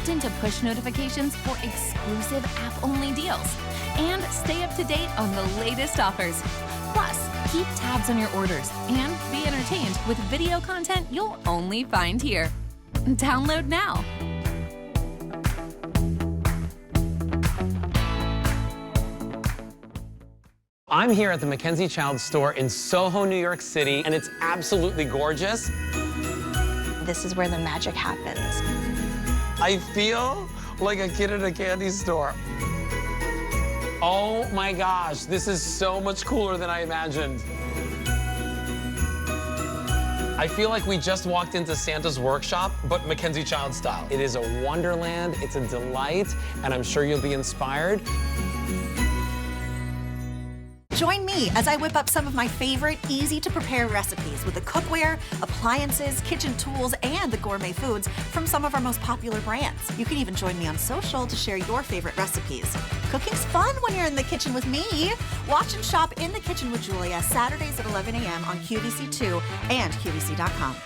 opt into push notifications for exclusive app-only deals and stay up to date on the latest offers. Plus, keep tabs on your orders and be entertained with video content you'll only find here. Download now. I'm here at the Mackenzie Child store in Soho, New York City, and it's absolutely gorgeous. This is where the magic happens. I feel like a kid at a candy store. Oh my gosh, this is so much cooler than I imagined. I feel like we just walked into Santa's workshop, but Mackenzie Child style. It is a wonderland, it's a delight, and I'm sure you'll be inspired. Join me as I whip up some of my favorite easy-to-prepare recipes with the cookware, appliances, kitchen tools, and the gourmet foods from some of our most popular brands. You can even join me on social to share your favorite recipes. Cooking's fun when you're in the kitchen with me. Watch and shop In the Kitchen with Julia Saturdays at 11 a.m. on QVC2 and QVC.com.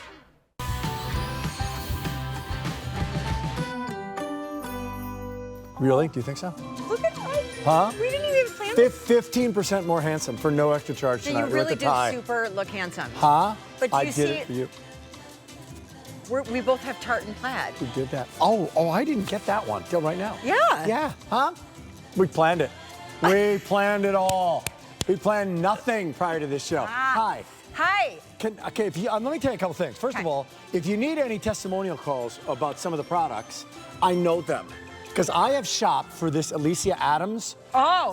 Really? Do you think so? Look at that. Huh? We didn't even plan this. 15% more handsome for no extra charge So tonight. you We're at really the do tie. super look handsome. Huh? But do I you did see it for you. We both have tartan plaid. We did that. Oh, I didn't get that one till right now. Yeah. Yeah, huh? We planned it. We planned it all. We planned nothing prior to this show. Hi. Hi. Okay, if you, let me tell you a couple things. First of all, if you need any testimonial calls about some of the products, I know them. Because I have shopped for this Alicia Adams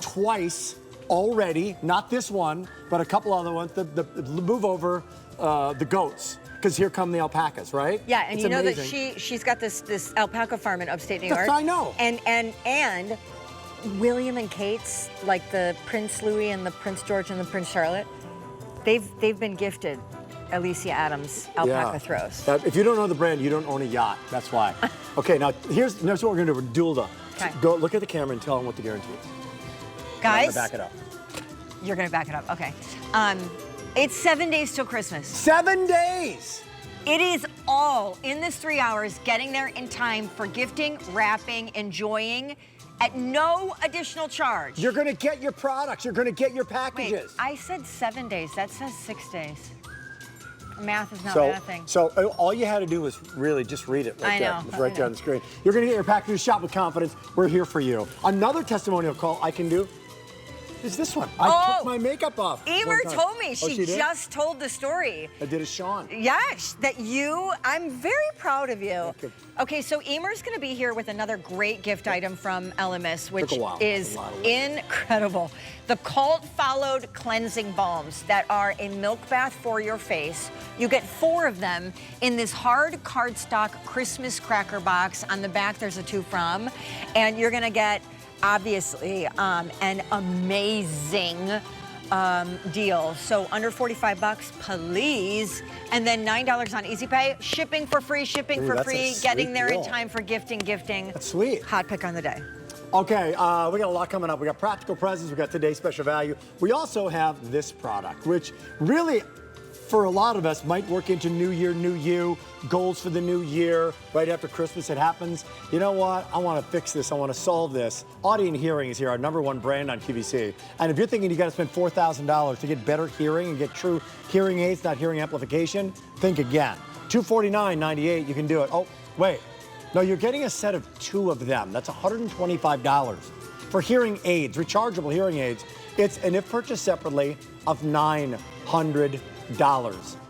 twice already. Not this one, but a couple other ones. The move over the goats. Because here come the alpacas, right? Yeah, and it's you know amazing. that she's got this alpaca farm in upstate New York. I know. And William and Kate's, like the Prince Louis and the Prince George and the Prince Charlotte, they've been gifted Alicia Adams alpaca throws. If you don't know the brand, you don't own a yacht. That's why. Okay, now here's what we're gonna do. We're Dulda. Okay. Go look at the camera and tell them what the guarantee is. Guys, I'm gonna back it up. You're gonna back it up. Okay. It's 7 days till Christmas. 7 days. It is all in this 3 hours, getting there in time for gifting, wrapping, enjoying, at no additional charge. You're gonna get your products. You're gonna get your packages. Wait, I said 7 days. That says 6 days. Math is not mathing. So all you had to do was really just read it right there. It's right there on the screen. You're gonna get your packages. Shop with confidence. We're here for you. Another testimonial call I can do is this one. I took my makeup off. Emer told me. She just told the story. I did a Sean. Yes, I'm very proud of you. Okay, so Emer's gonna be here with another great gift item from ELEMIS, which is incredible. The cult-followed cleansing balms that are a milk bath for your face. You get 4 of them in this hard cardstock Christmas cracker box. On the back, there's a to from, and you're gonna get obviously an amazing deal. So under 45 bucks, please. And then $9 on Easy Pay. Shipping for free, getting there in time for gifting. That's sweet. Hot pick on the day. Okay, we got a lot coming up. We got practical presents, we got today's special value. We also have this product, which really, for a lot of us, might work into New Year, New You, goals for the new year, right after Christmas it happens. You know what? I want to fix this. I want to solve this. Audio and Hearing is here, our #1 brand on QVC. And if you're thinking you got to spend $4,000 to get better hearing and get true hearing aids, not hearing amplification, think again. $249.98, you can do it. Oh, wait. No, you're getting a set of 2 of them. That's $125 for hearing aids, rechargeable hearing aids. And if purchased separately, of $900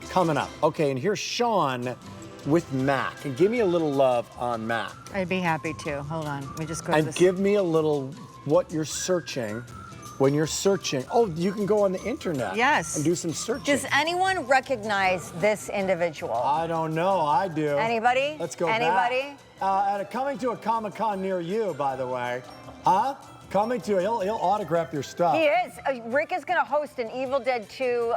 coming up. Okay, and here's Sean with Mac. And give me a little love on Mac. I'd be happy to. Hold on. Let me just go to And this. give me a little what you're searching. When you're searching, you can go on the internet. Yes. And do some searching. Does anyone recognize this individual? I don't know. I do. Anybody? Let's go Anybody? back. Coming to a Comic-Con near you, by the way. Huh? Coming to, he'll autograph your stuff. He is. Rick is going to host an Evil Dead 2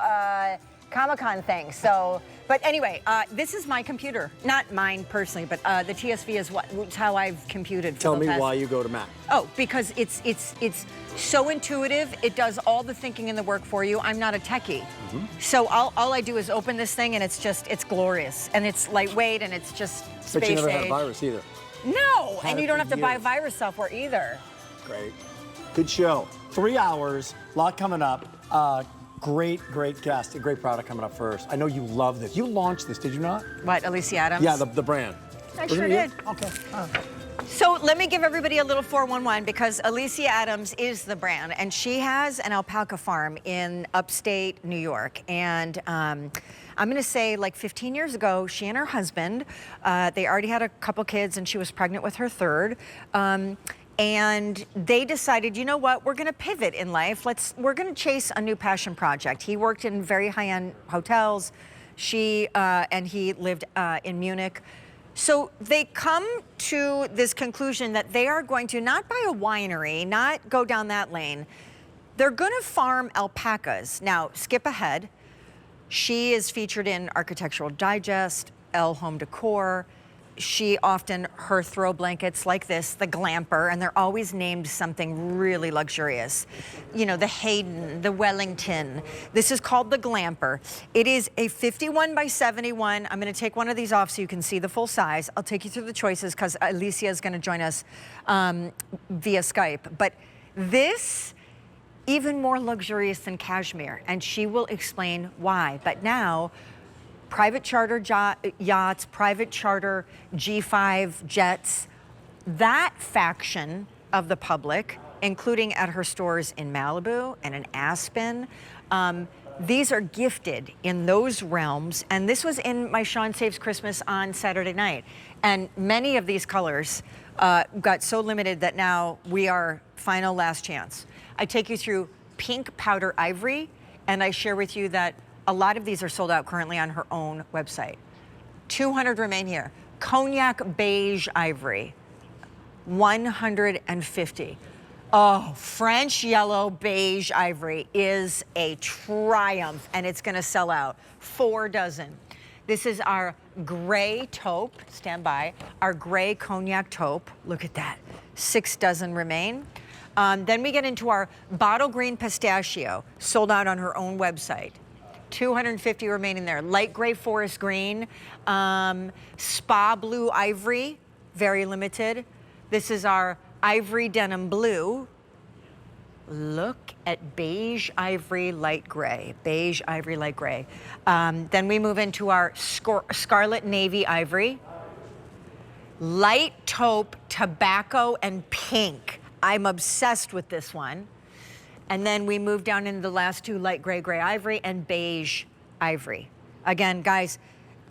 Comic-Con thing. So, but anyway, this is my computer. Not mine personally, but the TSV is it's how I've computed. For Tell the me past. why you go to Mac. Oh, because it's so intuitive. It does all the thinking and the work for you. I'm not a techie. So all I do is open this thing and it's glorious. And it's lightweight and it's just space But you never age. had a virus either. No, Had and it you don't for have to buy years. virus software either. Great. Good show. 3 hours, a lot coming up. Great guest, a great product coming up first. I know you love this. You launched this, did you not? What, Alicia Adams? Yeah, the brand. I Wasn't sure it you? did. Okay. So let me give everybody a little 411 because Alicia Adams is the brand, and she has an alpaca farm in upstate New York. And I'm going to say like 15 years ago, she and her husband, they already had a couple kids, and she was pregnant with her third. And they decided, you know what, we're gonna pivot in life. We're gonna chase a new passion project. He worked in very high-end hotels. And he lived in Munich. So they come to this conclusion that they are going to not buy a winery, not go down that lane. They're gonna farm alpacas. Now, skip ahead. She is featured in Architectural Digest, Elle Home Decor. Her throw blankets like this, the Glamper, and they're always named something really luxurious. You know, the Hayden, the Wellington. This is called the Glamper. It is a 51 by 71. I'm gonna take one of these off so you can see the full size. I'll take you through the choices because Alicia is gonna join us via Skype. But this, even more luxurious than cashmere, and she will explain why. But now, private charter yachts, private charter G5 jets, that faction of the public, including at her stores in Malibu and in Aspen, these are gifted in those realms. And this was in my Sean Saves Christmas on Saturday night. And many of these colors got so limited that now we are final last chance. I take you through pink powder ivory, and I share with you that a lot of these are sold out currently on her own website. 200 remain here. Cognac beige ivory, 150. Oh, French yellow beige ivory is a triumph, and it's gonna sell out. 4 dozen. This is our gray taupe, stand by, our gray cognac taupe. Look at that, 6 dozen remain. Then we get into our bottle green pistachio, sold out on her own website. 250 remaining there. Light gray forest green, spa blue ivory, very limited. This is our ivory denim blue. Look at beige ivory light gray, beige ivory light gray. Then we move into our scarlet navy ivory, light taupe, tobacco, and pink. I'm obsessed with this one. And then we move down into the last 2, light gray, gray ivory, and beige ivory. Again, guys,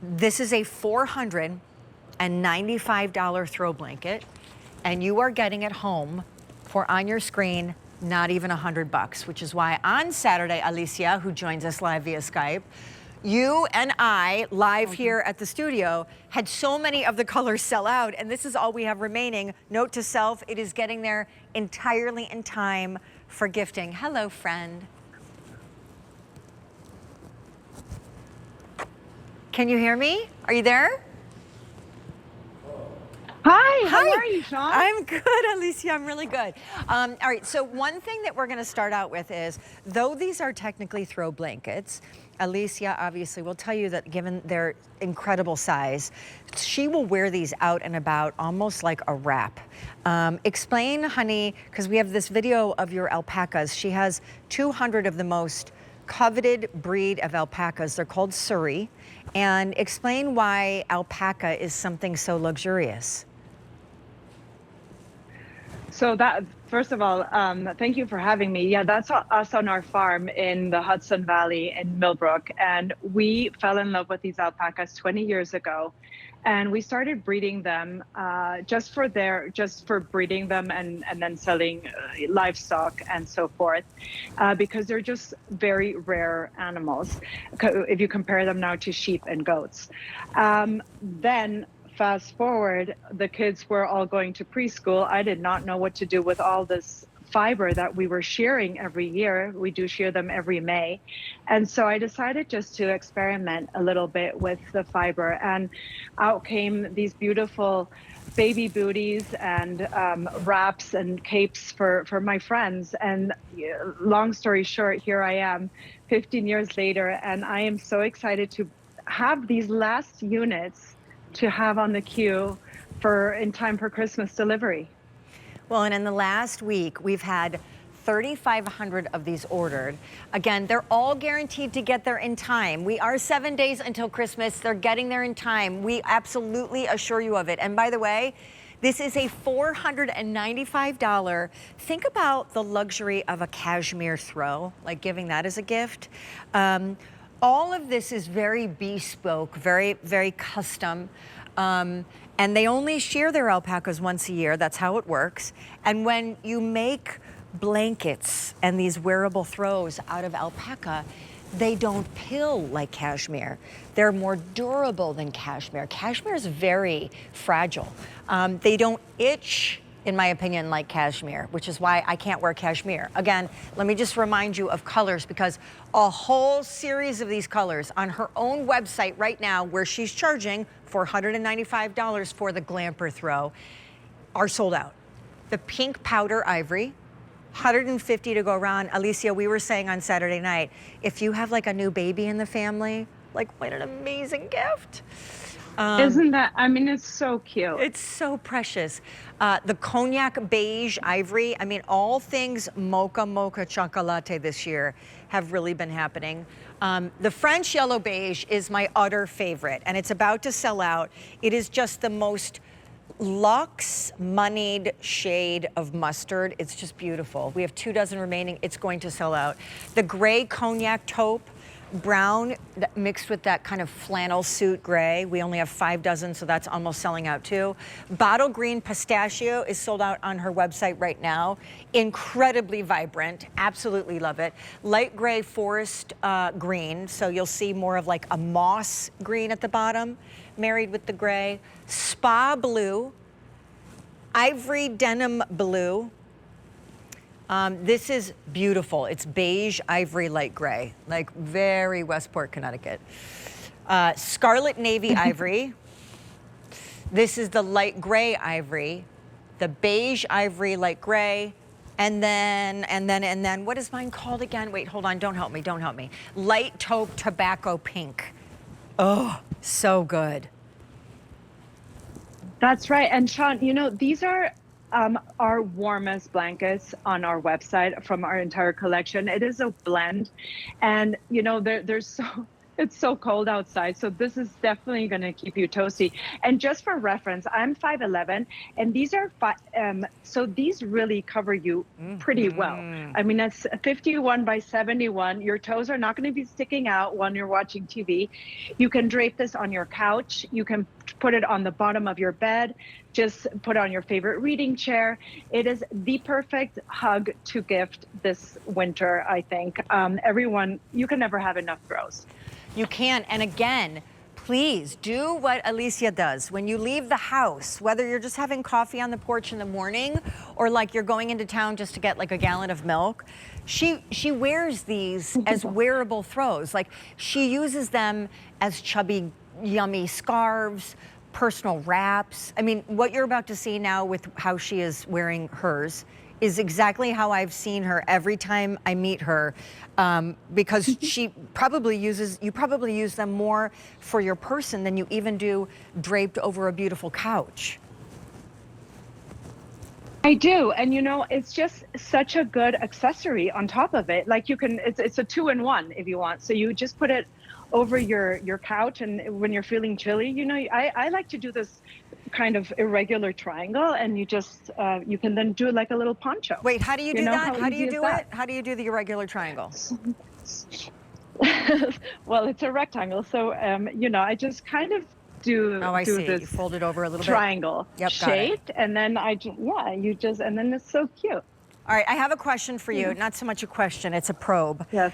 this is a $495 throw blanket, and you are getting it home for, on your screen, not even $100, which is why on Saturday, Alicia, who joins us live via Skype, you and I, live here at the studio, had so many of the colors sell out, and this is all we have remaining. Note to self, it is getting there entirely in time for gifting. Hello, friend. Can you hear me? Are you there? Hi, how are you, Sean? I'm good, Alicia, I'm really good. All right, so one thing that we're gonna start out with is, though these are technically throw blankets, Alicia obviously will tell you that given their incredible size, she will wear these out and about almost like a wrap. Explain, honey, because we have this video of your alpacas. She has 200 of the most coveted breed of alpacas. They're called Surrey. And explain why alpaca is something so luxurious. So that, first of all, thank you for having me. Yeah, that's us on our farm in the Hudson Valley in Millbrook. And we fell in love with these alpacas 20 years ago. And we started breeding them just for breeding them and then selling livestock and so forth, because they're just very rare animals if you compare them now to sheep and goats. Then fast forward, the kids were all going to preschool. I did not know what to do with all this fiber that we were shearing every year. We do shear them every May. And so I decided just to experiment a little bit with the fiber, and out came these beautiful baby booties and wraps and capes for my friends. And long story short, here I am 15 years later, and I am so excited to have these last units to have on the queue in time for Christmas delivery. Well, and in the last week, we've had 3,500 of these ordered. Again, they're all guaranteed to get there in time. We are 7 days until Christmas. They're getting there in time. We absolutely assure you of it. And by the way, this is a $495. Think about the luxury of a cashmere throw, like giving that as a gift. All of this is very bespoke, very, very custom. And they only shear their alpacas once a year. That's how it works. And when you make blankets and these wearable throws out of alpaca, they don't pill like cashmere. They're more durable than cashmere. Cashmere is very fragile. They don't itch, in my opinion, like cashmere, which is why I can't wear cashmere. Again, let me just remind you of colors, because a whole series of these colors on her own website right now, where she's charging $495 for the Glamper throw, are sold out. The pink powder ivory, 150 to go around. Alicia, we were saying on Saturday night, if you have like a new baby in the family, like what an amazing gift. Isn't that, I mean, it's so cute. It's so precious. The cognac beige ivory, I mean, all things mocha chocolate this year have really been happening. The French yellow beige is my utter favorite, and it's about to sell out. It is just the most luxe moneyed shade of mustard. It's just beautiful. We have 2 dozen remaining. It's going to sell out. The gray cognac taupe, brown mixed with that kind of flannel suit gray. We only have 5 dozen, so that's almost selling out too. Bottle green pistachio is sold out on her website right now. Incredibly vibrant, absolutely love it. Light gray forest green, so you'll see more of like a moss green at the bottom, married with the gray. Spa blue, ivory denim blue. This is beautiful. It's beige, ivory, light gray, like very Westport, Connecticut. Scarlet navy ivory. This is the light gray ivory, the beige ivory, light gray, and then, what is mine called again? Wait, hold on, don't help me. Light taupe tobacco pink. Oh, so good. That's right. And Sean, you know, these are our warmest blankets on our website from our entire collection. It is a blend, and you know, it's so cold outside, so this is definitely going to keep you toasty. And just for reference, I'm 5'11", and these are so these really cover you pretty well. I mean, that's 51 by 71. Your toes are not going to be sticking out when you're watching TV. You can drape this on your couch. You can put it on the bottom of your bed. Just put on your favorite reading chair. It is the perfect hug to gift this winter, I think. Everyone, you can never have enough throws. You can, and again, please do what Alicia does. When you leave the house, whether you're just having coffee on the porch in the morning or like you're going into town just to get like a gallon of milk, she wears these as wearable throws. Like she uses them as chubby, yummy scarves, personal wraps. I mean, what you're about to see now with how she is wearing hers is exactly how I've seen her every time I meet her, because you probably use them more for your person than you even do draped over a beautiful couch. I do, and you know, it's just such a good accessory on top of it. Like you can, it's a 2-in-1 if you want. So you just put it over your couch, and when you're feeling chilly, you know, I like to do this kind of irregular triangle, and you just you can then do like a little poncho. Wait, how do you do that? How do you do it? How do you do the irregular triangle? Well, it's a rectangle, so you know, I just kind of do this. You fold it over a little triangle shape, and then and then it's so cute. All right, I have a question for you. Not so much a question, it's a probe. Yes.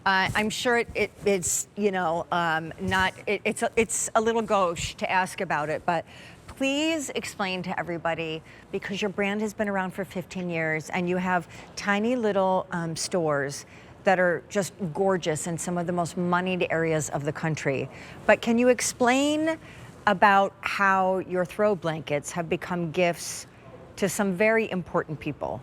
I'm sure it's you know, it's a little gauche to ask about it, but please explain to everybody, because your brand has been around for 15 years and you have tiny little stores that are just gorgeous in some of the most moneyed areas of the country. But can you explain about how your throw blankets have become gifts to some very important people?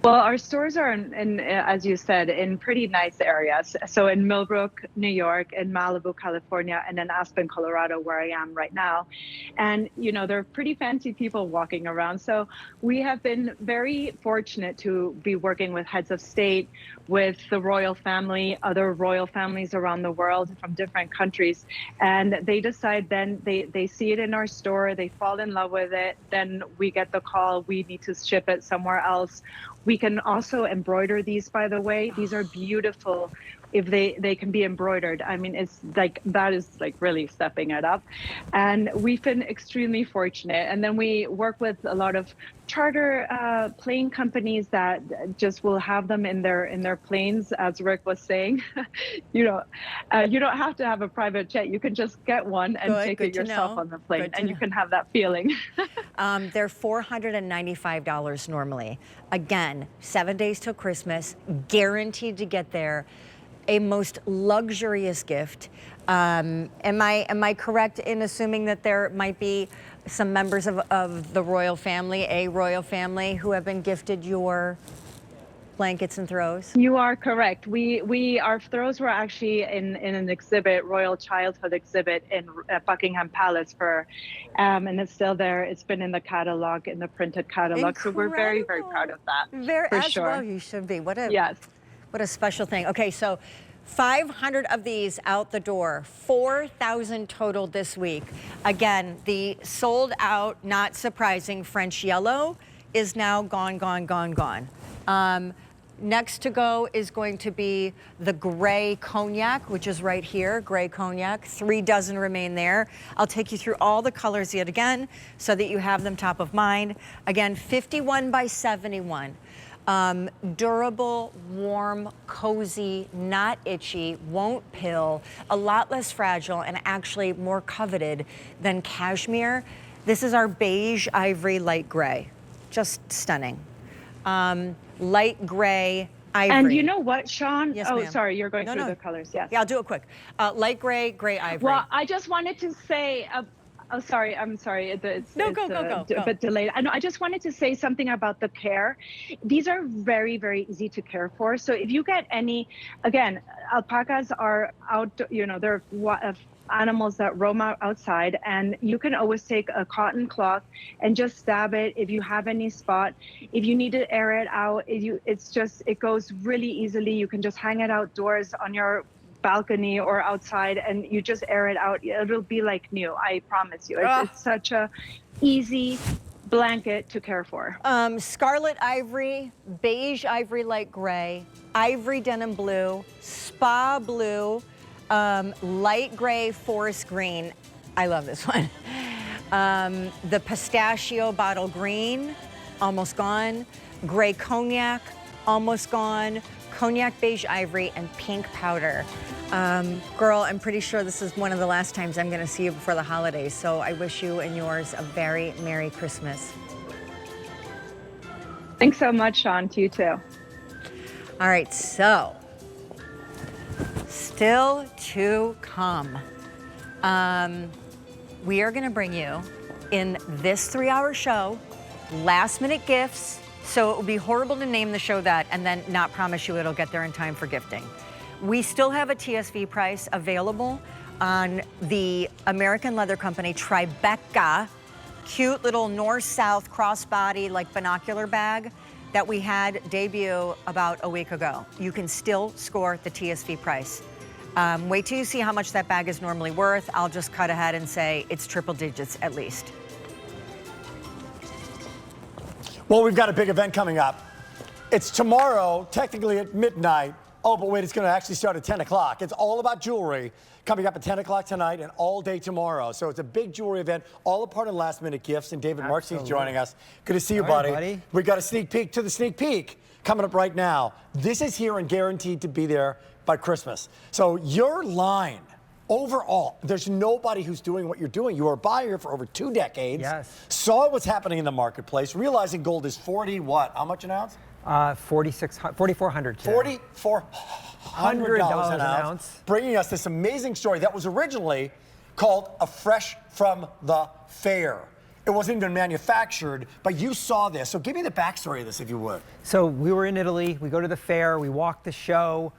Well, our stores are in, as you said, in pretty nice areas. So in Millbrook, New York, in Malibu, California, and in Aspen, Colorado, where I am right now. And, you know, there are pretty fancy people walking around. So we have been very fortunate to be working with heads of state, with the royal family, other royal families around the world from different countries. And they decide then they see it in our store, they fall in love with it. Then we get the call, we need to ship it somewhere else. We can also embroider these, by the way. These are beautiful if they can be embroidered. I mean, it's like, that is like really stepping it up. And we've been extremely fortunate. And then we work with a lot of charter plane companies that just will have them in their planes, as Rick was saying. You don't have to have a private jet. You can just get one and take it yourself on the plane, and you can have that feeling. They're $495 normally. Again, 7 days till Christmas, guaranteed to get there. A most luxurious gift. Am I correct in assuming that there might be some members of the royal family, a royal family, who have been gifted your blankets and throws? You are correct. Our throws were actually in an exhibit, Royal Childhood exhibit in Buckingham Palace and it's still there. It's been in the catalog, in the printed catalog. Incredible. So we're very, very proud of that. For sure. As well you should be. What a yes. What a special thing. Okay, so 500 of these out the door, 4,000 total this week. Again, the sold out, not surprising, French yellow is now gone, gone, gone, gone. Next to go is going to be the gray cognac, which is right here, gray cognac. 3 dozen remain there. I'll take you through all the colors yet again so that you have them top of mind. Again, 51 by 71. Durable, warm, cozy, not itchy, won't pill, a lot less fragile, and actually more coveted than cashmere. This is our beige ivory light gray. Just stunning. Light gray ivory. And you know what, Sean? Yes, oh, ma'am. sorry, you're going through the colors, yes. Yeah, I'll do it quick. Light gray, gray ivory. Well, I just wanted to say, oh, sorry, I'm sorry. No, go. A bit delayed. I just wanted to say something about the care. These are very, very easy to care for. So if you get any, again, alpacas are out, they're animals that roam outside, and you can always take a cotton cloth and just stab it if you have any spot. If you need to air it out, it goes really easily. You can just hang it outdoors on your balcony or outside, and you just air it out. It'll be like new, I promise you. It's such a easy blanket to care for. Scarlet ivory, beige ivory light gray, ivory denim blue, spa blue, light gray forest green. I love this one. The pistachio bottle green, almost gone. Gray cognac, almost gone. Cognac beige ivory, and pink powder. Girl, I'm pretty sure this is one of the last times I'm gonna see you before the holidays, so I wish you and yours a very Merry Christmas. Thanks so much, Sean, to you too. All right, so, still to come. We are gonna bring you, in this 3-hour show, last minute gifts. So it would be horrible to name the show that and then not promise you it'll get there in time for gifting. We still have a TSV price available on the American leather company Tribeca, cute little north-south crossbody like binocular bag that we had debut about a week ago. You can still score the TSV price. Wait till you see how much that bag is normally worth. I'll just cut ahead and say it's triple digits at least. Well, we've got a big event coming up. It's tomorrow, technically at midnight. Oh, but wait, it's going to actually start at 10 o'clock. It's all about jewelry coming up at 10 o'clock tonight and all day tomorrow. So it's a big jewelry event, all a part of Last Minute Gifts. And David Markstein's joining us. Good to see you, buddy. We got a sneak peek to the sneak peek coming up right now. This is here and guaranteed to be there by Christmas. So your line, overall, there's nobody who's doing what you're doing. You were a buyer for over 2 decades. Yes. Saw what's happening in the marketplace, realizing gold is 40 what? How much an ounce? $4,400 today. $4,400 an ounce. Bringing us this amazing story that was originally called A Fresh from the Fair. It wasn't even manufactured, but you saw this. So give me the backstory of this, if you would. So we were in Italy. We go to the fair. We walk the show.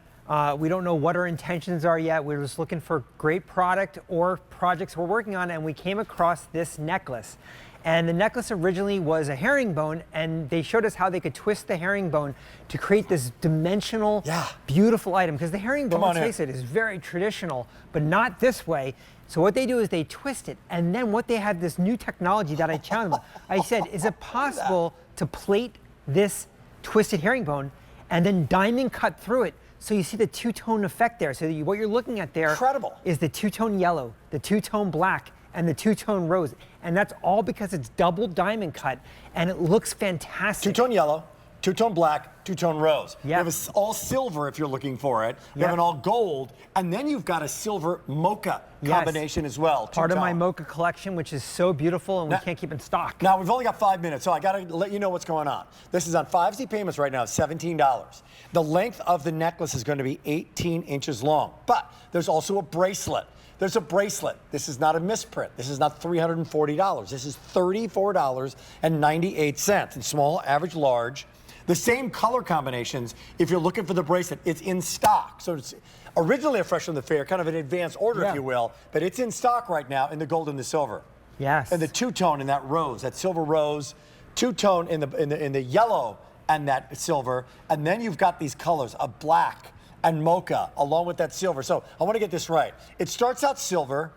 We don't know what our intentions are yet. We're just looking for great product or projects we're working on, and we came across this necklace. And the necklace originally was a herringbone, and they showed us how they could twist the herringbone to create this dimensional, beautiful item. Because the herringbone, let's face it, is very traditional, but not this way. So what they do is they twist it, and then what they had this new technology that I challenged them. I said, is it possible to plate this twisted herringbone and then diamond cut through it? So you see the two-tone effect there. So what you're looking at there is the two-tone yellow, the two-tone black, and the two-tone rose. And that's all because it's double diamond cut, and it looks fantastic. Two-tone yellow, two-tone black, two-tone rose. You have an all silver if you're looking for it. You have an all gold, and then you've got a silver mocha combination as well. Part of my mocha collection, which is so beautiful, and we can't keep in stock. Now, we've only got 5 minutes, so I gotta let you know what's going on. This is on 5Z payments right now, $17. The length of the necklace is gonna be 18 inches long, but there's also a bracelet. There's a bracelet. This is not a misprint. This is not $340. This is $34.98 in small, average, large. The same color combinations, if you're looking for the bracelet, it's in stock. So it's originally a fresh from the fair, kind of an advanced order, if you will, but it's in stock right now in the gold and the silver. Yes. And the two-tone in that rose, that silver rose, two-tone in the yellow and that silver, and then you've got these colors of black and mocha along with that silver. So I want to get this right. It starts out silver.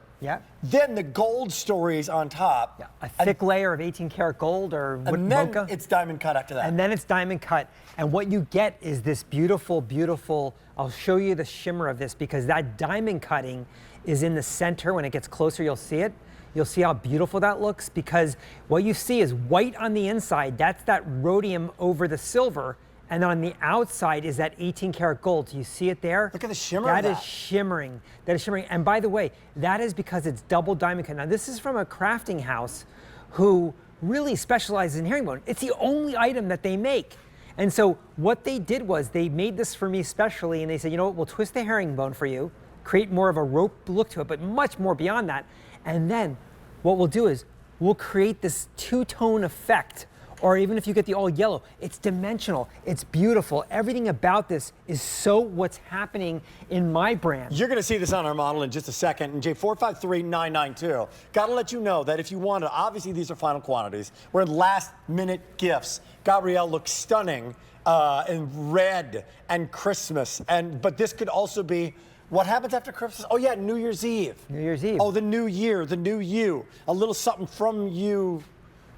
Then the gold stories on top. A thick layer of 18 karat gold or mocha. And then it's diamond cut after that. And then it's diamond cut. And what you get is this beautiful, beautiful, I'll show you the shimmer of this because that diamond cutting is in the center. When it gets closer, you'll see it. You'll see how beautiful that looks because what you see is white on the inside. That's that rhodium over the silver. And then on the outside is that 18 karat gold. Do you see it there? Look at the shimmer of that. That is shimmering. That is shimmering. And by the way, that is because it's double diamond cut. Now this is from a crafting house who really specializes in herringbone. It's the only item that they make. And so what they did was they made this for me specially, and they said, you know what, we'll twist the herringbone for you, create more of a rope look to it, but much more beyond that. And then what we'll do is we'll create this two-tone effect. Or even if you get the all yellow, it's dimensional, it's beautiful. Everything about this is so what's happening in my brand. You're gonna see this on our model in just a second. And J453992, gotta let you know that if you want to, obviously these are final quantities. We're in last minute gifts. Gabrielle looks stunning in red and Christmas. But this could also be, what happens after Christmas? Oh yeah, New Year's Eve. New Year's Eve. Oh, the new year, the new you. A little something from you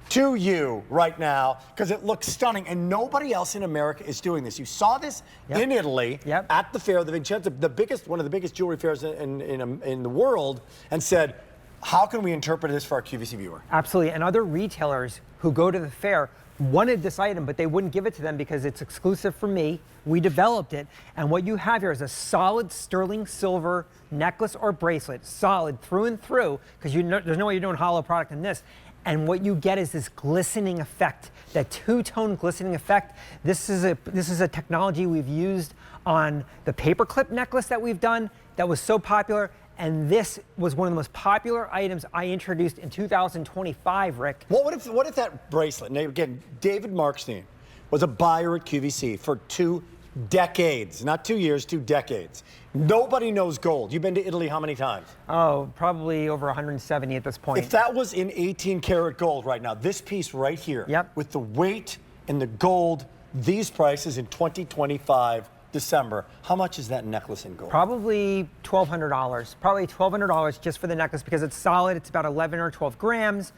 to you right now because it looks stunning and nobody else in America is doing this. You saw this in Italy at the fair, the Vincenzo, one of the biggest jewelry fairs in the world, and said, how can we interpret this for our QVC viewer? Absolutely, and other retailers who go to the fair wanted this item, but they wouldn't give it to them because it's exclusive for me. We developed it, and what you have here is a solid sterling silver necklace or bracelet, solid through and through, because there's no way you're doing hollow product in this. And what you get is this glistening effect, that two-tone glistening effect. This is a technology we've used on the paperclip necklace that we've done that was so popular. And this was one of the most popular items I introduced in 2025, Rick. What if that bracelet, now again, David Markstein was a buyer at QVC for 2 decades, not 2 years, 2 decades. Nobody knows gold. You've been to Italy how many times? Oh, probably over 170 at this point. If that was in 18 karat gold right now, this piece right here, with the weight and the gold, these prices in 2025 December, how much is that necklace in gold? Probably $1,200. Probably $1,200 just for the necklace because it's solid. It's about 11 or 12 grams,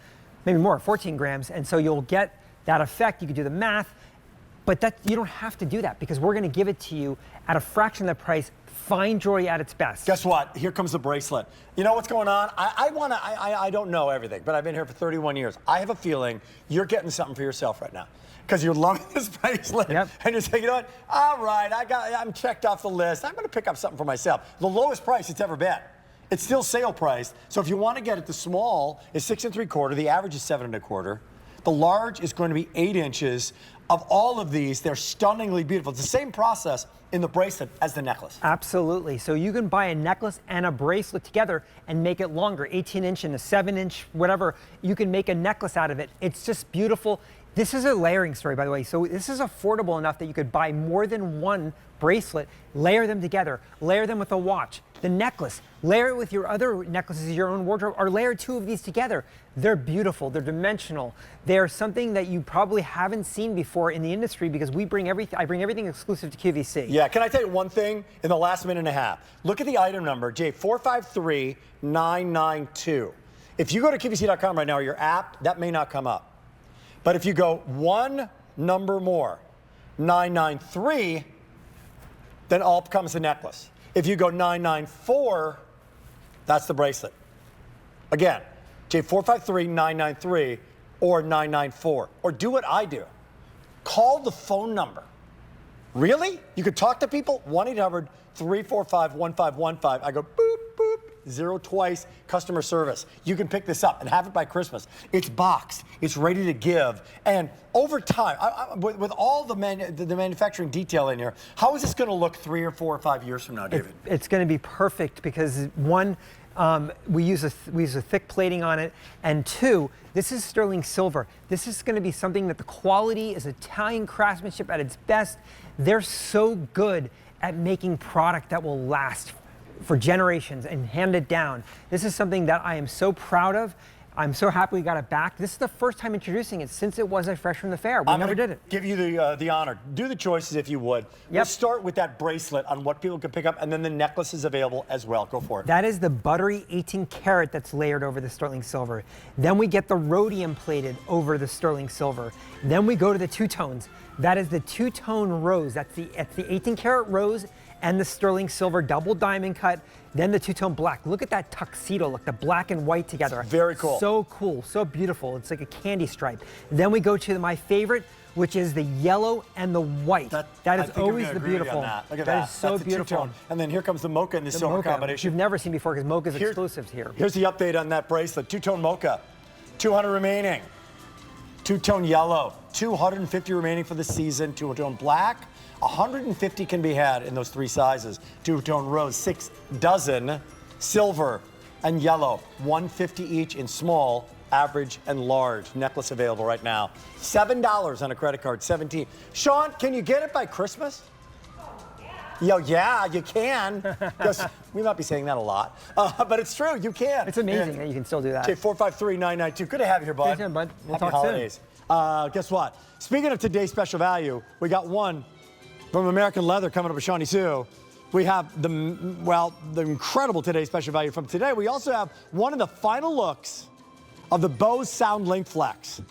maybe more, 14 grams. And so you'll get that effect. You can do the math. But you don't have to do that because we're going to give it to you at a fraction of the price. Fine jewelry at its best. Guess what? Here comes the bracelet. You know what's going on? I don't know everything, but I've been here for 31 years. I have a feeling you're getting something for yourself right now because you're loving this bracelet. And you're saying, you know what? All right, I'm checked off the list. I'm going to pick up something for myself. The lowest price it's ever been. It's still sale priced. So if you want to get it, the small is 6 3/4. The average is 7 1/4. The large is going to be 8 inches. Of all of these, they're stunningly beautiful. It's the same process in the bracelet as the necklace. Absolutely. So you can buy a necklace and a bracelet together and make it longer, 18-inch and a 7-inch, whatever. You can make a necklace out of it. It's just beautiful. This is a layering story, by the way. So this is affordable enough that you could buy more than one bracelet, layer them together, layer them with a watch. The necklace, layer it with your other necklaces, your own wardrobe, or layer 2 of these together. They're beautiful, they're dimensional. They're something that you probably haven't seen before in the industry because I bring everything exclusive to QVC. Yeah, can I tell you one thing in the last minute and a half? Look at the item number, J453992. If you go to QVC.com right now or your app, that may not come up. But if you go one number more, 993, then all becomes the necklace. If you go 994, that's the bracelet. Again, J453993 or 994. Or do what I do. Call the phone number. Really? You could talk to people? 1-800-345-1515. I go boop, boop, 0 twice, customer service. You can pick this up and have it by Christmas. It's boxed. It's ready to give. And over time, with all the manufacturing detail in here, how is this going to look 3 or 4 or 5 years from now, David? It's going to be perfect because one, we use a thick plating on it, and 2, this is sterling silver. This is going to be something that the quality is Italian craftsmanship at its best. They're so good at making product that will last for generations and hand it down. This is something that I am so proud of. I'm so happy we got it back. This is the first time introducing it since it was fresh from the fair. We never did it. Give you the honor. Do the choices if you would. Yep. Let's start with that bracelet on what people can pick up, and then the necklace is available as well. Go for it. That is the buttery 18 karat that's layered over the sterling silver. Then we get the rhodium plated over the sterling silver. Then we go to the 2 tones. That is the 2-tone rose. That's the 18 karat rose and the sterling silver double diamond cut, then the 2-tone black. Look at that tuxedo look, the black and white together. Very cool. So cool, so beautiful. It's like a candy stripe. Then we go to my favorite, which is the yellow and the white. That is always the beautiful. That. Look at that is so That's beautiful. And then here comes the mocha in the silver mocha, combination. which you've never seen before because mocha's exclusives here. Here's the update on that bracelet. 2-tone mocha, 200 remaining. 2-tone yellow, 250 remaining for the season. 2-tone black, 150 can be had in those 3 sizes. 2-tone rose, 6 dozen. Silver and yellow, 150 each in small, average, and large. Necklace available right now. $7 on a credit card, 17. Sean, can you get it by Christmas? Yo, yeah, you can. We might be saying that a lot, but it's true. You can. It's amazing that you can still do that. Okay, 453-992. Good to have you here, bud. Good to have you, bud. We'll Happy talk holidays. Guess what? Speaking of today's special value, we got one from American Leather coming up with Shawnee Sue. We have the incredible today's special value from today. We also have one of the final looks of the Bose Soundlink Flex.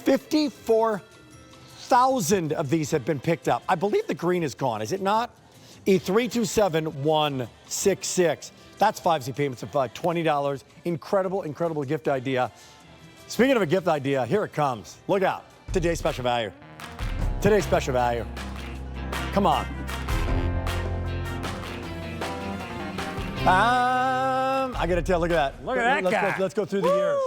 54,000 of these have been picked up. I believe the green is gone, is it not? E327166. That's 5Z payments of $20. Incredible, incredible gift idea. Speaking of a gift idea, here it comes. Look out. Today's special value. Today's special value. Come on. I gotta tell, look at that. Look at that guy. Let's go through the years.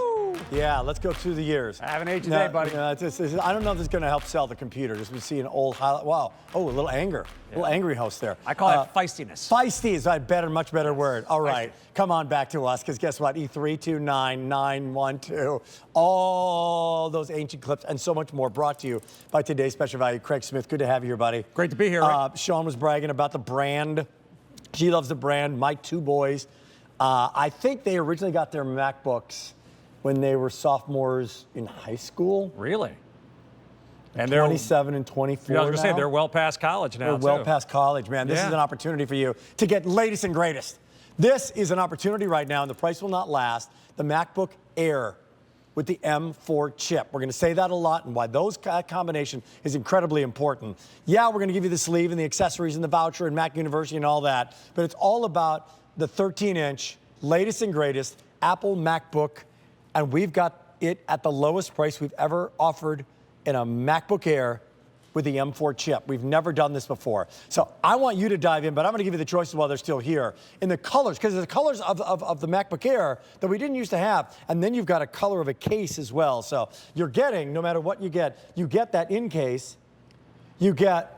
Yeah, let's go through the years. I haven't ate today, buddy. I don't know if this is gonna help sell the computer. Just we see an old highlight. Wow. Oh, a little anger. A little angry host there. I call it feistiness. Feisty is a much better word. All right. Come on back to us, because guess what? E329912. All those ancient clips and so much more brought to you by today's special value. Craig Smith, good to have you here, buddy. Great to be here, Rick. Sean was bragging about the brand. She loves the brand. My 2 boys. I think they originally got their MacBooks when they were sophomores in high school. Really? And they're 27 and 24 I was going to say, now. they're well past college now, They're well past college, man. This is an opportunity for you to get latest and greatest. This is an opportunity right now, and the price will not last. The MacBook Air with the M4 chip. We're going to say that a lot, and why that combination is incredibly important. Yeah, we're going to give you the sleeve and the accessories and the voucher and Mac University and all that, but it's all about the 13-inch, latest and greatest Apple MacBook, and we've got it at the lowest price we've ever offered in a MacBook Air with the M4 chip. We've never done this before. So I want you to dive in, but I'm going to give you the choices while they're still here. In the colors, because the colors of the MacBook Air that we didn't used to have, and then you've got a color of a case as well. So you're getting, no matter what you get that Incase, you get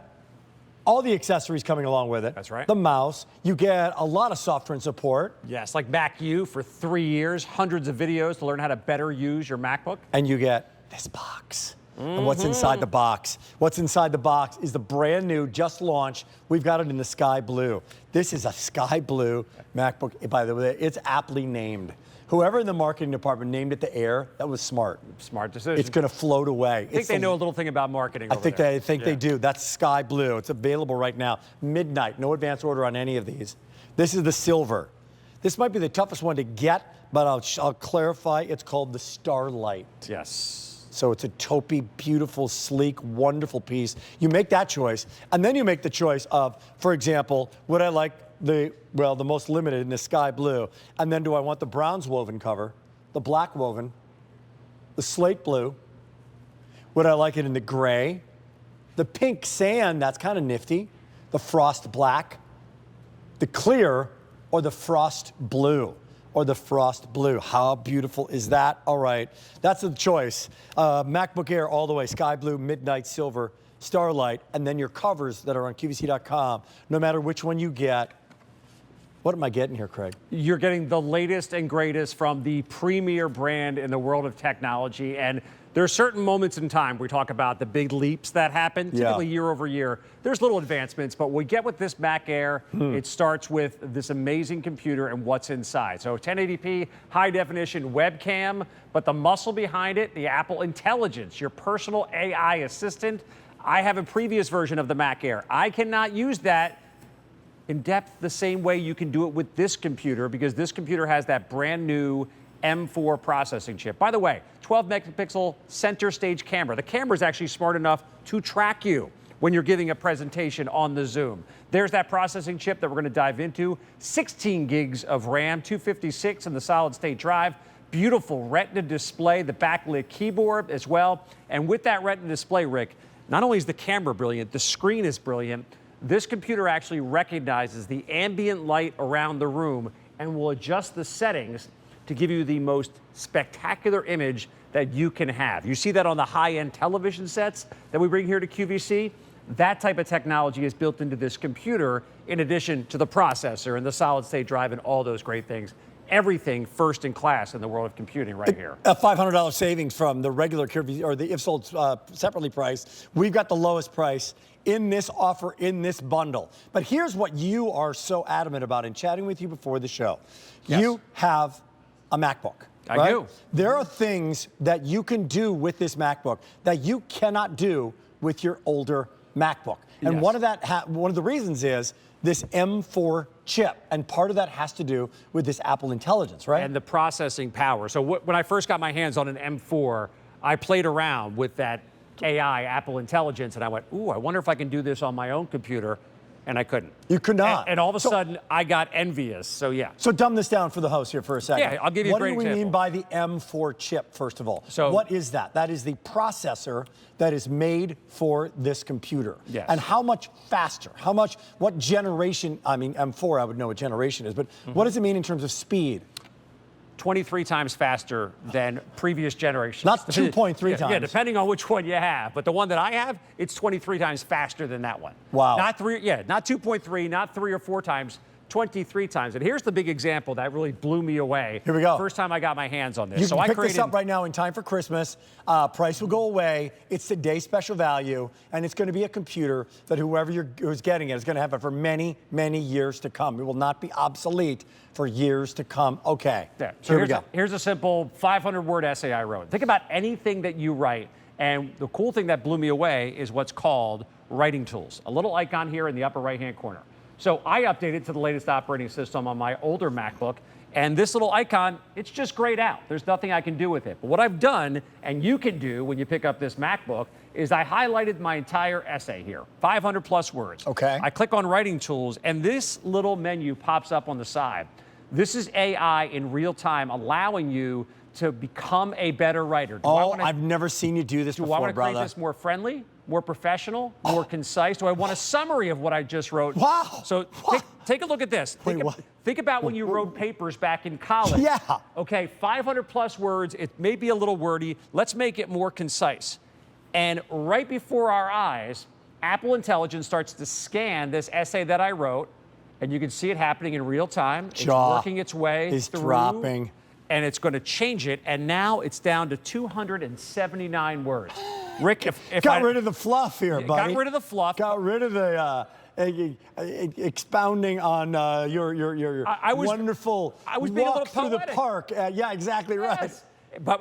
all the accessories coming along with it. That's right. The mouse. You get a lot of software support. Yes, like Mac U for 3 years, hundreds of videos to learn how to better use your MacBook. And you get this box. And what's inside the box? What's inside the box is the brand new, just launched. We've got it in the sky blue. This is a sky blue MacBook. By the way, it's aptly named. Whoever in the marketing department named it the Air, that was smart. Smart decision. It's going to float away. I think they know a little thing about marketing. I think they do. That's sky blue. It's available right now. Midnight. No advance order on any of these. This is the silver. This might be the toughest one to get, but I'll clarify. It's called the Starlight. Yes. So it's a taupey, beautiful, sleek, wonderful piece. You make that choice, and then you make the choice of, for example, would I like the most limited in the sky blue, and then do I want the bronze woven cover, the black woven, the slate blue? Would I like it in the gray, the pink sand, that's kind of nifty, the frost black, the clear, or the frost blue? Or the frost blue. How beautiful is that? All right, that's the choice. MacBook Air all the way, sky blue, midnight silver, Starlight, and then your covers that are on QVC.com. No matter which one you get. What am I getting here, Craig? You're getting the latest and greatest from the premier brand in the world of technology. And there are certain moments in time where we talk about the big leaps that happen, typically year over year. There's little advancements, but what we get with this Mac Air, it starts with this amazing computer and what's inside. So 1080p, high definition webcam, but the muscle behind it, the Apple Intelligence, your personal AI assistant. I have a previous version of the Mac Air. I cannot use that in depth the same way you can do it with this computer, because this computer has that brand new M4 processing chip. By the way, 12 megapixel center stage camera. The camera is actually smart enough to track you when you're giving a presentation on the Zoom. There's that processing chip that we're going to dive into. 16 gigs of RAM, 256 in the solid state drive. Beautiful Retina display, the backlit keyboard as well. And with that Retina display, Rick, not only is the camera brilliant, the screen is brilliant. This computer actually recognizes the ambient light around the room and will adjust the settings to give you the most spectacular image that you can have. You see that on the high-end television sets that we bring here to QVC. That type of technology is built into this computer, in addition to the processor and the solid-state drive and all those great things. Everything first in class in the world of computing right here. A $500 savings from the regular QVC, or the if sold separately priced. We've got the lowest price in this offer, in this bundle. But here's what you are so adamant about in chatting with you before the show. Yes. You have a MacBook. I right? do. There are things that you can do with this MacBook that you cannot do with your older MacBook. And Yes. one of the reasons is this M4 chip, and part of that has to do with this Apple Intelligence, right? And the processing power. So when I first got my hands on an M4, I played around with that AI, Apple Intelligence, and I went, ooh, I wonder if I can do this on my own computer, and I couldn't. You could not. And all of a sudden, I got envious, so yeah. So dumb this down for the host here for a second. Yeah, I'll give you a great What do we mean example. by the M4 chip, first of all? So- what is that? That is the processor that is made for this computer. Yes. And how much faster? What generation, I mean, M4, I would know what generation is, but what does it mean in terms of speed? 23 times faster than previous generations. Not 2.3 times. Yeah, depending on which one you have. But the one that I have, it's 23 times faster than that one. Wow. Not 2.3, not 3 or 4 times, 23 times. And here's the big example that really blew me away. Here we go. First time I got my hands on this. You so can I pick created this up right now in time for Christmas. Price will go away. It's today's special value, and it's going to be a computer that who's getting it is going to have it for many, many years to come. It will not be obsolete for years to come. Okay, Yeah. So here we go. Here's a simple 500-word essay I wrote. Think about anything that you write, and the cool thing that blew me away is what's called writing tools. A little icon here in the upper right-hand corner. So I updated to the latest operating system on my older MacBook, and this little icon, it's just grayed out. There's nothing I can do with it. But what I've done, and you can do when you pick up this MacBook, is I highlighted my entire essay here, 500 plus words. Okay. I click on writing tools, and this little menu pops up on the side. This is AI in real time, allowing you to become a better writer? I've never seen you do this before, Do I want to brother. create this more friendly, more professional, more concise? Do I want a summary of what I just wrote? Wow. So take a look at this. Think about when you wrote papers back in college. Yeah. Okay, 500 plus words. It may be a little wordy. Let's make it more concise. And right before our eyes, Apple Intelligence starts to scan this essay that I wrote, and you can see it happening in real time. It's working its way through. Dropping. And it's going to change it, and now it's down to 279 words. Rick, if got rid of the fluff here, buddy. Got rid of the fluff. Got rid of the expounding on your wonderful I was being a little walk through the park. Yeah, exactly right. Yes.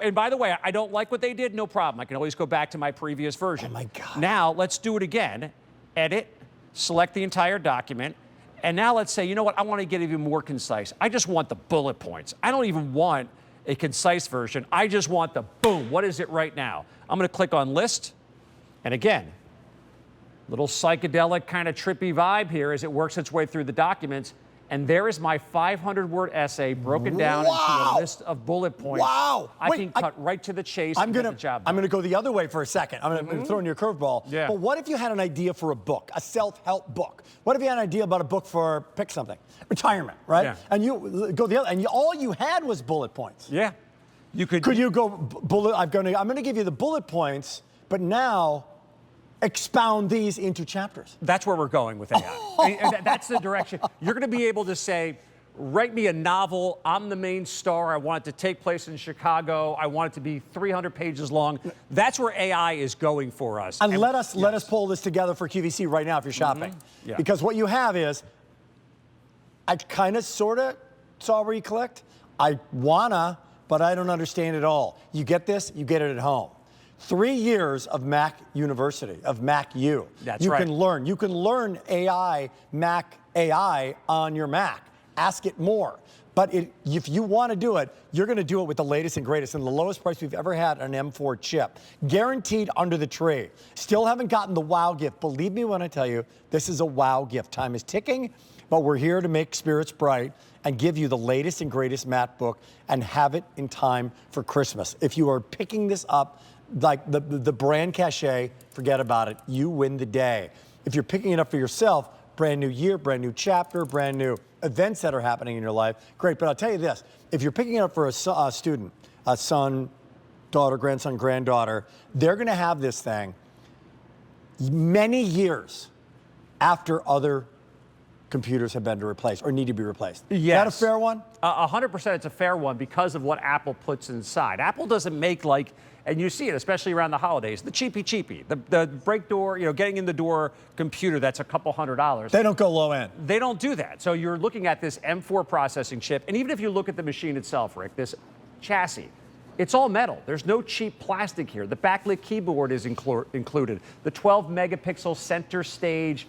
And by the way, I don't like what they did. No problem. I can always go back to my previous version. Oh my God. Now let's do it again. Edit, select the entire document. And now let's say, you know what, I want to get even more concise. I just want the bullet points. I don't even want a concise version. I just want the boom. What is it right now? I'm going to click on list. And again, little psychedelic kind of trippy vibe here as it works its way through the documents. And there is my 500-word essay broken down into a list of bullet points. Wow. I can cut right to the chase and get the job done. I'm going to go the other way for a second. I'm going to throw in your curveball. Yeah. But what if you had an idea for a book, a self-help book? What if you had an idea about a book for, pick something, retirement, right? Yeah. And you go the other, and all you had was bullet points. Yeah. You could. Could you go bullet? I'm going to give you the bullet points, but now expound these into chapters. That's where we're going with AI. That's the direction. You're going to be able to say, write me a novel. I'm the main star. I want it to take place in Chicago. I want it to be 300 pages long. That's where AI is going for us. And let us pull this together for QVC right now if you're shopping. Yeah. Because what you have is, I kind of sort of saw where you clicked. I wanna, but I don't understand it all. You get this, you get it at home. 3 years of Mac University, of Mac U. That's right. You can learn AI, Mac AI on your Mac. Ask it more. But if you want to do it, you're going to do it with the latest and greatest and the lowest price we've ever had on an M4 chip. Guaranteed under the tree. Still haven't gotten the wow gift. Believe me when I tell you, this is a wow gift. Time is ticking, but we're here to make spirits bright and give you the latest and greatest MacBook and have it in time for Christmas. If you are picking this up, like the brand cachet, forget about it. You win the day. If you're picking it up for yourself, brand new year, brand new chapter, brand new events that are happening in your life, great. But I'll tell you this, if you're picking it up for a student, a son, daughter, grandson, granddaughter, they're going to have this thing many years after other computers have been replaced or need to be replaced. Yes. Is that a fair one? 100% it's a fair one because of what Apple puts inside. Apple doesn't make like, and you see it, especially around the holidays, the cheapy, the break door, getting in the door computer that's a couple $100. They don't go low end. They don't do that. So you're looking at this M4 processing chip, and even if you look at the machine itself, Rick, this chassis, it's all metal. There's no cheap plastic here. The backlit keyboard is included. The 12 megapixel center stage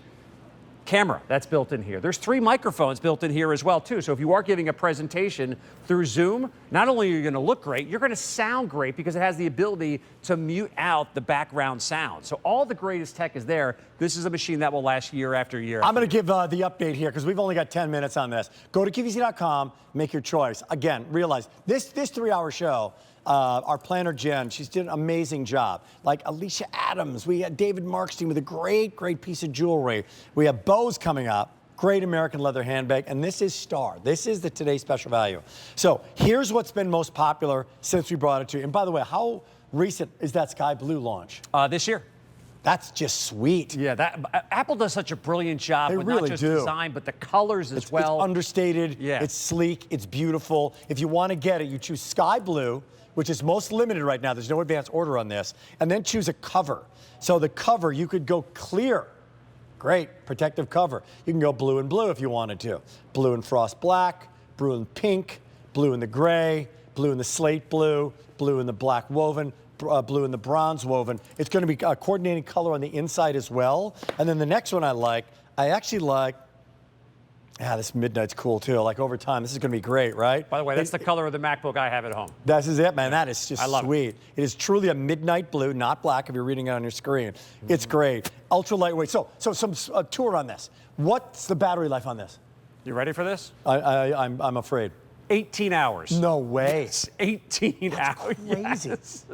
camera that's built in here. There's 3 microphones built in here as well, too. So if you are giving a presentation through Zoom, not only are you going to look great, you're going to sound great because it has the ability to mute out the background sound. So all the greatest tech is there. This is a machine that will last year after year. I'm going to give the update here because we've only got 10 minutes on this. Go to QVC.com, make your choice. Again, realize this 3-hour show, our planner, Jen, she's did an amazing job. Like Alicia Adams, we had David Markstein with a great piece of jewelry. We have Bose coming up, great American leather handbag, and this is Star. This is the Today Special Value. So here's what's been most popular since we brought it to you. And by the way, how recent is that Sky Blue launch? This year. That's just sweet. Yeah, Apple does such a brilliant job with really not just do. design, but the colors as well. It's understated, Yeah. It's sleek, it's beautiful. If you want to get it, you choose Sky Blue, which is most limited right now. There's no advance order on this. And then choose a cover. So the cover, you could go clear. Great, protective cover. You can go blue and blue if you wanted to. Blue and frost black, blue and pink, blue and the gray, blue and the slate blue, blue and the black woven, blue and the bronze woven. It's going to be a coordinating color on the inside as well. And then the next one I actually like, this midnight's cool too. Like over time, this is going to be great, right? By the way, that's the color of the MacBook I have at home. This is it, man. That is just love sweet. It is truly a midnight blue, not black if you're reading it on your screen. It's great. Ultra lightweight. So some tour on this. What's the battery life on this? You ready for this? I'm afraid. 18 hours. No way. Yes, 18 hours. Crazy. Yes.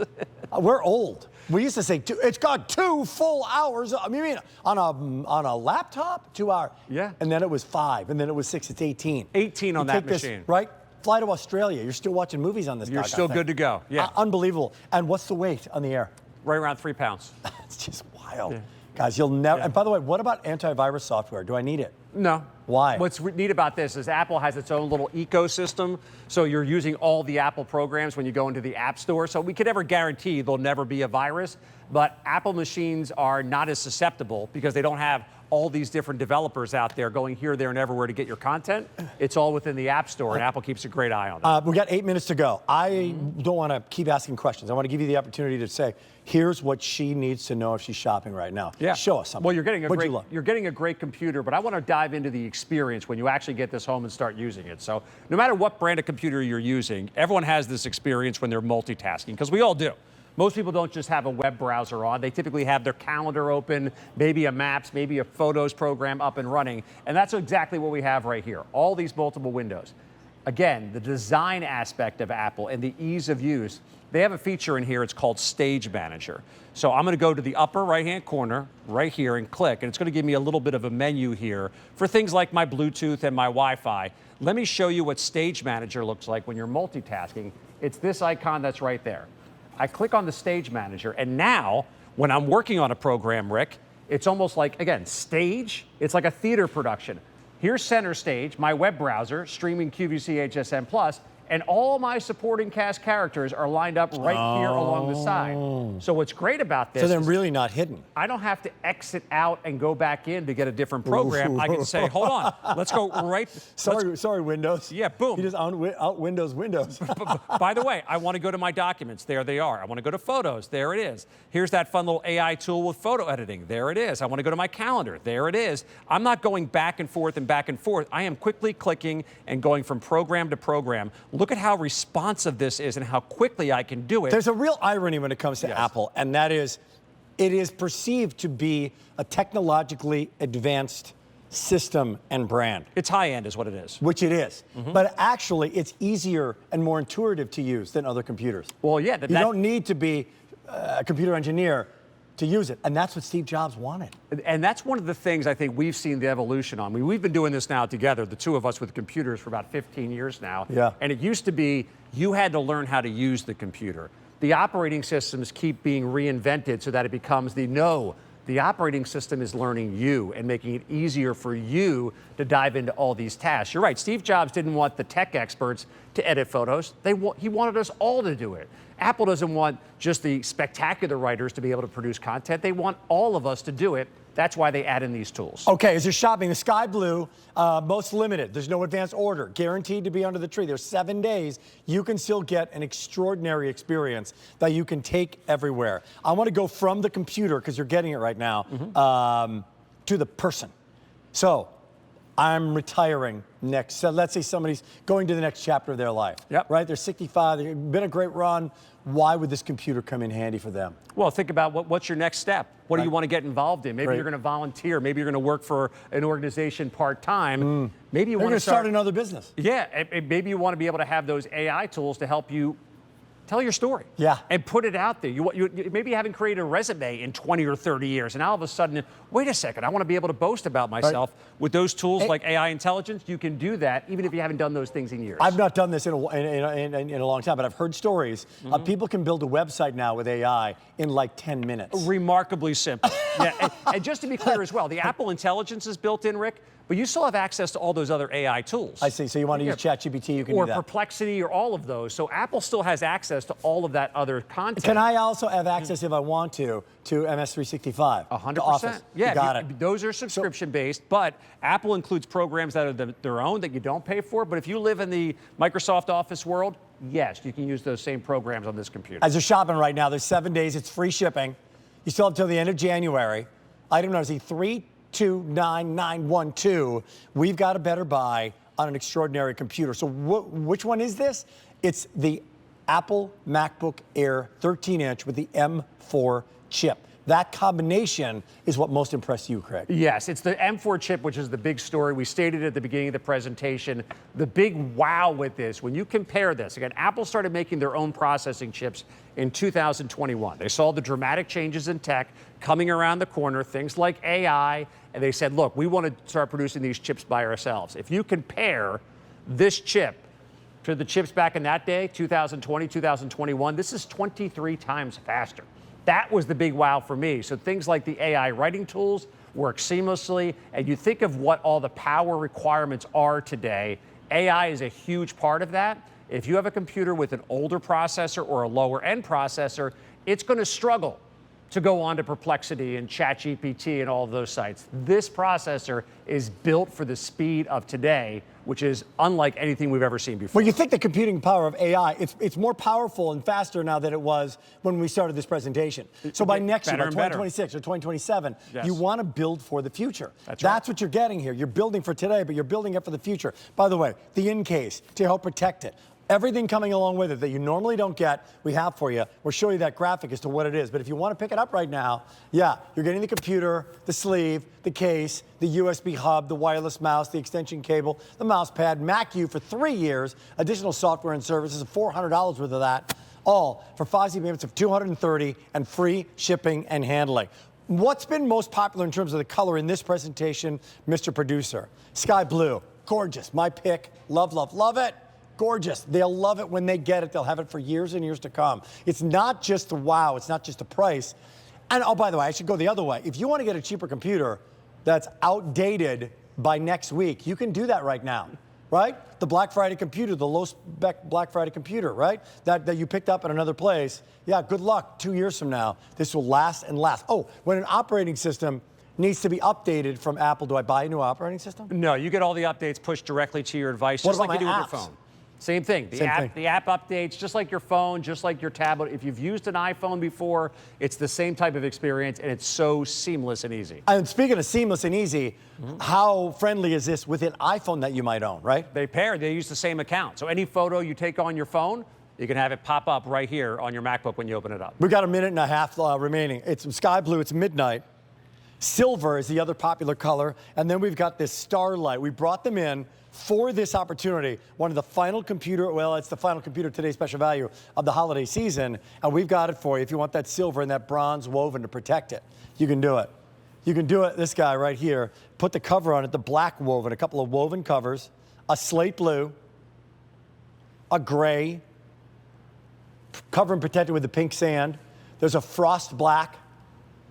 We're old. We used to say it's got 2 full hours. I mean, on a laptop, 2 hours. Yeah. And then it was 5, and then it was 6. It's 18. 18 on that machine. This, right? Fly to Australia. You're still watching movies on this. You're still good to go. Yeah. Unbelievable. And what's the weight on the Air? Right around 3 pounds. It's just wild. Yeah. Guys, you'll never. Yeah. And by the way, what about antivirus software? Do I need it? No. Why? What's neat about this is Apple has its own little ecosystem. So you're using all the Apple programs when you go into the App Store. So we could never guarantee there'll never be a virus. But Apple machines are not as susceptible because they don't have all these different developers out there going here, there, and everywhere to get your content. It's all within the App Store, and Apple keeps a great eye on that. We got 8 minutes to go. I don't want to keep asking questions. I want to give you the opportunity to say, here's what she needs to know if she's shopping right now. Yeah. Show us something. Well, you're getting You're getting a great computer, but I want to dive into the experience when you actually get this home and start using it. So no matter what brand of computer you're using, everyone has this experience when they're multitasking, because we all do. Most people don't just have a web browser on. They typically have their calendar open, maybe a Maps, maybe a Photos program up and running. And that's exactly what we have right here, all these multiple windows. Again, the design aspect of Apple and the ease of use, they have a feature in here, it's called Stage Manager. So I'm gonna go to the upper right-hand corner right here and click, and it's gonna give me a little bit of a menu here for things like my Bluetooth and my Wi-Fi. Let me show you what Stage Manager looks like when you're multitasking. It's this icon that's right there. I click on the Stage Manager, and now, when I'm working on a program, Rick, it's almost like, again, stage, it's like a theater production. Here's Center Stage, my web browser, streaming QVC HSN+, and all my supporting cast characters are lined up right here along the side. So what's great about this So they're really not hidden. I don't have to exit out and go back in to get a different program. I can say, hold on, let's go right. Sorry, Windows. Yeah, boom. You just out Windows. By the way, I want to go to my documents. There they are. I want to go to Photos. There it is. Here's that fun little AI tool with photo editing. There it is. I want to go to my calendar. There it is. I'm not going back and forth and back and forth. I am quickly clicking and going from program to program. Look at how responsive this is and how quickly I can do it. There's a real irony when it comes to Apple, and that is, it is perceived to be a technologically advanced system and brand. It's high-end is what it is. Which it is. But actually, it's easier and more intuitive to use than other computers. Well, yeah. You don't need to be a computer engineer to use it. And that's what Steve Jobs wanted. And that's one of the things I think we've seen the evolution on. I mean, we've been doing this now together, the two of us with computers, for about 15 years now. Yeah. And it used to be you had to learn how to use the computer. The operating systems keep being reinvented so that it becomes the operating system is learning you and making it easier for you to dive into all these tasks. You're right, Steve Jobs didn't want the tech experts to edit photos. He wanted us all to do it. Apple doesn't want just the spectacular writers to be able to produce content. They want all of us to do it. That's why they add in these tools. Okay, as you're shopping, the Sky Blue, most limited. There's no advanced order, guaranteed to be under the tree. There's 7 days. You can still get an extraordinary experience that you can take everywhere. I want to go from the computer, because you're getting it right now, to the person. So I'm retiring next. So let's say somebody's going to the next chapter of their life. Yep. Right? They're 65. They've been a great run. Why would this computer come in handy for them? Well, think about what's your next step. What do you want to get involved in? Maybe you're going to volunteer. Maybe you're going to work for an organization part-time. Maybe you want to start another business. Yeah, and maybe you want to be able to have those AI tools to help you tell your story. Yeah. And put it out there. You maybe you haven't created a resume in 20 or 30 years, and all of a sudden, wait a second, I want to be able to boast about myself. Right. With those tools like AI intelligence, you can do that even if you haven't done those things in years. I've not done this in a long time, but I've heard stories. People can build a website now with AI in like 10 minutes. Remarkably simple. Yeah, and just to be clear as well, the Apple Intelligence is built in, Rick, but you still have access to all those other AI tools. I see. So you want to use ChatGPT, you can do that. Or Perplexity, or all of those. So Apple still has access to all of that other content. Can I also have access, if I want to MS365? 100%. Yeah, you got it. Those are subscription-based, but Apple includes programs that are their own that you don't pay for. But if you live in the Microsoft Office world, yes, you can use those same programs on this computer. As you're shopping right now, there's 7 days. It's free shipping. You still have until the end of January. Item number is 329912. We've got a better buy on an extraordinary computer. So which one is this? It's the Apple MacBook Air 13-inch with the M4 chip. that combination is what most impressed you, Craig. Yes, it's the M4 chip, which is the big story. We stated at the beginning of the presentation, the big wow with this, when you compare this, again, Apple started making their own processing chips in 2021. They saw the dramatic changes in tech coming around the corner, things like AI, and they said, look, we want to start producing these chips by ourselves. If you compare this chip to the chips back in that day, 2020, 2021, this is 23 times faster. That was the big wow for me. So things like the AI writing tools work seamlessly, and you think of what all the power requirements are today, AI is a huge part of that. If you have a computer with an older processor or a lower end processor, it's going to struggle to go on to Perplexity and ChatGPT and all of those sites. This processor is built for the speed of today, which is unlike anything we've ever seen before. Well, you think the computing power of AI, it's more powerful and faster now than it was when we started this presentation. So by next year, by 2026 or 2027, you want to build for the future. That's what you're getting here. You're building for today, but you're building it for the future. By the way, the Incase to help protect it. Everything coming along with it that you normally don't get, we have for you. We'll show you that graphic as to what it is. But if you want to pick it up right now, yeah, you're getting the computer, the sleeve, the case, the USB hub, the wireless mouse, the extension cable, the mouse pad, Mac U for 3 years, additional software and services, $400 worth of that, all for 5 payments of $230 and free shipping and handling. What's been most popular in terms of the color in this presentation, Mr. Producer? Sky blue, gorgeous, my pick, love, love, love it. Gorgeous. They'll love it when they get it. They'll have it for years and years to come. It's not just the wow. It's not just the price. And oh, by the way, I should go the other way. If you want to get a cheaper computer that's outdated by next week, you can do that right now, right? The Black Friday computer, the low-spec Black Friday computer, right? That you picked up at another place. Yeah, good luck. 2 years from now, this will last and last. Oh, when an operating system needs to be updated from Apple, do I buy a new operating system? No, you get all the updates pushed directly to your device, just like you do with your phone. Same thing. The app updates, just like your phone, just like your tablet. If you've used an iPhone before, it's the same type of experience, and it's so seamless and easy. And speaking of seamless and easy, how friendly is this with an iPhone that you might own, right? They pair. They use the same account. So any photo you take on your phone, you can have it pop up right here on your MacBook when you open it up. We've got a minute and a half remaining. It's sky blue. It's midnight. Silver is the other popular color. And then we've got this starlight. We brought them in for this opportunity, one of the final computer, well, it's the final computer today's special value of the holiday season, and we've got it for you. If you want that silver and that bronze woven to protect it, you can do it. You can do it, this guy right here. Put the cover on it, the black woven, a couple of woven covers, a slate blue, a gray, cover and protected with the pink sand. There's a frost black.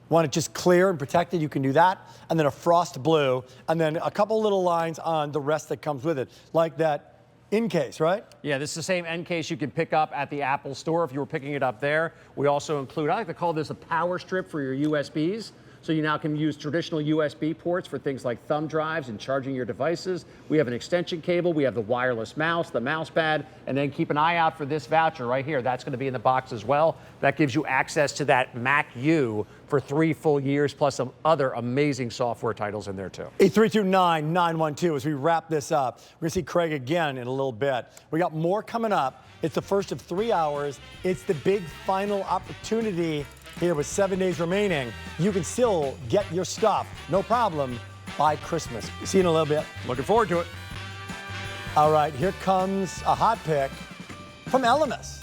Want it just clear and protected, you can do that. And then a frost blue, and then a couple little lines on the rest that comes with it, like that Incase, right? Yeah, this is the same Incase you can pick up at the Apple store if you were picking it up there. We also include, I like to call this a power strip for your USBs. So you now can use traditional USB ports for things like thumb drives and charging your devices. We have an extension cable, we have the wireless mouse, the mouse pad, and then keep an eye out for this voucher right here. That's going to be in the box as well. That gives you access to that Mac U for 3 full years, plus some other amazing software titles in there too. 8329-912 as we wrap this up. We're going to see Craig again in a little bit. We got more coming up. It's the first of 3 hours. It's the big final opportunity here with 7 days remaining. You can still get your stuff, no problem, by Christmas. See you in a little bit. Looking forward to it. All right, here comes a hot pick from ELEMIS.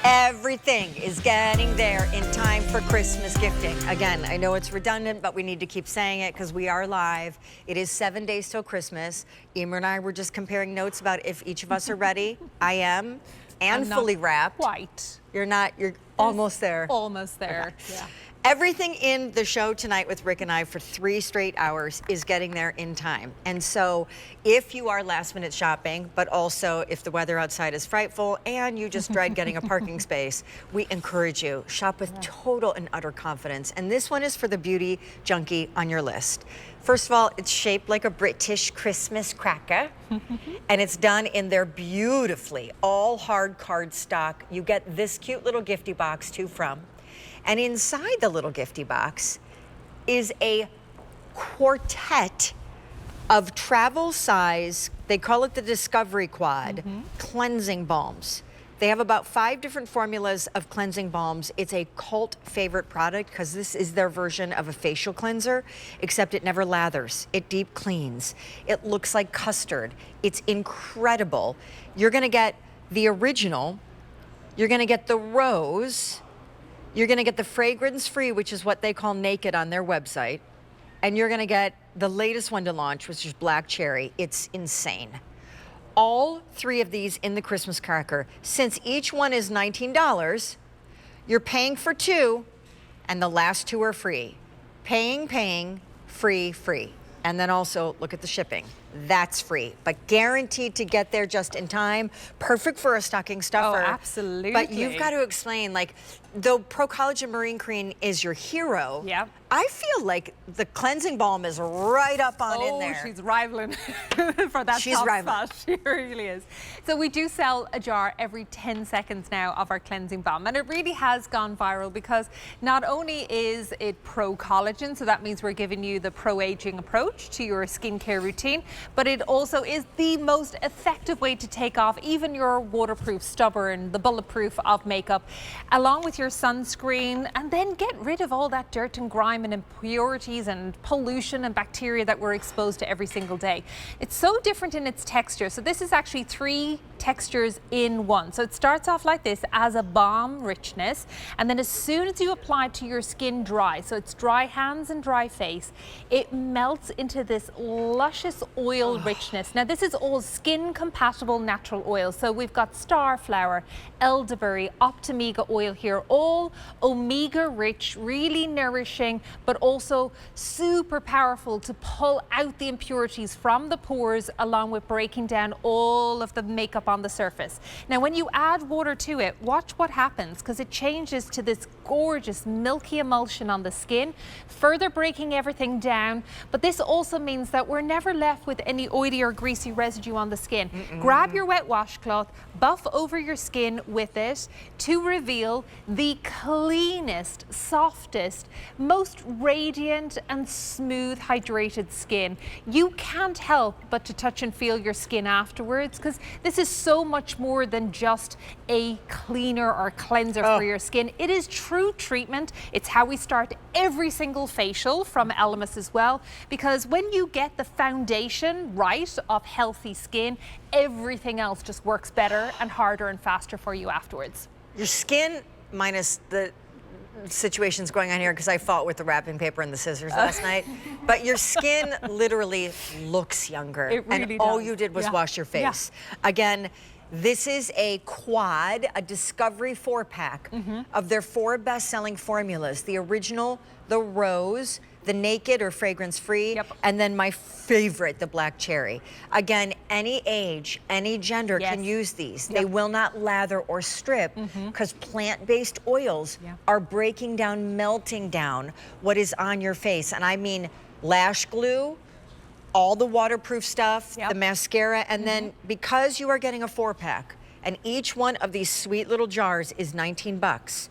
Everything is getting there in time for Christmas gifting. Again, I know it's redundant, but we need to keep saying it because we are live. It is 7 days till Christmas. Emer and I were just comparing notes about if each of us are ready. I am. And fully wrapped. Quite. You're not, you're almost there. Almost there, yeah. Everything in the show tonight with Rick and I for 3 straight hours is getting there in time. And so if you are last minute shopping, but also if the weather outside is frightful and you just dread getting a parking space, we encourage you, shop with total and utter confidence. And this one is for the beauty junkie on your list. First of all, it's shaped like a British Christmas cracker, and it's done in their beautifully all hard cardstock. You get this cute little gifty box to from. And inside the little gifty box is a quartet of travel size, they call it the Discovery Quad, cleansing balms. They have about 5 different formulas of cleansing balms. It's a cult favorite product because this is their version of a facial cleanser, except it never lathers. It deep cleans. It looks like custard. It's incredible. You're gonna get the original, you're gonna get the rose, you're gonna get the fragrance-free, which is what they call naked on their website, and you're gonna get the latest one to launch, which is black cherry. It's insane. All 3 of these in the Christmas cracker. Since each one is $19, you're paying for 2, and the last 2 are free. Paying, free. And then also, look at the shipping. That's free, but guaranteed to get there just in time. Perfect for a stocking stuffer. Oh, absolutely. But you've got to explain, like, though Pro-Collagen Marine Cream is your hero, yeah, I feel like the cleansing balm is right up on in there. Oh, she's rivaling for that She's top rivaling. spot. She really is. So we do sell a jar every 10 seconds now of our cleansing balm, and it really has gone viral because not only is it pro-collagen, so that means we're giving you the pro-aging approach to your skincare routine, but it also is the most effective way to take off even your waterproof, stubborn, the bulletproof of makeup, along with your sunscreen, and then get rid of all that dirt and grime and impurities and pollution and bacteria that we're exposed to every single day. It's so different in its texture. So this is actually 3 textures in one. So it starts off like this as a balm richness, and then as soon as you apply it to your skin dry, so it's dry hands and dry face, it melts into this luscious oil richness. Now this is all skin compatible natural oil. So we've got starflower, elderberry, optomega oil here, all omega rich, really nourishing, but also super powerful to pull out the impurities from the pores, along with breaking down all of the makeup on the surface. Now when you add water to it, watch what happens, because it changes to this gorgeous milky emulsion on the skin, further breaking everything down. But this also means that we're never left with any oily or greasy residue on the skin. Grab your wet washcloth, buff over your skin with it to reveal the cleanest, softest, most radiant and smooth hydrated skin. You can't help but to touch and feel your skin afterwards, because this is so much more than just a cleaner or cleanser for your skin. It is true treatment. It's how we start every single facial from ELEMIS as well, because when you get the foundation right of healthy skin, everything else just works better and harder and faster for you afterwards. Your skin, minus the situations going on here, because I fought with the wrapping paper and the scissors last night, but your skin literally looks younger. It really and all does. you did was wash your face. Again, this is a quad, a Discovery 4-pack of their 4 best-selling formulas. The original, the rose, the naked or fragrance-free, and then my favorite, the black cherry. Again, any age, any gender can use these. They will not lather or strip, because plant-based oils are breaking down, melting down what is on your face. And I mean lash glue, all the waterproof stuff, the mascara, and then because you are getting a 4-pack, and each one of these sweet little jars is $19,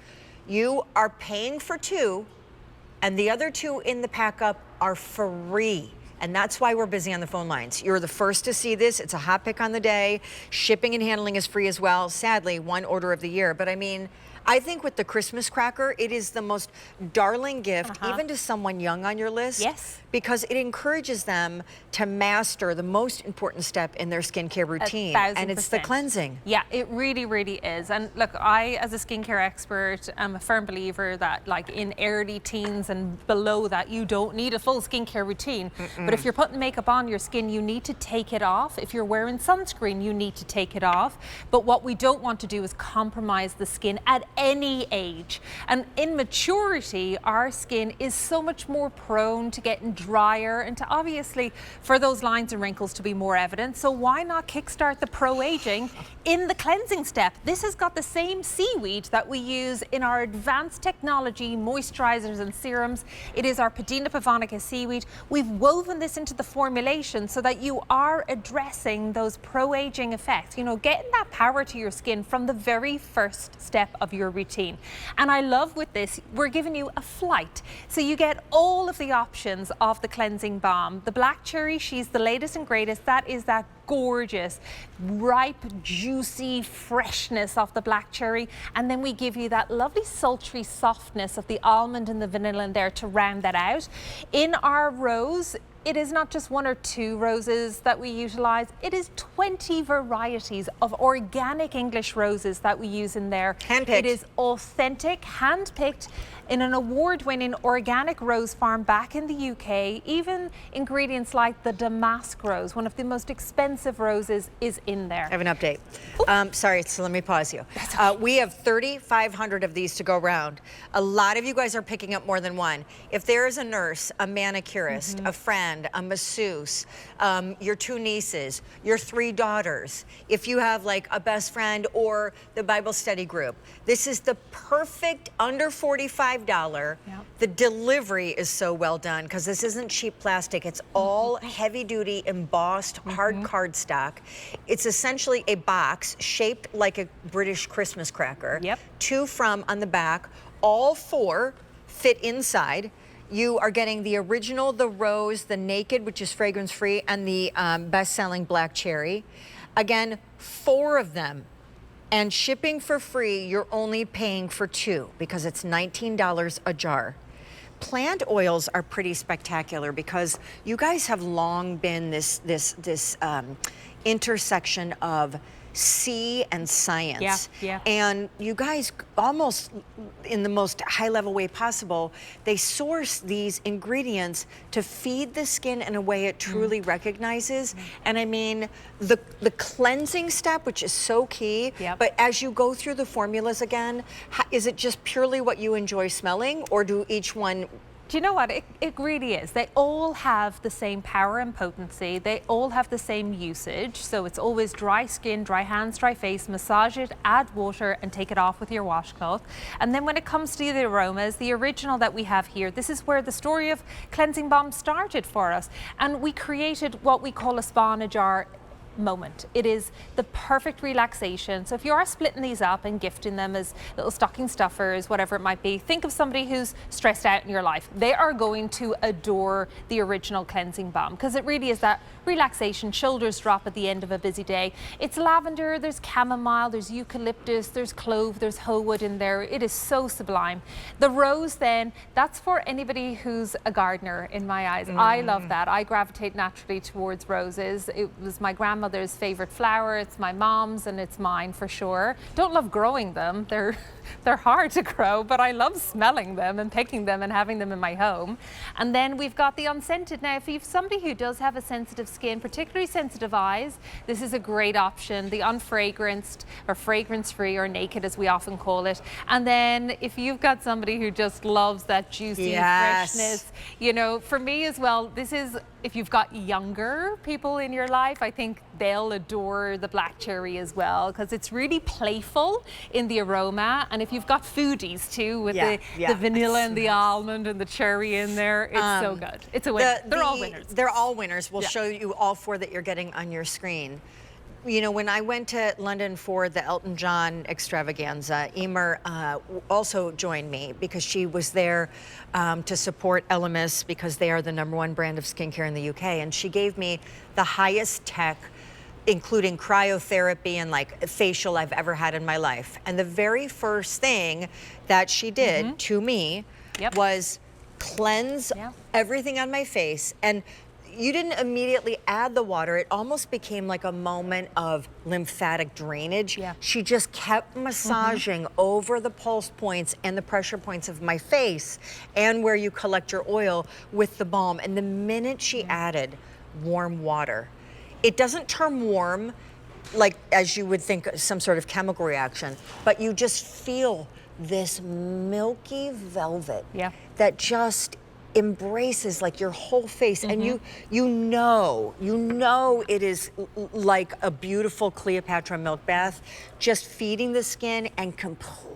you are paying for 2, and the other 2 in the pack up are free. And that's why we're busy on the phone lines. You're the first to see this. It's a hot pick on the day. Shipping and handling is free as well. Sadly, 1 order of the year. But I mean, I think with the Christmas cracker, it is the most darling gift, even to someone young on your list. Yes. Because it encourages them to master the most important step in their skincare routine. 1000%. And it's the cleansing. Yeah, it really, really is. And look, I, as a skincare expert, am a firm believer that, like, in early teens and below that, you don't need a full skincare routine. But if you're putting makeup on your skin, you need to take it off. If you're wearing sunscreen, you need to take it off. But what we don't want to do is compromise the skin at any age. And in maturity, our skin is so much more prone to getting drier and to, obviously, for those lines and wrinkles to be more evident. So why not kickstart the pro-aging in the cleansing step? This has got the same seaweed that we use in our advanced technology moisturizers and serums. It is our Padina pavonica seaweed. We've woven this into the formulation so that you are addressing those pro-aging effects, you know, getting that power to your skin from the very first step of your your routine. And I love with this, we're giving you a flight. So you get all of the options of the cleansing balm. The black cherry, she's the latest and greatest. That is that gorgeous, ripe, juicy freshness of the black cherry. And then we give you that lovely sultry softness of the almond and the vanilla in there to round that out. In our rose, it is not just 1 or 2 roses that we utilize, it is 20 varieties of organic English roses that we use in there. Handpicked. It is authentic, hand-picked in an award-winning organic rose farm back in the UK. Even ingredients like the damask rose, one of the most expensive roses, is in there. I have an update. Sorry, so let me pause you. We have 3,500 of these to go around. A lot of you guys are picking up more than one. If there is a nurse, a manicurist, a friend, a masseuse, your 2 nieces, your 3 daughters, if you have like a best friend or the Bible study group, this is the perfect under $45. The delivery is so well done because this isn't cheap plastic. It's all heavy duty embossed hard cardstock. It's essentially a box shaped like a British Christmas cracker. 2 from on the back. All 4 fit inside. You are getting the original, the rose, the naked, which is fragrance free, and the best-selling black cherry. Again, 4 of them. And shipping for free, you're only paying for 2 because it's $19 a jar. Plant oils are pretty spectacular because you guys have long been this intersection of sea and science. And you guys, almost in the most high-level way possible, they source these ingredients to feed the skin in a way it truly recognizes. And I mean, the cleansing step, which is so key, but as you go through the formulas again, is it just purely what you enjoy smelling, or do each one... Do you know what? It really is. They all have the same power and potency. They all have the same usage. So it's always dry skin, dry hands, dry face, massage it, add water, and take it off with your washcloth. And then when it comes to the aromas, the original that we have here, this is where the story of cleansing balm started for us. And we created what we call a spa in a jar moment. It is the perfect relaxation. So if you are splitting these up and gifting them as little stocking stuffers, whatever it might be, think of somebody who's stressed out in your life. They are going to adore the original cleansing balm because it really is that relaxation, shoulders drop at the end of a busy day. It's lavender, there's chamomile, there's eucalyptus, there's clove, there's hoewood in there. It is so sublime. The rose then, that's for anybody who's a gardener in my eyes. I love that. I gravitate naturally towards roses. It was my grandmother's favorite flower. It's my mom's and it's mine for sure. Don't love growing them. They're hard to grow, but I love smelling them and picking them and having them in my home. And then we've got the unscented. Now, if you've somebody who does have a sensitive skin, particularly sensitive eyes, this is a great option. The unfragranced or fragrance-free or naked, as we often call it. And then if you've got somebody who just loves that juicy freshness, you know, for me as well, this is, if you've got younger people in your life, I think they'll adore the black cherry as well because it's really playful in the aroma. And if you've got foodies too with the vanilla and the almond and the cherry in there, it's so good. It's a winner. They're all winners. They're all winners. We'll show you all 4 that you're getting on your screen. You know, when I went to London for the Elton John extravaganza, Emer also joined me because she was there to support ELEMIS because they are the #1 brand of skincare in the UK. And she gave me the highest tech, including cryotherapy and like facial I've ever had in my life. And the very first thing that she did to me was cleanse everything on my face. And you didn't immediately add the water. It almost became like a moment of lymphatic drainage. She just kept massaging over the pulse points and the pressure points of my face and where you collect your oil with the balm. And the minute she added warm water, it doesn't turn warm like as you would think some sort of chemical reaction, but you just feel this milky velvet that just embraces like your whole face, and you know it is like a beautiful Cleopatra milk bath, just feeding the skin and completely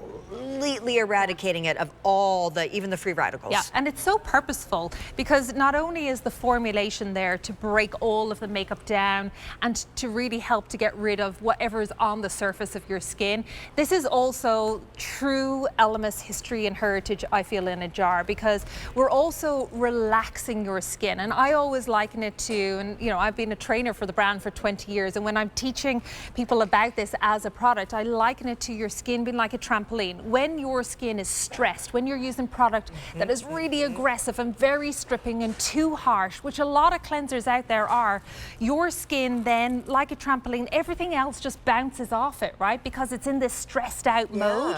completely eradicating it of all the, even the free radicals. Yeah, and it's so purposeful because not only is the formulation there to break all of the makeup down and to really help to get rid of whatever is on the surface of your skin, this is also true ELEMIS history and heritage, I feel, in a jar, because we're also relaxing your skin. And I always liken it to, and you know, I've been a trainer for the brand for 20 years, and when I'm teaching people about this as a product, I liken it to your skin being like a trampoline. When your skin is stressed, when you're using product that is really aggressive and very stripping and too harsh, which a lot of cleansers out there are, your skin then, like a trampoline, everything else just bounces off it, right? Because it's in this stressed out mode.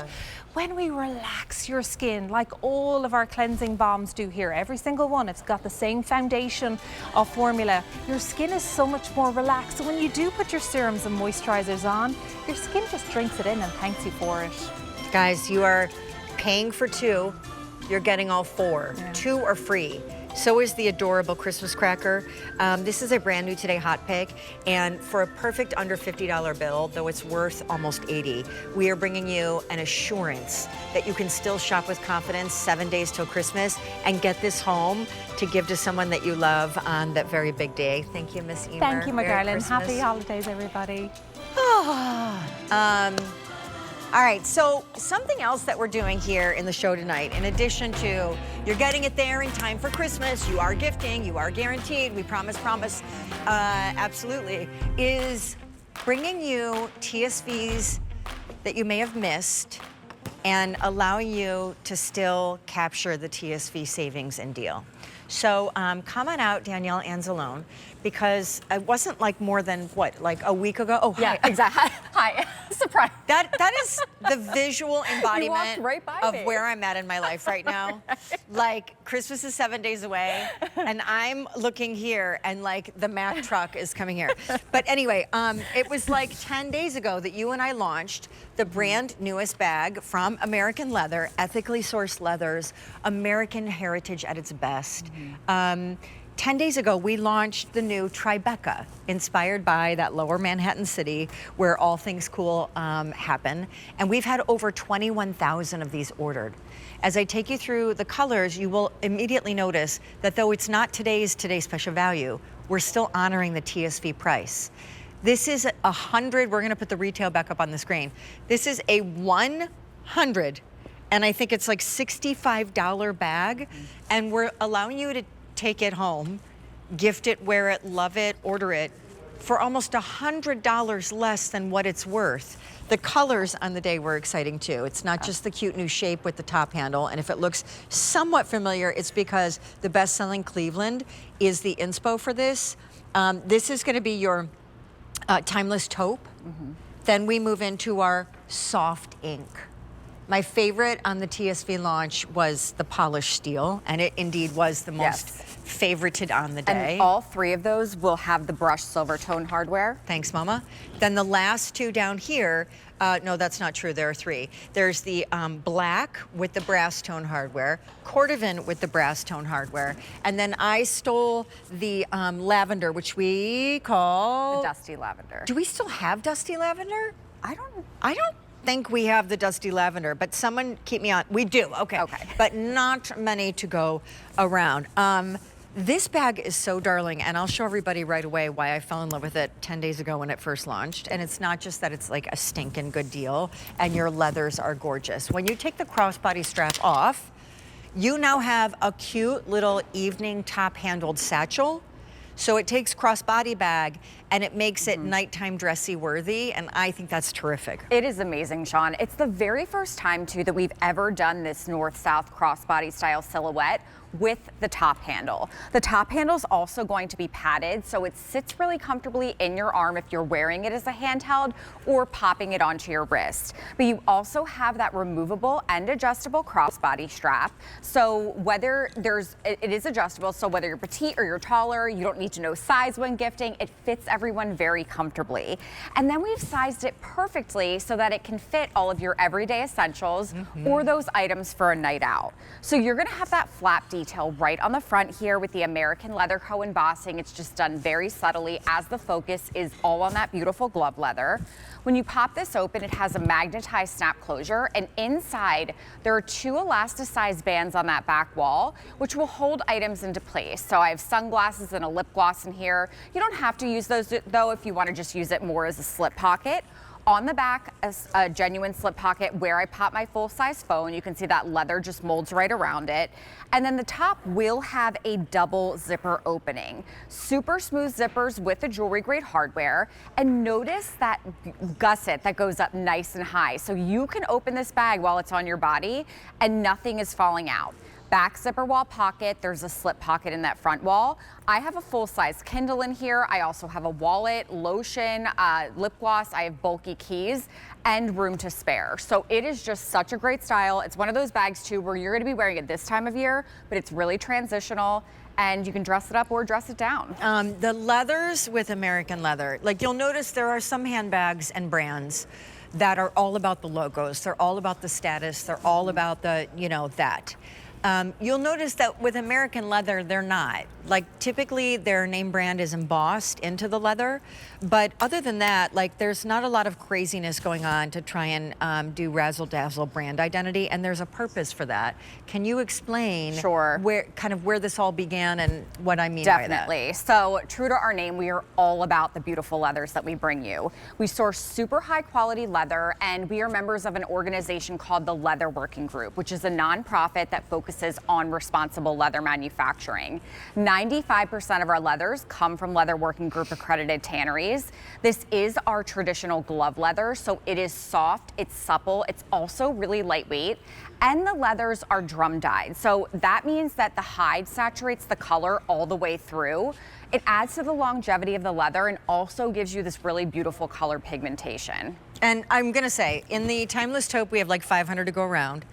When we relax your skin, like all of our cleansing balms do here, every single one, it's got the same foundation of formula. Your skin is so much more relaxed. So when you do put your serums and moisturizers on, your skin just drinks it in and thanks you for it. Guys, you are paying for 2, you're getting all 4. 2 are free. So is the adorable Christmas cracker. This is a brand new today hot pick, and for a perfect under $50 bill, though it's worth almost $80, we are bringing you an assurance that you can still shop with confidence 7 days till Christmas and get this home to give to someone that you love on that very big day. Thank you, Miss Emer. Thank you, my Merry darling. Christmas. Happy holidays, everybody. All right, so something else that we're doing here in the show tonight, in addition to you're getting it there in time for Christmas, you are gifting, you are guaranteed, we promise, absolutely, is bringing you TSVs that you may have missed and allowing you to still capture the TSV savings and deal. So come on out, Danielle Anzalone, because it wasn't like more than, what, like a week ago? Oh, hi. Yeah, exactly. Hi. Surprise. That is the visual embodiment right by of me. where I'm at in my life right now. Like, Christmas is 7 days away, and I'm looking here, and like the Mack truck is coming here. But anyway, it was like 10 days ago that you and I launched the brand newest bag from American Leather, ethically sourced leathers, American heritage at its best. 10 days ago, we launched the new Tribeca, inspired by that lower Manhattan city where all things cool happen. And we've had over 21,000 of these ordered. As I take you through the colors, you will immediately notice that though it's not today's special value, we're still honoring the TSV price. This is 100, we're gonna put the retail back up on the screen. This is a 100, and I think it's like $65 bag, and we're allowing you to take it home, gift it, wear it, love it, order it for almost $100 less than what it's worth. The colors on the day were exciting too. It's not just the cute new shape with the top handle, and if it looks somewhat familiar, it's because the best-selling Cleveland is the inspo for this. This is gonna be your timeless taupe. Then we move into our soft ink. My favorite on the TSV launch was the polished steel, and it indeed was the most favorited on the day. And all 3 of those will have the brushed silver tone hardware. Thanks, Mama. Then the last 2 down here, no, that's not true, there are 3. There's the black with the brass tone hardware, cordovan with the brass tone hardware, and then I stole the lavender, which we call... The dusty lavender. Do we still have dusty lavender? I don't think we have the dusty lavender, but someone keep me on. We do, okay. But not many to go around. This bag is so darling, and I'll show everybody right away why I fell in love with it 10 days ago when it first launched. And it's not just that it's like a stinking good deal, and your leathers are gorgeous. When you take the crossbody strap off, you now have a cute little evening top-handled satchel. So it takes crossbody bag and it makes it nighttime dressy worthy, and I think that's terrific. It is amazing, Sean. It's the very first time too that we've ever done this north-south crossbody style silhouette with the top handle. The top handle is also going to be padded, so it sits really comfortably in your arm if you're wearing it as a handheld or popping it onto your wrist. But you also have that removable and adjustable crossbody strap. So whether it is adjustable, so whether you're petite or you're taller, you don't need to know size when gifting. It fits everyone very comfortably. And then we've sized it perfectly so that it can fit all of your everyday essentials or those items for a night out. So you're gonna have that flap detail right on the front here with the American leather co-embossing. It's just done very subtly as the focus is all on that beautiful glove leather. When you pop this open, it has a magnetized snap closure, and inside there are 2 elasticized bands on that back wall, which will hold items into place. So I have sunglasses and a lip gloss in here. You don't have to use those though if you want to just use it more as a slip pocket. On the back, a genuine slip pocket where I pop my full-size phone. You can see that leather just molds right around it. And then the top will have a double zipper opening. Super smooth zippers with the jewelry grade hardware. And notice that gusset that goes up nice and high. So you can open this bag while it's on your body and nothing is falling out. Back zipper wall pocket, there's a slip pocket in that front wall. I have a full-size Kindle in here. I also have a wallet, lotion, lip gloss. I have bulky keys and room to spare. So it is just such a great style. It's one of those bags too where you're gonna be wearing it this time of year, but it's really transitional and you can dress it up or dress it down. The leathers with American leather, like you'll notice there are some handbags and brands that are all about the logos. They're all about the status. They're all about the, that. You'll notice that with American leather, they're not. Like typically their name brand is embossed into the leather, but other than that, like there's not a lot of craziness going on to try and do razzle dazzle brand identity, and there's a purpose for that. Can you explain where this all began and what I mean by that? Definitely. So true to our name, we are all about the beautiful leathers that we bring you. We source super high quality leather, and we are members of an organization called the Leather Working Group, which is a nonprofit that focuses on responsible leather manufacturing. 95% of our leathers come from Leather Working Group accredited tanneries. This is our traditional glove leather, so it is soft, it's supple, it's also really lightweight, and the leathers are drum dyed. So that means that the hide saturates the color all the way through. It adds to the longevity of the leather and also gives you this really beautiful color pigmentation. And I'm gonna say, in the Timeless Taupe, we have like 500 to go around.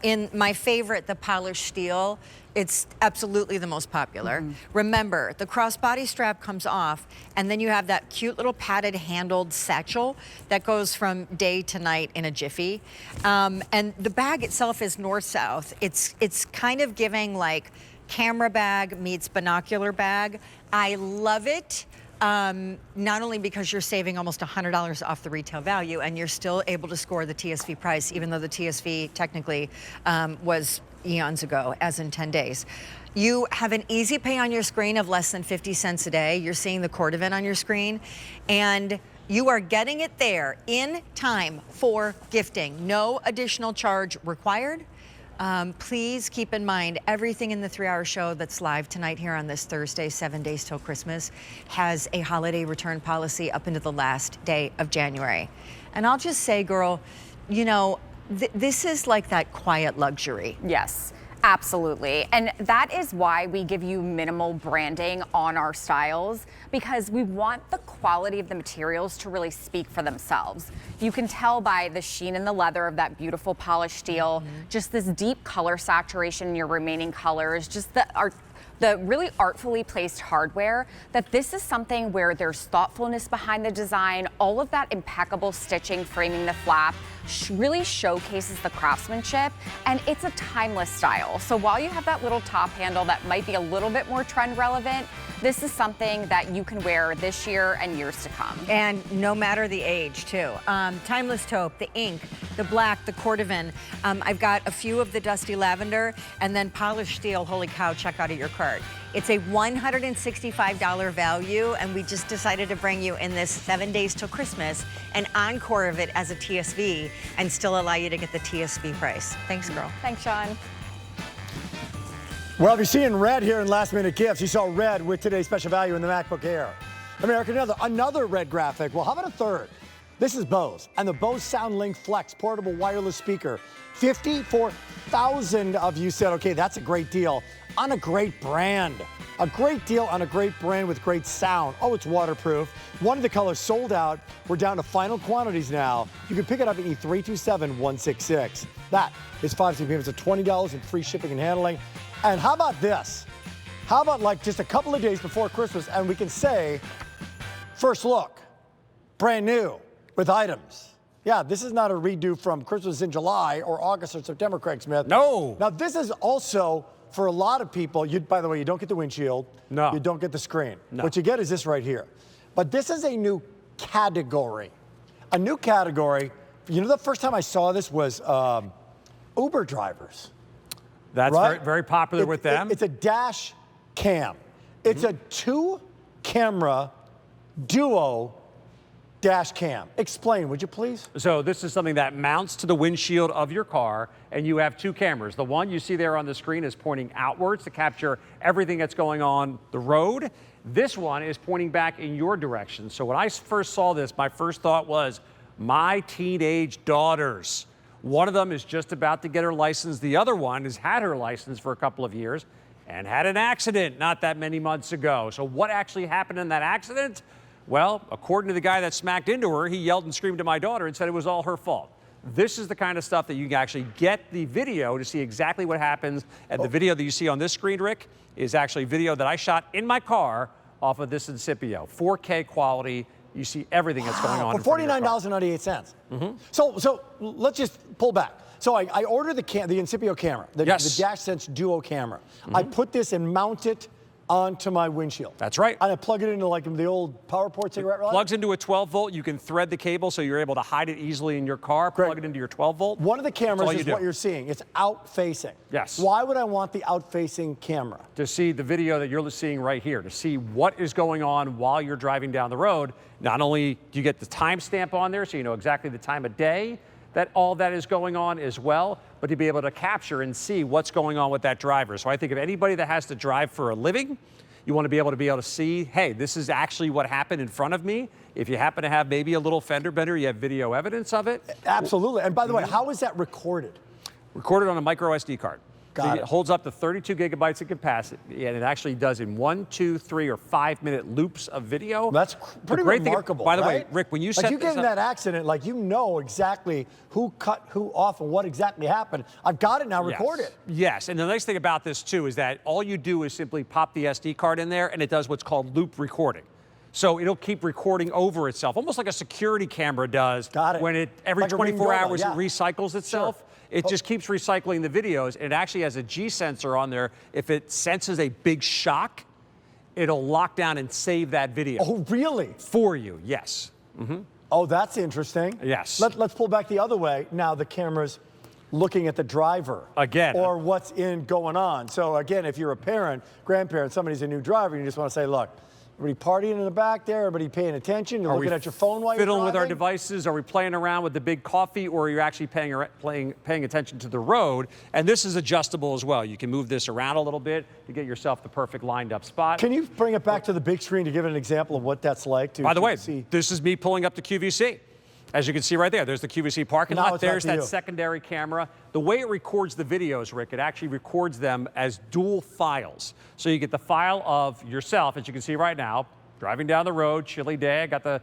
In my favorite, the polished steel, it's absolutely the most popular. Remember, the crossbody strap comes off, and then you have that cute little padded handled satchel that goes from day to night in a jiffy. And the bag itself is north-south. It's kind of giving like camera bag meets binocular bag. I love it. Not only because you're saving almost $100 off the retail value and you're still able to score the TSV price, even though the TSV technically was eons ago, as in 10 days. You have an easy pay on your screen of less than 50 cents a day. You're seeing the cordovan on your screen, and you are getting it there in time for gifting. No additional charge required. Please keep in mind, everything in the 3-hour show that's live tonight here on this Thursday, 7 days till Christmas, has a holiday return policy up into the last day of January. And I'll just say, girl, this is like that quiet luxury. Yes. Absolutely. And that is why we give you minimal branding on our styles, because we want the quality of the materials to really speak for themselves. You can tell by the sheen and the leather of that beautiful polished steel, just this deep color saturation in your remaining colors, just the really artfully placed hardware, that this is something where there's thoughtfulness behind the design. All of that impeccable stitching framing the flap really showcases the craftsmanship, and it's a timeless style. So while you have that little top handle that might be a little bit more trend relevant, this is something that you can wear this year and years to come. And no matter the age, too. Timeless Taupe, the ink, the black, the cordovan. I've got a few of the dusty lavender, and then polished steel. Holy cow, check out of your cart. It's a $165 value, and we just decided to bring you in this 7 days till Christmas an encore of it as a TSV and still allow you to get the TSV price. Thanks, girl. Thanks, Sean. Well, if you're seeing red here in Last Minute Gifts, you saw red with today's special value in the MacBook Air. America, another red graphic. Well, how about a third? This is Bose and the Bose Soundlink Flex portable wireless speaker. 54,000 of you said, okay, that's a great deal on a great brand. A great deal on a great brand with great sound. Oh, it's waterproof. One of the colors sold out. We're down to final quantities now. You can pick it up at E327-166. That is 5 payments of $20 and free shipping and handling. And how about this? How about like just a couple of days before Christmas and we can say First look, brand new with items. Yeah, this is not a redo from Christmas in July or August or September, Craig Smith. No. Now, this is also, for a lot of people, by the way, you don't get the windshield. No. You don't get the screen. No. What you get is this right here. But this is a new category. A new category. You know, the first time I saw this was Uber drivers. That's right? very, very popular with them. It's a dash cam. It's a 2-camera duo dash cam. Explain, would you please? So this is something that mounts to the windshield of your car, and you have 2 cameras. The one you see there on the screen is pointing outwards to capture everything that's going on the road. This one is pointing back in your direction. So when I first saw this, my first thought was, my teenage daughters. One of them is just about to get her license. The other one has had her license for a couple of years and had an accident not that many months ago. So what actually happened in that accident? Well, according to the guy that smacked into her, he yelled and screamed at my daughter and said it was all her fault. This is the kind of stuff that you can actually get the video to see exactly what happens. And the video that you see on this screen, Rick, is actually video that I shot in my car off of this Incipio. 4K quality. You see everything that's going on. For $49.98. So let's just pull back. So I ordered the Incipio camera, the DashSense Duo camera. I put this and mount it onto my windshield. That's right. And I plug it into like the old power port cigarette light. Plugs into a 12-volt. You can thread the cable so you're able to hide it easily in your car. Plug it into your 12-volt. One of the cameras is what you're seeing. It's out-facing. Yes. Why would I want the out-facing camera? To see the video that you're seeing right here, to see what is going on while you're driving down the road. Not only do you get the timestamp on there so you know exactly the time of day that all that is going on as well, but to be able to capture and see what's going on with that driver. So I think of anybody that has to drive for a living, you want to be able to see, hey, this is actually what happened in front of me. If you happen to have maybe a little fender bender, you have video evidence of it. Absolutely. And by the way, how is that recorded? Recorded on a micro SD card. Got it. It holds up to 32 gigabytes of capacity, and it actually does in 1, 2, 3, or 5-minute loops of video. That's pretty remarkable. By the way, Rick, when you set you get in that accident, like you know exactly who cut who off and what exactly happened. I've got it now recorded. Yes, and the nice thing about this too is that all you do is simply pop the SD card in there, and it does what's called loop recording. So it'll keep recording over itself, almost like a security camera does. Got it. When it every Like a 24 hours it recycles itself. Sure. It just keeps recycling the videos. It actually has a G sensor on there. If it senses a big shock, it'll lock down and save that video. Oh, really? For you, yes. Oh, that's interesting. Yes. Let's pull back the other way. Now the camera's looking at the driver. Again. Or what's going on. So again, if you're a parent, grandparent, somebody's a new driver, you just want to say, look, everybody partying in the back there? Everybody paying attention? You're looking at your phone while you're fiddling with our driving? devices? Are we playing around with the big coffee, or are you actually paying attention to the road? And this is adjustable as well. You can move this around a little bit to get yourself the perfect lined up spot. Can you bring it back to the big screen to give an example of what that's like? By the way, this is me pulling up the QVC. As you can see right there, there's the QVC parking lot. There's that secondary camera. The way it records the videos, Rick, it actually records them as dual files. So you get the file of yourself, as you can see right now, driving down the road, chilly day. I got the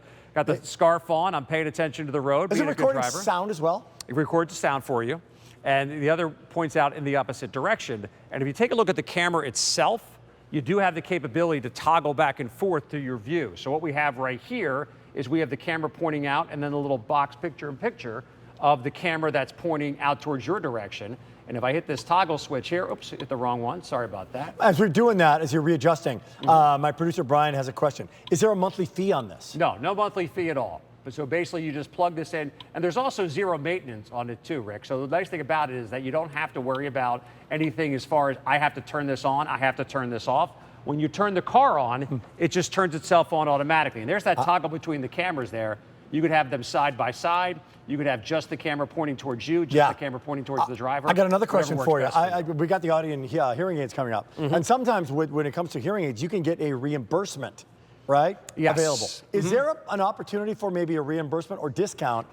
scarf on. I'm paying attention to the road. Is it recording sound as well? It records the sound for you. And the other points out in the opposite direction. And if you take a look at the camera itself, you do have the capability to toggle back and forth to your view. So what we have right here is we have the camera pointing out and then a little box picture-in-picture of the camera that's pointing out towards your direction. And if I hit this toggle switch here, oops, hit the wrong one, sorry about that. As we're doing that, as you're readjusting, my producer Brian has a question. Is there a monthly fee on this? No monthly fee at all. But so basically you just plug this in, and there's also zero maintenance on it too, Rick. So the nice thing about it is that you don't have to worry about anything as far as I have to turn this on, I have to turn this off. When you turn the car on, it just turns itself on automatically. And there's that toggle between the cameras there. You could have them side by side. You could have just the camera pointing towards you, just the camera pointing towards the driver. I got another question for you. We got the audience hearing aids coming up. And sometimes when it comes to hearing aids, you can get a reimbursement, right? Yes. Available. Is there an opportunity for maybe a reimbursement or discount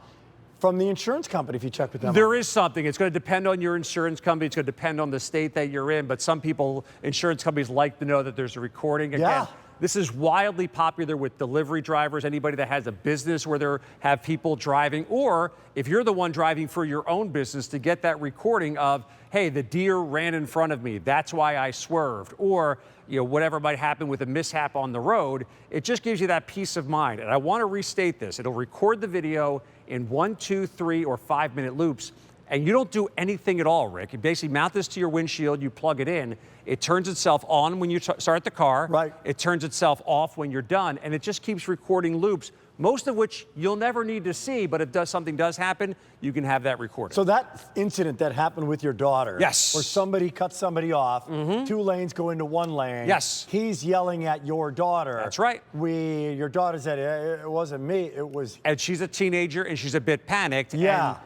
from the insurance company if you check with them? There is something. It's going to depend on your insurance company. It's going to depend on the state that you're in. But some people, insurance companies like to know that there's a recording. Again, This is wildly popular with delivery drivers, anybody that has a business where they have people driving, or if you're the one driving for your own business, to get that recording of, hey, the deer ran in front of me, that's why I swerved, or whatever might happen with a mishap on the road. It just gives you that peace of mind. And I want to restate this. It'll record the video in 1, 2, 3, or 5-minute loops. And you don't do anything at all, Rick. You basically mount this to your windshield, you plug it in, it turns itself on when you start the car, right? It turns itself off when you're done, and it just keeps recording loops, most of which you'll never need to see, but if something does happen, you can have that recorded. So that incident that happened with your daughter, yes, where somebody cut somebody off, 2 lanes go into 1 lane, yes, he's yelling at your daughter. That's right. Your daughter said, it wasn't me, it was... And she's a teenager, and she's a bit panicked. Yeah. And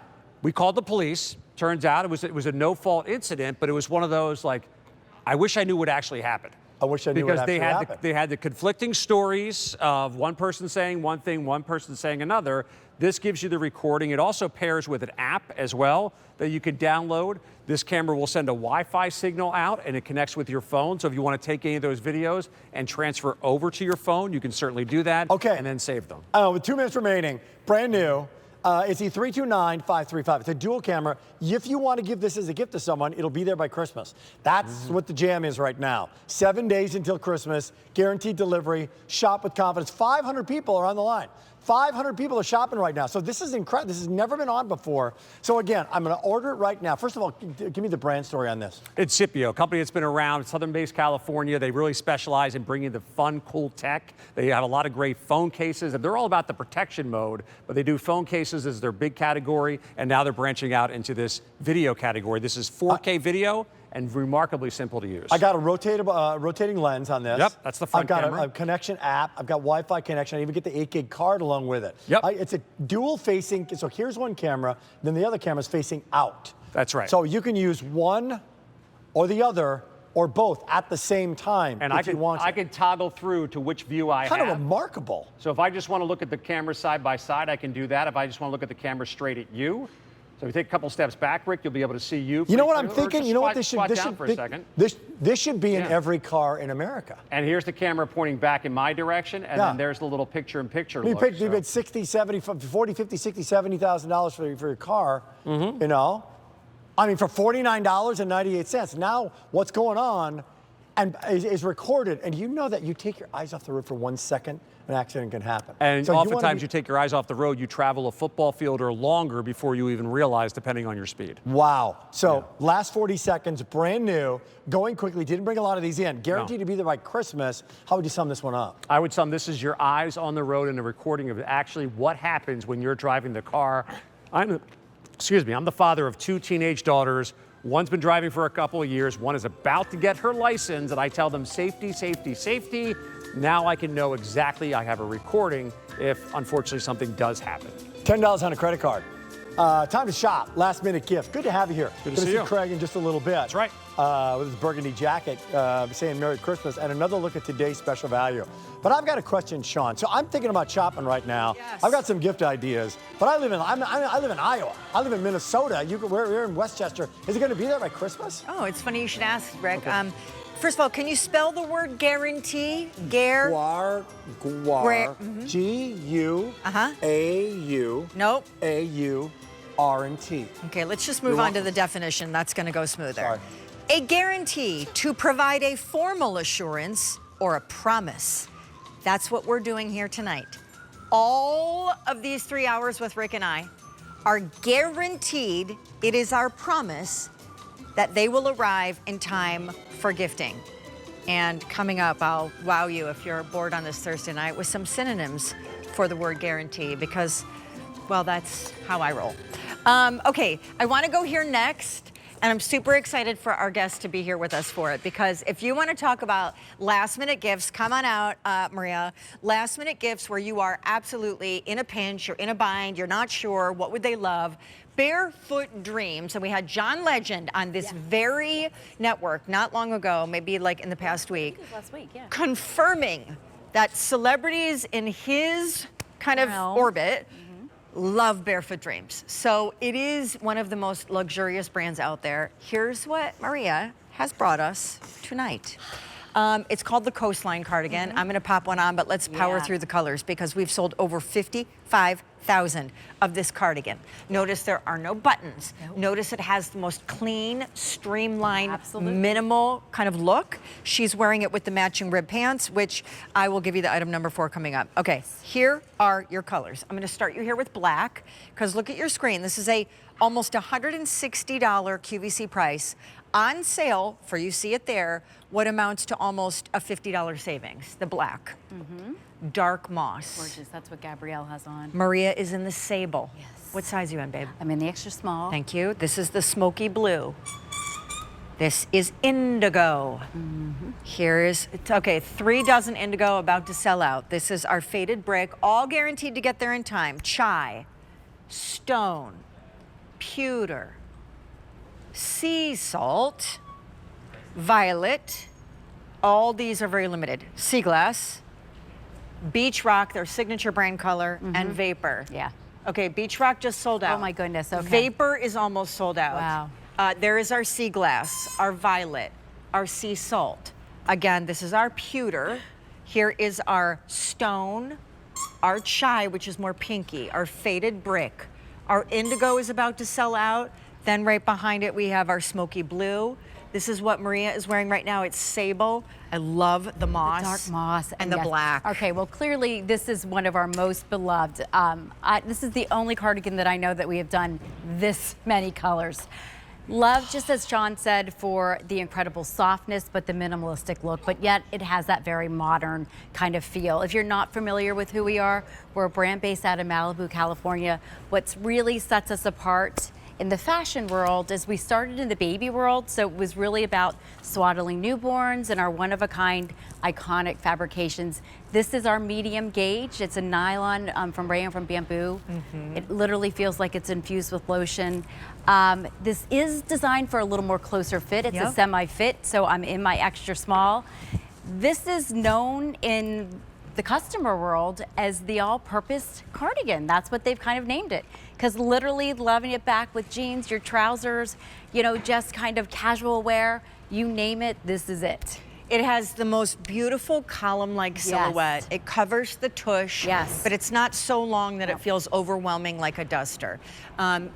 we called the police. Turns out it was a no-fault incident, but it was one of those, like, I wish I knew what actually happened. I wish I knew what actually happened. Because they had the conflicting stories of one person saying one thing, one person saying another. This gives you the recording. It also pairs with an app as well that you can download. This camera will send a Wi-Fi signal out, and it connects with your phone. So if you want to take any of those videos and transfer over to your phone, you can certainly do that. Okay. And then save them. With 2 minutes remaining, brand new. It's the 329-535. It's a dual camera. If you want to give this as a gift to someone, it'll be there by Christmas. That's what the jam is right now. 7 days until Christmas, guaranteed delivery, shop with confidence. 500 people are on the line. 500 people are shopping right now. So this is incredible. This has never been on before. So again, I'm going to order it right now. First of all, give me the brand story on this. Incipio, a company that's been around, Southern-based California. They really specialize in bringing the fun, cool tech. They have a lot of great phone cases, and they're all about the protection mode, but they do phone cases as their big category, and now they're branching out into this video category. This is 4K video and remarkably simple to use. I got a rotating lens on this. Yep, that's the front camera. I've got a connection app. I've got Wi-Fi connection. I even get the 8 gig card along with it. Yep. It's a dual facing, so here's one camera, then the other camera's facing out. That's right. So you can use one or the other or both at the same time and if you want to. I can toggle through to which view I have. Kind of remarkable. So if I just want to look at the camera side by side, I can do that. If I just want to look at the camera straight at you, so if you take a couple steps back, Rick, you'll be able to see you. You know what I'm thinking? You know what this should be in every car in America. And here's the camera pointing back in my direction, and then there's the little picture-in-picture look. You paid 60, 70, 40, 50, 60, $70,000 for your car, you know? I mean, for $49.98. Now, what's going on and is recorded, and you know that you take your eyes off the road for 1 second, an accident can happen. And so oftentimes you take your eyes off the road, you travel a football field or longer before you even realize, depending on your speed. Wow. So last 40 seconds, brand new, going quickly, didn't bring a lot of these in. Guaranteed to be there by Christmas. How would you sum this one up? I would sum this as your eyes on the road and a recording of actually what happens when you're driving the car. I'm the father of 2 teenage daughters. One's been driving for a couple of years. One is about to get her license, and I tell them safety, safety, safety. Now I can know exactly, I have a recording if, unfortunately, something does happen. $10 on a credit card. Time to shop. Last minute gift. Good to have you here. Good to see you. Craig in just a little bit. That's right. With his burgundy jacket, saying Merry Christmas, and another look at today's special value. But I've got a question, Sean. So I'm thinking about shopping right now. Yes. I've got some gift ideas, but I live in Iowa. I live in Minnesota. We're in Westchester. Is it going to be there by Christmas? Oh, it's funny you should ask, Rick. Okay. First of all, can you spell the word guarantee? Guar. G-U. A-U. Nope. A-U-R-N-T. Okay, let's just move on to the definition. That's going to go smoother. Sorry. A guarantee to provide a formal assurance or a promise. That's what we're doing here tonight. All of these 3 hours with Rick and I are guaranteed. It is our promise that they will arrive in time for gifting. And coming up, I'll wow you if you're bored on this Thursday night with some synonyms for the word guarantee, because, well, that's how I roll. Okay, I want to go here next, and I'm super excited for our guest to be here with us for it, because if you want to talk about last-minute gifts, come on out, Maria. Last-minute gifts where you are absolutely in a pinch, you're in a bind, you're not sure, what would they love? Barefoot Dreams, and we had John Legend on this very network not long ago, maybe like in the past week. I think it was last week, yeah. Confirming that celebrities in his kind of orbit love Barefoot Dreams. So it is one of the most luxurious brands out there. Here's what Maria has brought us tonight. It's called the Coastline cardigan. I'm gonna pop one on, but let's power through the colors because we've sold over 55,000 of this cardigan. Notice there are no buttons. Notice it has the most clean, streamlined, minimal kind of look. She's wearing it with the matching rib pants, which I will give you the item number 4 coming up. Okay, here are your colors. I'm gonna start you here with black, because look at your screen. This is a almost $160 QVC price. On sale, for you see it there, what amounts to almost a $50 savings, the black. Dark moss. Gorgeous, that's what Gabrielle has on. Maria is in the sable. Yes. What size are you in, babe? I'm in the extra small. Thank you. This is the smoky blue. This is indigo. Here is, okay, 3 dozen indigo about to sell out. This is our faded brick, all guaranteed to get there in time. Chai, stone, pewter, sea salt, violet. All these are very limited. Sea glass, beach rock, their signature brand color, and vapor. Yeah. Okay, beach rock just sold out. Oh my goodness, okay. Vapor is almost sold out. Wow. There is our sea glass, our violet, our sea salt. Again, this is our pewter. Here is our stone, our chai, which is more pinky, our faded brick. Our indigo is about to sell out. Then right behind it, we have our smoky blue. This is what Maria is wearing right now. It's sable. I love the moss. The dark moss. And the black. Okay, well, clearly this is one of our most beloved. This is the only cardigan that I know that we have done this many colors. Love, just as John said, for the incredible softness, but the minimalistic look, but yet it has that very modern kind of feel. If you're not familiar with who we are, we're a brand based out of Malibu, California. What really sets us apart in the fashion world is we started in the baby world, so it was really about swaddling newborns and our one-of-a-kind iconic fabrications. This is our medium gauge. It's a nylon from rayon from bamboo. It literally feels like it's infused with lotion. This is designed for a little more closer fit. It's a semi-fit, so I'm in my extra small. This is known in the customer world as the all-purpose cardigan. That's what they've kind of named it. Because literally loving it back with jeans, your trousers, you know, just kind of casual wear, you name it, this is it. It has the most beautiful column-like silhouette. It covers the tush, but it's not so long that it feels overwhelming like a duster.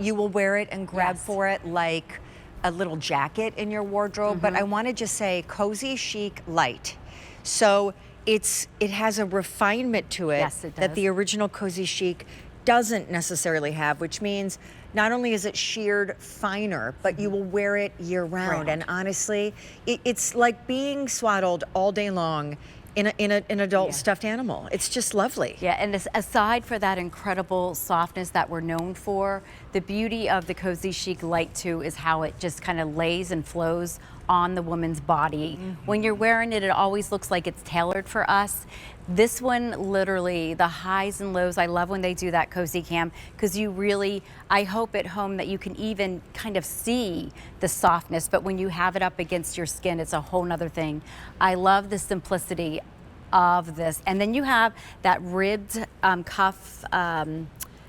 You will wear it and grab for it like a little jacket in your wardrobe, but I want to just say CozyChic Lite. So it has a refinement to it, that the original CozyChic doesn't necessarily have, which means not only is it sheared finer, but you will wear it year round. And honestly, it's like being swaddled all day long in an adult stuffed animal. It's just lovely. Yeah, and aside for that incredible softness that we're known for, the beauty of the CozyChic Lite 2 is how it just kind of lays and flows on the woman's body. When you're wearing it, it always looks like it's tailored for us. This one, literally, the highs and lows, I love when they do that cozy cam, because you really, I hope at home that you can even kind of see the softness, but when you have it up against your skin, it's a whole nother thing. I love the simplicity of this. And then you have that ribbed cuff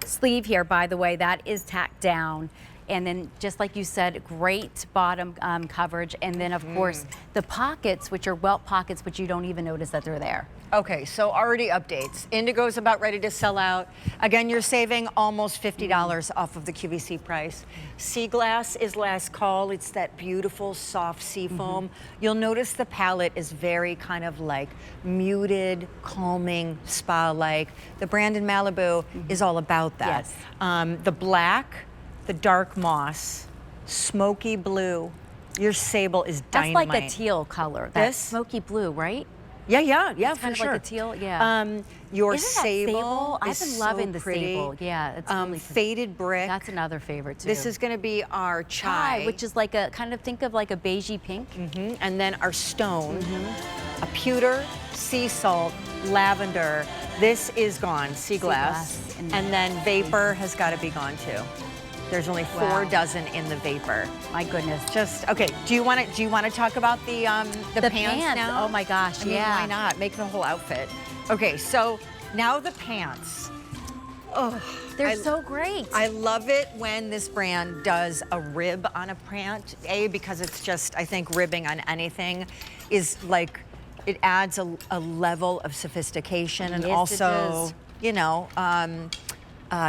sleeve here, by the way, that is tacked down. And then, just like you said, great bottom coverage. And then, of course, the pockets, which are welt pockets, which you don't even notice that they're there. Okay, so already updates. Indigo's about ready to sell out. Again, you're saving almost $50 off of the QVC price. Sea glass is last call. It's that beautiful, soft sea foam. You'll notice the palette is very kind of like muted, calming, spa-like. The brand in Malibu is all about that. The black, the dark moss, smoky blue. Your sable is dynamite. That's like a teal color. That smoky blue, right? Yeah, it's for kind of sure. like a teal, yeah. Your Isn't that sable I've is been so loving the pretty. sable. Yeah, it's really faded brick. That's another favorite too. This is going to be our chai, which is like a kind of think of like a beigey pink. And then our stone, a pewter, sea salt, lavender. This is gone, sea glass, and then vapor has got to be gone too. There's only 4 dozen in the vapor. My goodness. Just okay. Do you want to talk about the pants now? Oh my gosh, I mean, why not? Make the whole outfit. Okay, so now the pants. Oh, they're so great. I love it when this brand does a rib on a pant. Because it's just, I think ribbing on anything is like it adds a level of sophistication and Yes, it also, does. you know,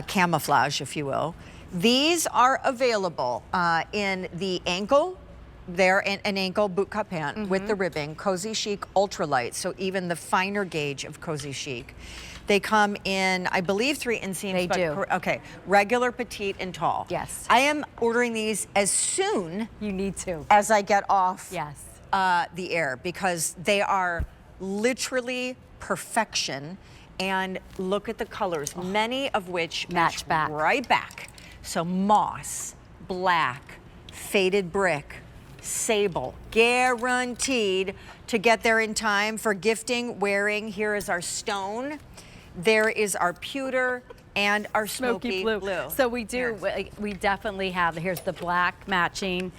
camouflage, if you will. These are available in the ankle. They're an ankle bootcut pant with the ribbing, CozyChic Ultralight, so even the finer gauge of CozyChic. They come in, I believe, 3 inseams. They do. Okay, regular, petite, and tall. Yes. I am ordering these as soon You need to. as I get off Yes. the air, because they are literally perfection. And look at the colors, many of which match back. right back. So moss, black, faded brick, sable, guaranteed to get there in time for gifting, wearing. Here is our stone. There is our pewter and our smoky blue. So we do, we definitely have, here's the black matching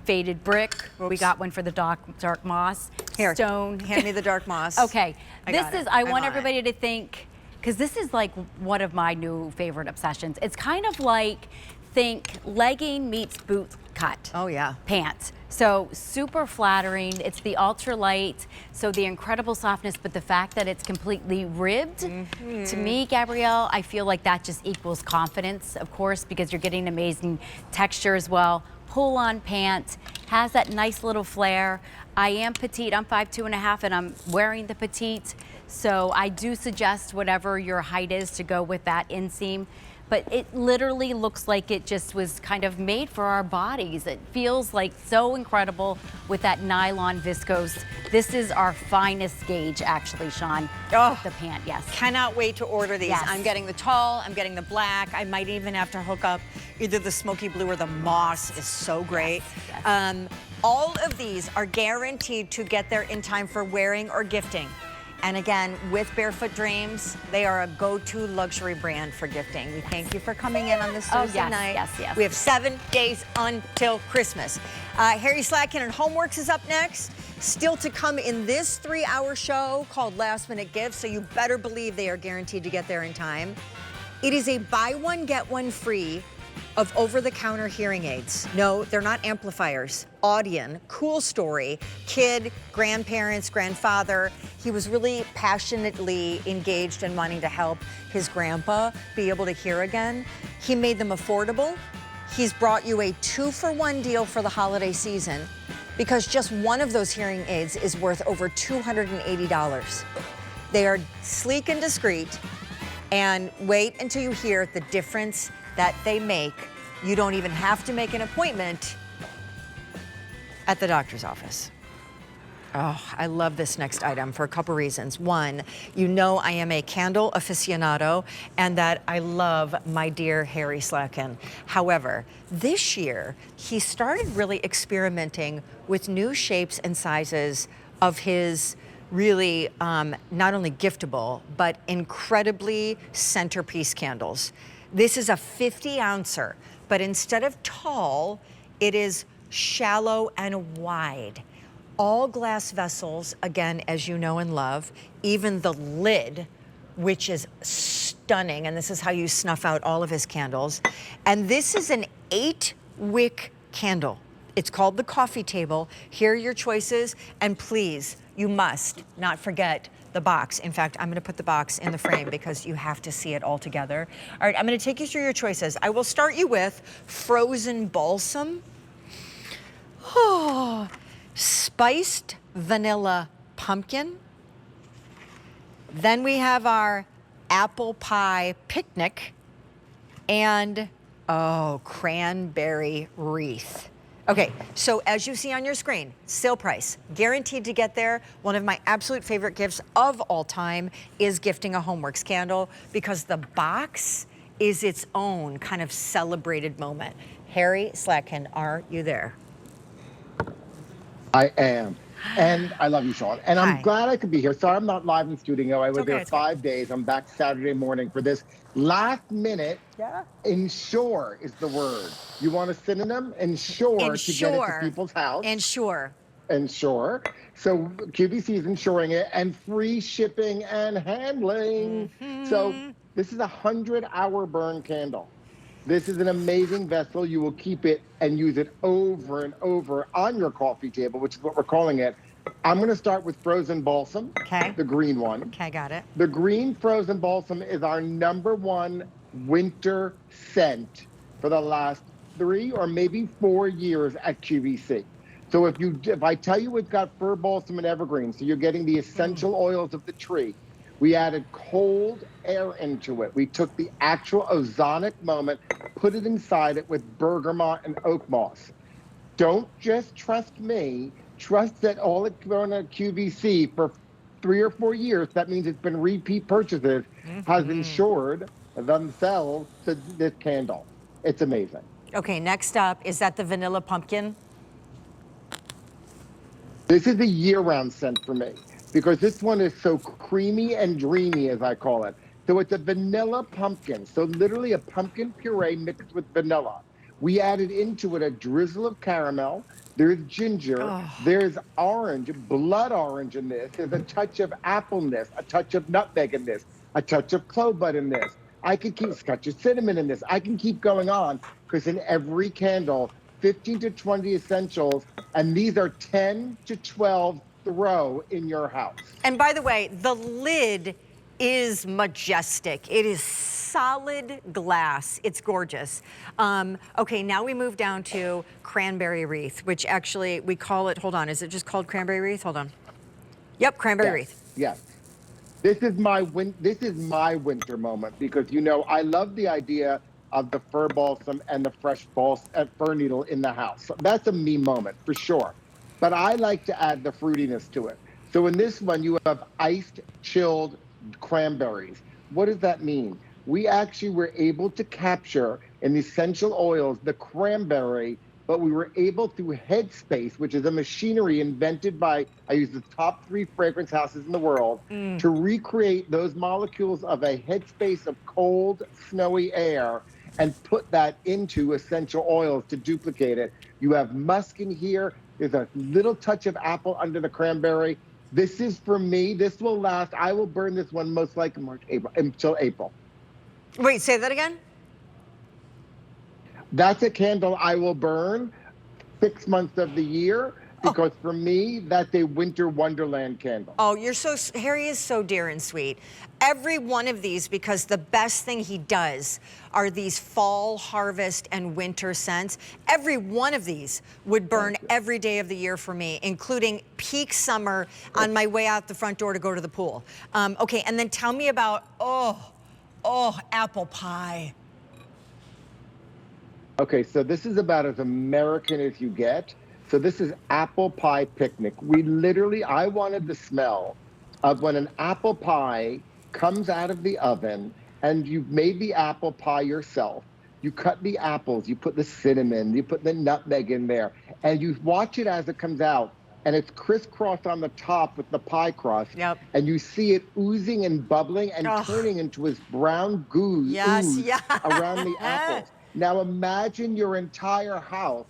faded brick. We got one for the dark moss. Here, stone. hand me the dark moss. Okay, I want on it. everybody to think, because this is like one of my new favorite obsessions. It's kind of like, think legging meets boot cut. Oh yeah. Pants. So super flattering. It's the ultralight, so the incredible softness, but the fact that it's completely ribbed, to me, Gabrielle, I feel like that just equals confidence, of course, because you're getting amazing texture as well. Pull-on pant, has that nice little flare. I am petite, I'm 5'2.5", and I'm wearing the petite, so I do suggest whatever your height is to go with that inseam. But it literally looks like it just was kind of made for our bodies. It feels like so incredible with that nylon viscose. This is our finest gauge, actually, Sean. Oh, the pant, yes. Cannot wait to order these. Yes. I'm getting the tall, I'm getting the black. I might even have to hook up either the smoky blue or the moss. Is so great. Yes. All of these are guaranteed to get there in time for wearing or gifting. And again, with Barefoot Dreams, they are a go-to luxury brand for gifting. We thank you for coming in on this Thursday night. Yes. We have 7 days until Christmas. Harry Slatkin and HomeWorx is up next. Still to come in this 3-hour show called Last Minute Gifts, so you better believe they are guaranteed to get there in time. It is a buy one, get one free of over-the-counter hearing aids. No, they're not amplifiers. Audion, cool story, kid, grandparents, grandfather. He was really passionately engaged in wanting to help his grandpa be able to hear again. He made them affordable. He's brought you a 2-for-1 deal for the holiday season, because just one of those hearing aids is worth over $280. They are sleek and discreet, and wait until you hear the difference that they make. You don't even have to make an appointment at the doctor's office. Oh, I love this next item for a couple reasons. One, you know I am a candle aficionado and that I love my dear Harry Slatkin. However, this year, he started really experimenting with new shapes and sizes of his really not only giftable, but incredibly centerpiece candles. This is a 50-ouncer, but instead of tall, it is shallow and wide. All glass vessels, again, as you know and love, even the lid, which is stunning, and this is how you snuff out all of his candles. And this is an 8-wick candle. It's called the coffee table. Here are your choices, and please, you must not forget the box. In fact, I'm gonna put the box in the frame because you have to see it all together. All right, I'm gonna take you through your choices. I will start you with frozen balsam. Oh, spiced vanilla pumpkin. Then we have our apple pie picnic and, oh, cranberry wreath. Okay, so as you see on your screen, sale price, guaranteed to get there. One of my absolute favorite gifts of all time is gifting a HomeWorx candle, because the box is its own kind of celebrated moment. Harry Slatkin, are you there? I am. And I love you, Sean. And I'm glad I could be here. Sorry I'm not live in studio. I was there 5 days. I'm back Saturday morning for this last minute. Ensure is the word. You want a synonym? Ensure to get it to people's house. Ensure. Ensure. So QVC is ensuring it, and free shipping and handling. So this is a 100-hour burn candle. This is an amazing vessel. You will keep it and use it over and over on your coffee table, which is what we're calling it, I'm going to start with frozen balsam, the green one. Okay, got it. The green frozen balsam is our #1 winter scent for the last 3 or maybe 4 years at QVC. So if I tell you it's got fir balsam and evergreen, so you're getting the essential oils of the tree, we added cold air into it. We took the actual ozonic moment, put it inside it with bergamot and oak moss. Don't just trust me. Trust that all it's grown at QVC for 3 or 4 years, that means it's been repeat purchases, has insured themselves to this candle. It's amazing. Okay, next up, is that the vanilla pumpkin? This is a year-round scent for me because this one is so creamy and dreamy, as I call it. So it's a vanilla pumpkin. So literally a pumpkin puree mixed with vanilla. We added into it a drizzle of caramel. There's ginger, there's orange, blood orange in this. There's a touch of appleness, a touch of nutmeg in this, a touch of clove bud in this. I could keep a touch of cinnamon in this. I can keep going on because in every candle, 15 to 20 essentials, and these are 10 to 12 throw in your house. And by the way, the lid is majestic. It is solid glass. It's gorgeous. Okay, now we move down to cranberry wreath, which actually we call it, hold on, is it just called cranberry wreath? Hold on. Yep, cranberry wreath. Yes. This is my winter moment because, you know, I love the idea of the fir balsam and the fresh fir needle in the house. So that's a me moment for sure. But I like to add the fruitiness to it. So in this one, you have iced, chilled cranberries. What does that mean? We actually were able to capture in the essential oils the cranberry, but we were able through Headspace, which is a machinery invented by, I use the top 3 fragrance houses in the world, to recreate those molecules of a headspace of cold, snowy air and put that into essential oils to duplicate it. You have musk in here. There's a little touch of apple under the cranberry. This is for me. This will last. I will burn this one most likely March, April, until April. Wait, say that again? That's a candle I will burn 6 months of the year because for me, that's a winter wonderland candle. Oh, Harry is so dear and sweet. Every one of these, because the best thing he does are these fall, harvest, and winter scents. Every one of these would burn every day of the year for me, including peak summer on my way out the front door to go to the pool. Okay, and then tell me about, apple pie. Okay, so this is about as American as you get. So this is apple pie picnic. I wanted the smell of when an apple pie comes out of the oven and you've made the apple pie yourself. You cut the apples, you put the cinnamon, you put the nutmeg in there, and you watch it as it comes out. And it's crisscrossed on the top with the pie crust. Yep. And you see it oozing and bubbling and turning into this brown ooze around the apples. Now imagine your entire house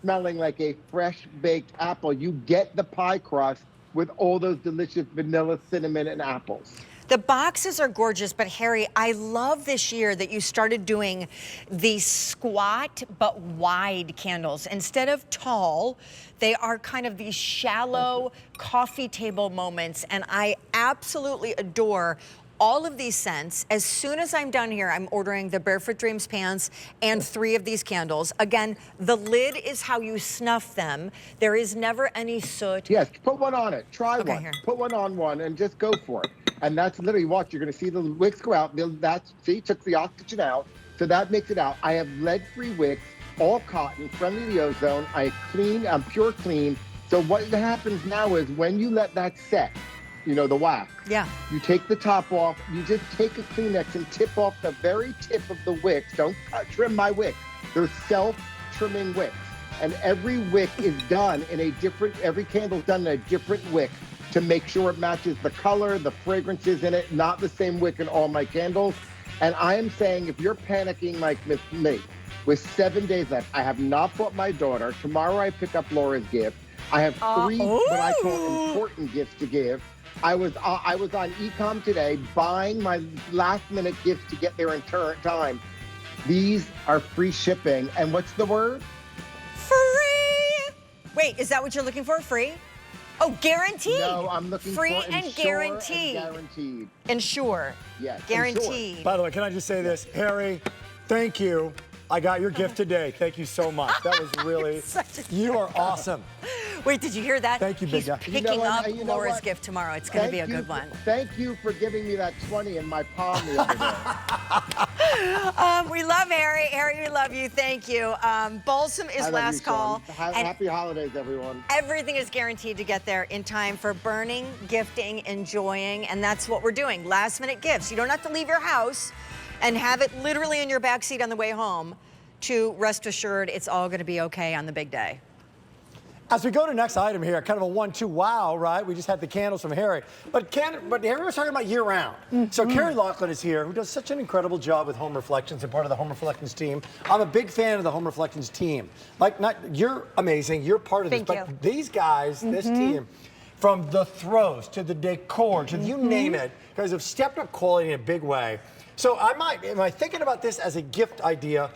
smelling like a fresh baked apple. You get the pie crust with all those delicious vanilla, cinnamon, and apples. The boxes are gorgeous, but Harry, I love this year that you started doing these squat but wide candles. Instead of tall, they are kind of these shallow coffee table moments, and I absolutely adore all of these scents. As soon as I'm done here, I'm ordering the Barefoot Dreams pants and 3 of these candles. Again, the lid is how you snuff them. There is never any soot. Yes, put one on it. Try one. Here. Put one on one and just go for it. And that's literally what you're going to see the wicks go out. See, took the oxygen out. So that makes it out. I have lead-free wicks, all cotton, friendly to the ozone. I'm pure clean. So what happens now is when you let that set, you know, the wax. Yeah. You take the top off. You just take a Kleenex and tip off the very tip of the wicks. Don't trim my wicks. They're self-trimming wicks. And every wick is done in a different, every candle's done in a different wick to make sure it matches the color, the fragrances in it, not the same wick in all my candles. And I am saying, if you're panicking like me, with 7 days left, I have not bought my daughter. Tomorrow I pick up Laura's gift. I have 3 what I call important gifts to give. I was on e-com today buying my last-minute gifts to get there in time. These are free shipping. And what's the word? Free! Wait, is that what you're looking for? Free? Oh, guaranteed. No, I'm looking free for and Ensure guaranteed. And guaranteed. Ensure. Yes. Guaranteed. Ensure. By the way, can I just say this? Harry, thank you. I got your gift today. Thank you so much. That was really, you are awesome. Wait, did you hear that? Thank you, big guy. He's picking up Laura's gift tomorrow. It's going to be a good one. Thank you for giving me that 20 in my palm the other day. We love Harry. Harry, we love you. Thank you. Balsam is last call. Happy holidays, everyone. Everything is guaranteed to get there in time for burning, gifting, enjoying, and that's what we're doing. Last minute gifts. You don't have to leave your house and have it literally in your backseat on the way home to rest assured it's all going to be okay on the big day. As we go to next item here, kind of a 1-2 wow, right? We just had the candles from Harry. But Harry was talking about year-round. So Carrie Laughlin is here, who does such an incredible job with Home Reflections and part of the Home Reflections team. I'm a big fan of the Home Reflections team. You're amazing. You're part of this. But these guys, this team, from the throws to the decor to you name it, guys have stepped up quality in a big way. So am I thinking about this as a gift idea?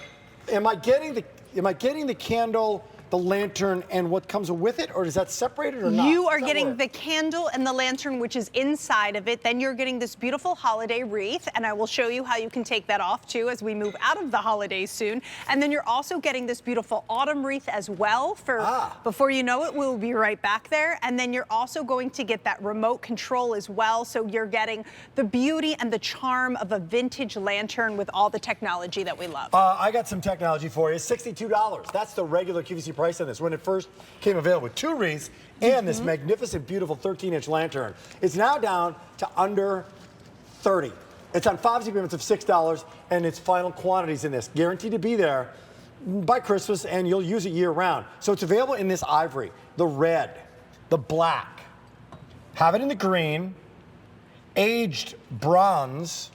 Am I getting the candle, the lantern, and what comes with it, or is that separated or not? You are getting the candle and the lantern, which is inside of it. Then you're getting this beautiful holiday wreath, and I will show you how you can take that off too as we move out of the holidays soon. And then you're also getting this beautiful autumn wreath as well. Before you know it, we'll be right back there. And then you're also going to get that remote control as well. So you're getting the beauty and the charm of a vintage lantern with all the technology that we love. I got some technology for you. $62. That's the regular QVC price on this when it first came available with 2 wreaths and this magnificent, beautiful 13-inch lantern. It's now down to under 30. It's on 5 payments of $6, and its final quantities in this. Guaranteed to be there by Christmas, and you'll use it year-round. So it's available in this ivory, the red, the black. Have it in the green, aged bronze.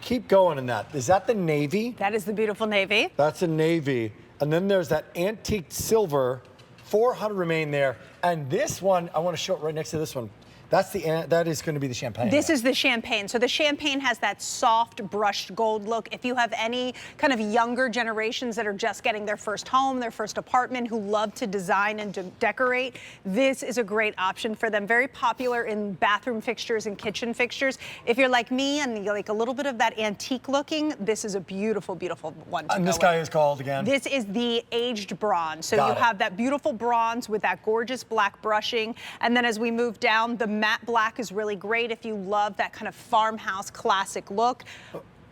Keep going in that. Is that the navy? That is the beautiful navy. That's a navy. And then there's that antique silver, 400 remain there. And this one, I want to show it right next to this one. That is going to be the champagne. This is the champagne. So the champagne has that soft brushed gold look. If you have any kind of younger generations that are just getting their first home, their first apartment, who love to design and to decorate, this is a great option for them. Very popular in bathroom fixtures and kitchen fixtures. If you're like me and you like a little bit of that antique looking, this is a beautiful, beautiful one to And go this guy with. is called again? This is the aged bronze. So you have that beautiful bronze with that gorgeous black brushing. And then as we move down, the matte black is really great if you love that kind of farmhouse classic look.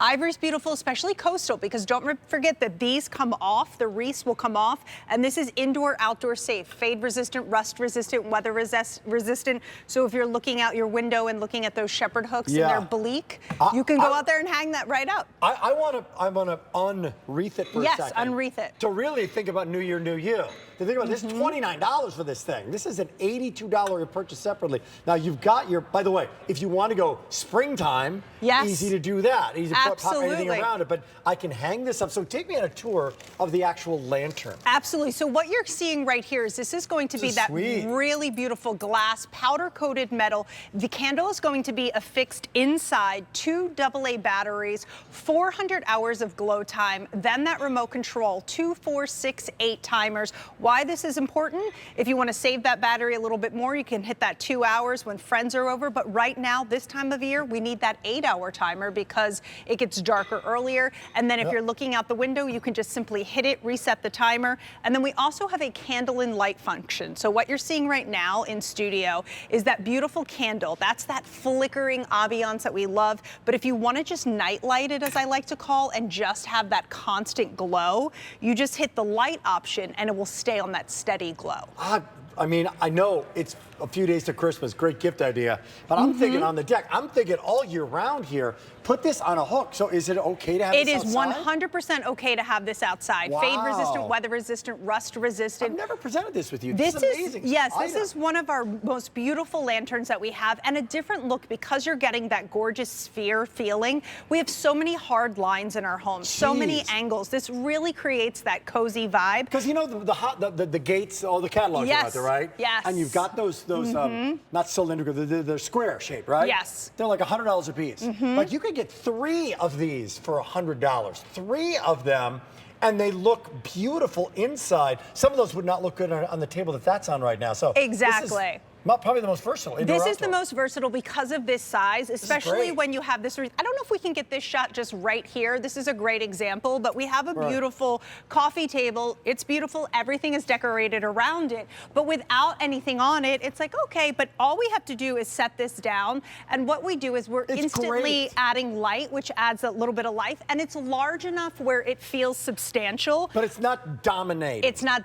Ivory's beautiful, especially coastal, because don't forget that these come off, the wreaths will come off, and this is indoor, outdoor safe, fade resistant, rust resistant, weather resistant. So if you're looking out your window and looking at those shepherd hooks and they're bleak, you can go out there and hang that right out. I want to unwreath it for a second. Yes, unwreath it. To really think about New Year, New You. To think about this, $29 for this thing. This is an $82 purchase separately. Now you've got your, by the way, if you want to go springtime, easy to do that. Easy to pop anything around it, but I can hang this up. So take me on a tour of the actual lantern. Absolutely. So what you're seeing right here is this is going to be that really beautiful glass, powder-coated metal. The candle is going to be affixed inside 2 AA batteries, 400 hours of glow time, then that remote control, 2, 4, 6, 8 timers. Why this is important? If you want to save that battery a little bit more, you can hit that 2 hours when friends are over. But right now, this time of year, we need that 8-hour timer because it gets darker earlier. And then if you're looking out the window, you can just simply hit it, reset the timer. And then we also have a candle and light function. So what you're seeing right now in studio is that beautiful candle. That's that flickering ambiance that we love. But if you want to just night light it, as I like to call, and just have that constant glow, you just hit the light option and it will stay on that steady glow. I mean, I know it's a few days to Christmas, great gift idea, but I'm thinking on the deck, I'm thinking all year round here, put this on a hook. So is it okay to have this outside? It is 100% okay to have this outside. Wow. Fade resistant, weather resistant, rust resistant. I've never presented this with you. This is amazing. Yes, this is one of our most beautiful lanterns that we have, and a different look because you're getting that gorgeous sphere feeling. We have so many hard lines in our home, so many angles. This really creates that cozy vibe. Because you know the gates, all the catalogs are out there, right? Yes. And you've got those not cylindrical, they're square shaped, right? Yes. They're like $100 a piece. Like you could get 3 of these for $100. 3 of them, and they look beautiful inside. Some of those would not look good on the table that's on right now. So exactly. Probably the most versatile. This is the most versatile because of this size, especially great. when you have this. I don't know if we can get this shot just right here. This is a great example, but we have a beautiful coffee table. It's beautiful. Everything is decorated around it, but without anything on it, it's like, okay, but all we have to do is set this down. And what we do is we're instantly adding light, which adds a little bit of life. And it's large enough where it feels substantial. But it's not dominating. It's not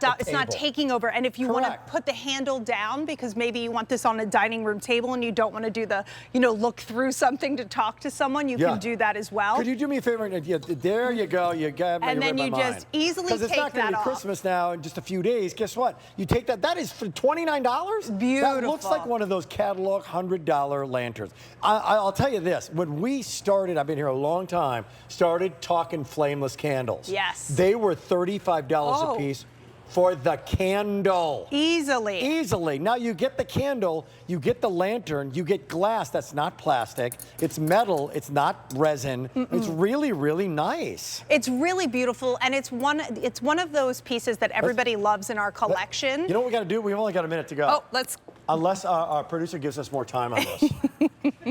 taking over. And if you want to put the handle down, because maybe you want this on a dining room table and you don't want to do the, look through something to talk to someone, you can do that as well. Could you do me a favor? There you go. You got me. And then you just easily take that off. Because it's not going to be Christmas now in just a few days. Guess what? You take that. That is for $29. Beautiful. That looks like one of those catalog $100 lanterns. I'll tell you this. When we started, I've been here a long time, started talking flameless candles. Yes. They were $35 a piece. For the candle. Easily. Now you get the candle, you get the lantern, you get glass that's not plastic, it's metal, it's not resin. It's really, really nice. It's really beautiful, and it's one of those pieces that everybody loves in our collection. You know what we got to do? We've only got a minute to go. Oh, let's. Unless our producer gives us more time on this.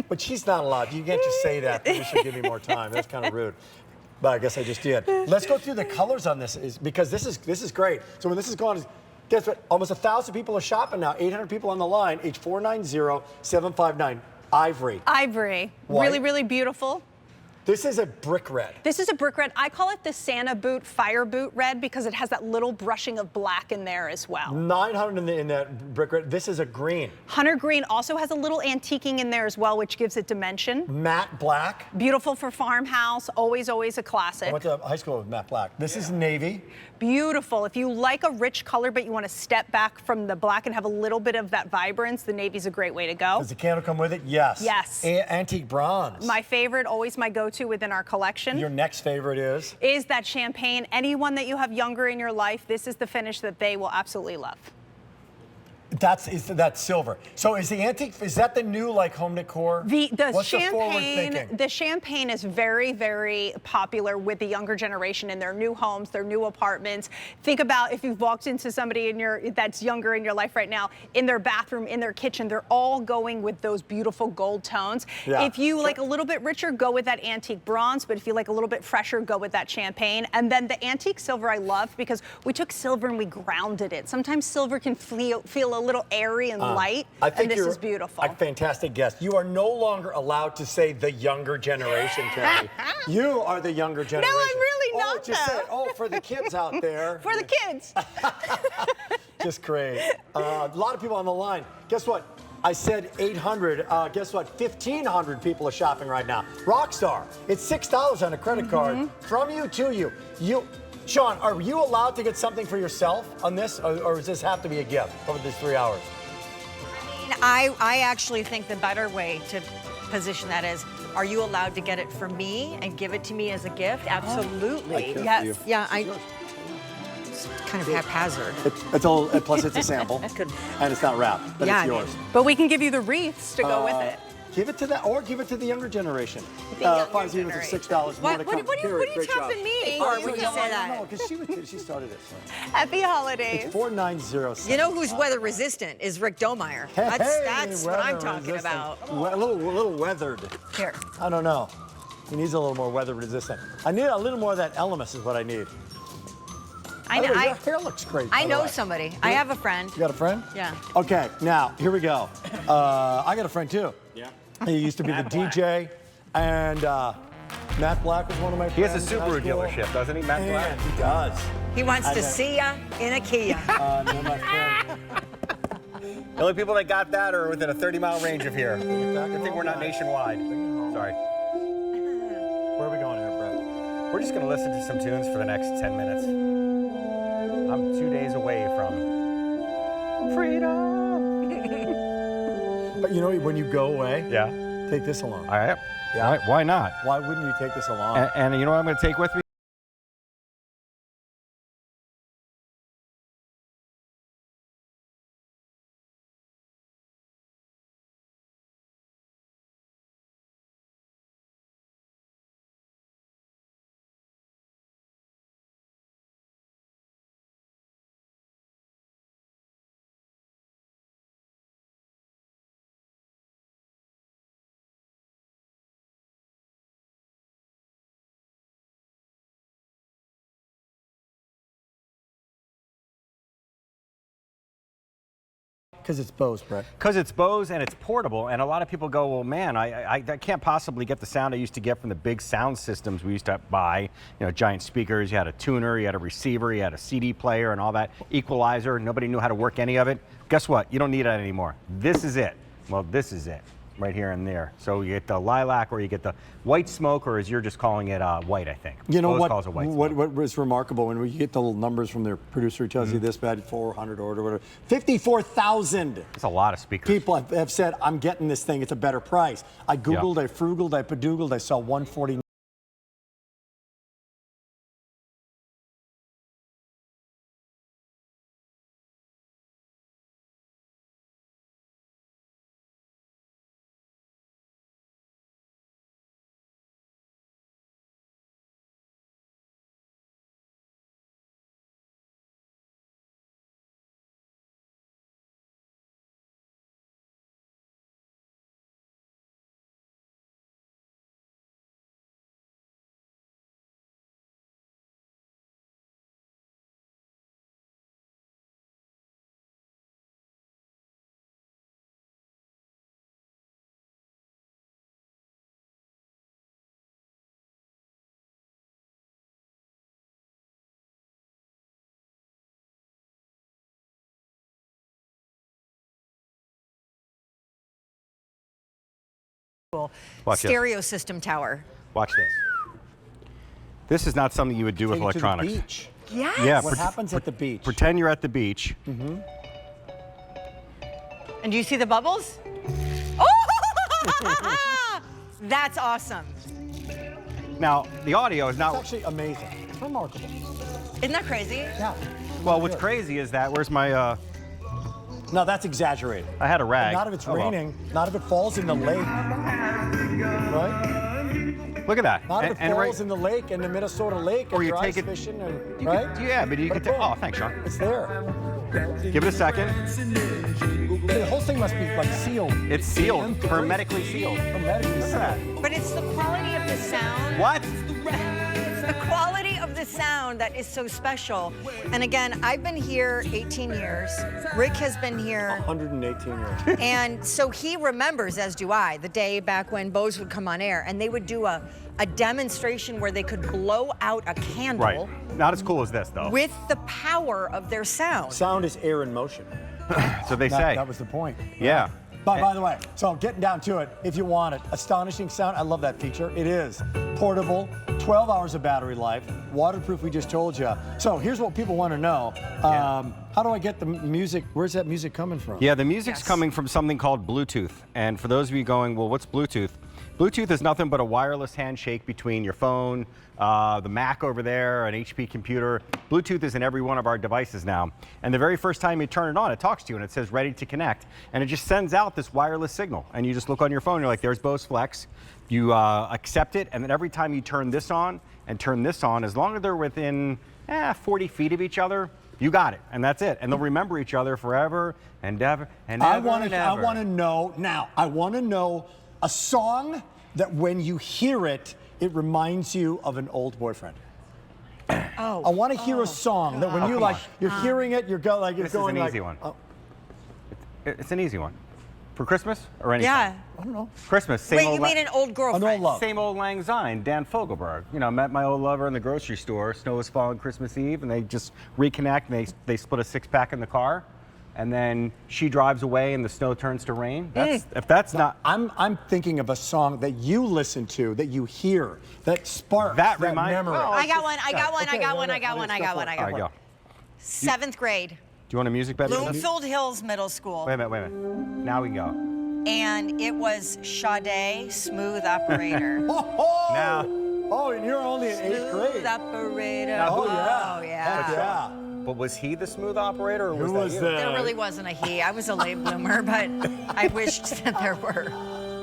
But she's not allowed. You can't just say that. Producer, give me more time. That's kind of rude. But I guess I just did. Let's go through the colors on this, because this is great. So when this is gone, guess what? Almost 1,000 people are shopping now. 800 people on the line. H490-759. Ivory. White. Really, really beautiful. This is a brick red. This is a brick red. I call it the Santa boot, fire boot red, because it has that little brushing of black in there as well. 900 in that brick red. This is a green. Hunter green also has a little antiquing in there as well, which gives it dimension. Matte black. Beautiful for farmhouse. Always, always a classic. I went to high school with matte black. This is navy. Beautiful. If you like a rich color, but you want to step back from the black and have a little bit of that vibrance, the navy's a great way to go. Does the candle come with it? Yes. Yes. Antique bronze. My favorite, always my go-to within our collection. Your next favorite is? Is that champagne. Anyone that you have younger in your life, this is the finish that they will absolutely love. That's silver. So is the antique, is that the new like home decor? What's The champagne is very, very popular with the younger generation in their new homes, their new apartments. Think about if you've walked into somebody that's younger in your life right now, in their bathroom, in their kitchen, they're all going with those beautiful gold tones. Yeah. If you like a little bit richer, go with that antique bronze, but if you like a little bit fresher, go with that champagne. And then the antique silver I love because we took silver and we grounded it. Sometimes silver can feel a little airy and light, I think and this is beautiful. A fantastic guest. You are no longer allowed to say the younger generation, Terry. You are the younger generation. No, I'm really not, though. For the kids out there. For the kids. Just great. A lot of people on the line. Guess what? I said 800. Guess what? 1,500 people are shopping right now. Rockstar. It's $6 on a credit card from you to you. Sean, are you allowed to get something for yourself on this, or does this have to be a gift over these 3 hours? I actually think the better way to position that is, are you allowed to get it for me and give it to me as a gift? Absolutely. Yes. Yeah, it's kind of haphazard. Plus it's a sample, and it's not wrapped, but it's yours. But we can give you the wreaths to go with it. Give it to that, or give it to the younger generation. Fines even for $6. What are you tapping me for when you say that? No, because she started it. Happy holidays. It's 490. You know who's weather resistant is Rick Domeyer. That's what I'm talking about. A little weathered. Here. I don't know. He needs a little more weather resistant. I need a little more of that ELEMIS is what I need. I know. Your hair looks great. I know somebody. I have a friend. You got a friend? Yeah. Okay, now, here we go. I got a friend, too. Yeah. He used to be the DJ, and Matt Black was one of my friends. He has a Subaru dealership, doesn't he, Matt Black? He does. He wants to see ya in a Kia. My friend. The only people that got that are within a 30-mile range of here. Good thing we're not nationwide. Sorry. Where are we going here, Brett? We're just going to listen to some tunes for the next 10 minutes. I'm 2 days away from freedom. But you know, when you go away, take this along. All right. Yeah. All right. Why not? Why wouldn't you take this along? And you know what I'm going to take with me? Because it's Bose, Brett. Because it's Bose and it's portable, and a lot of people go, well, man, I can't possibly get the sound I used to get from the big sound systems we used to buy. You know, giant speakers, you had a tuner, you had a receiver, you had a CD player and all that, equalizer. Nobody knew how to work any of it. Guess what? You don't need that anymore. This is it. Well, this is it. Right here and there. So you get the lilac or you get the white smoke, or as you're just calling it white, I think. You know Bose what? calls it white smoke. What was remarkable when we get the little numbers from their producer, who tells you this bad 400 or whatever. 54,000. It's a lot of speakers. People have said, I'm getting this thing. It's a better price. I Googled, I frugaled, I padoogled. I saw 149. Stereo system tower. Watch this. This is not something you would do with electronics. To the beach. Yes. Yeah. What happens at the beach? Pretend you're at the beach. Mm-hmm. And do you see the bubbles? Oh! That's awesome. Now, the audio is not... It's actually amazing. It's remarkable. Isn't that crazy? Yeah. Well, what's crazy is that, where's my... No, that's exaggerated. I had a rag. And not if it's raining, not if it falls in the lake. Right? Look at that. Not if it falls in the lake, in the Minnesota lake, or and you you're take ice it, fishing, and, you right? Could, yeah, but you could take... Oh, thanks, Sean. It's there. Give it a second. The whole thing must be like sealed. It's sealed, hermetically sealed. Hermetically sealed. But it's the quality of the sound. What? It's the quality of the sound that is so special. And again, I've been here 18 years. Rick has been here 118 years. And so he remembers, as do I, the day back when Bose would come on air and they would do a demonstration where they could blow out a candle. Right. Not as cool as this, though. With the power of their sound. Sound is air in motion. So they say. That was the point. Yeah. By the way, so getting down to it, if you want it, astonishing sound, I love that feature. It is portable, 12 hours of battery life, waterproof, we just told you. So here's what people want to know. How do I get the music? Where's that music coming from? Yeah, the music's coming from something called Bluetooth. And for those of you going, well, what's Bluetooth? Bluetooth is nothing but a wireless handshake between your phone, the Mac over there, an HP computer. Bluetooth is in every one of our devices now. And the very first time you turn it on, it talks to you and it says ready to connect. And it just sends out this wireless signal. And you just look on your phone, you're like, there's Bose Flex. You accept it, and then every time you turn this on and turn this on, as long as they're within 40 feet of each other, you got it, and that's it. And they'll remember each other forever and ever and ever and ever. I want to know now. I want to know a song that when you hear it, it reminds you of an old boyfriend. Oh. I want to hear a song that when you're hearing it, you're going like this is an easy one. It's an easy one. For Christmas or anything? Yeah. I don't know. Christmas. Same Wait, old you mean an old girlfriend? An old love. Same old Lang Syne, Dan Fogelberg. You know, met my old lover in the grocery store. Snow was falling Christmas Eve, and they just reconnect, and they split a six-pack in the car. And then she drives away, and the snow turns to rain. If that's not... I'm thinking of a song that you listen to, that you hear, that sparks that memory. Oh, I got one. I got one. Go. 7th grade. Do you want a music bed? Bloomfield Hills Middle School. Wait a minute. Now we can go. And it was Sade, Smooth Operator. Now. Oh, and you're only in 8th grade. Smooth Operator. Oh, yeah. But was he the smooth operator, or Who was was that you? There really wasn't a he. I was a late bloomer, but I wished that there were.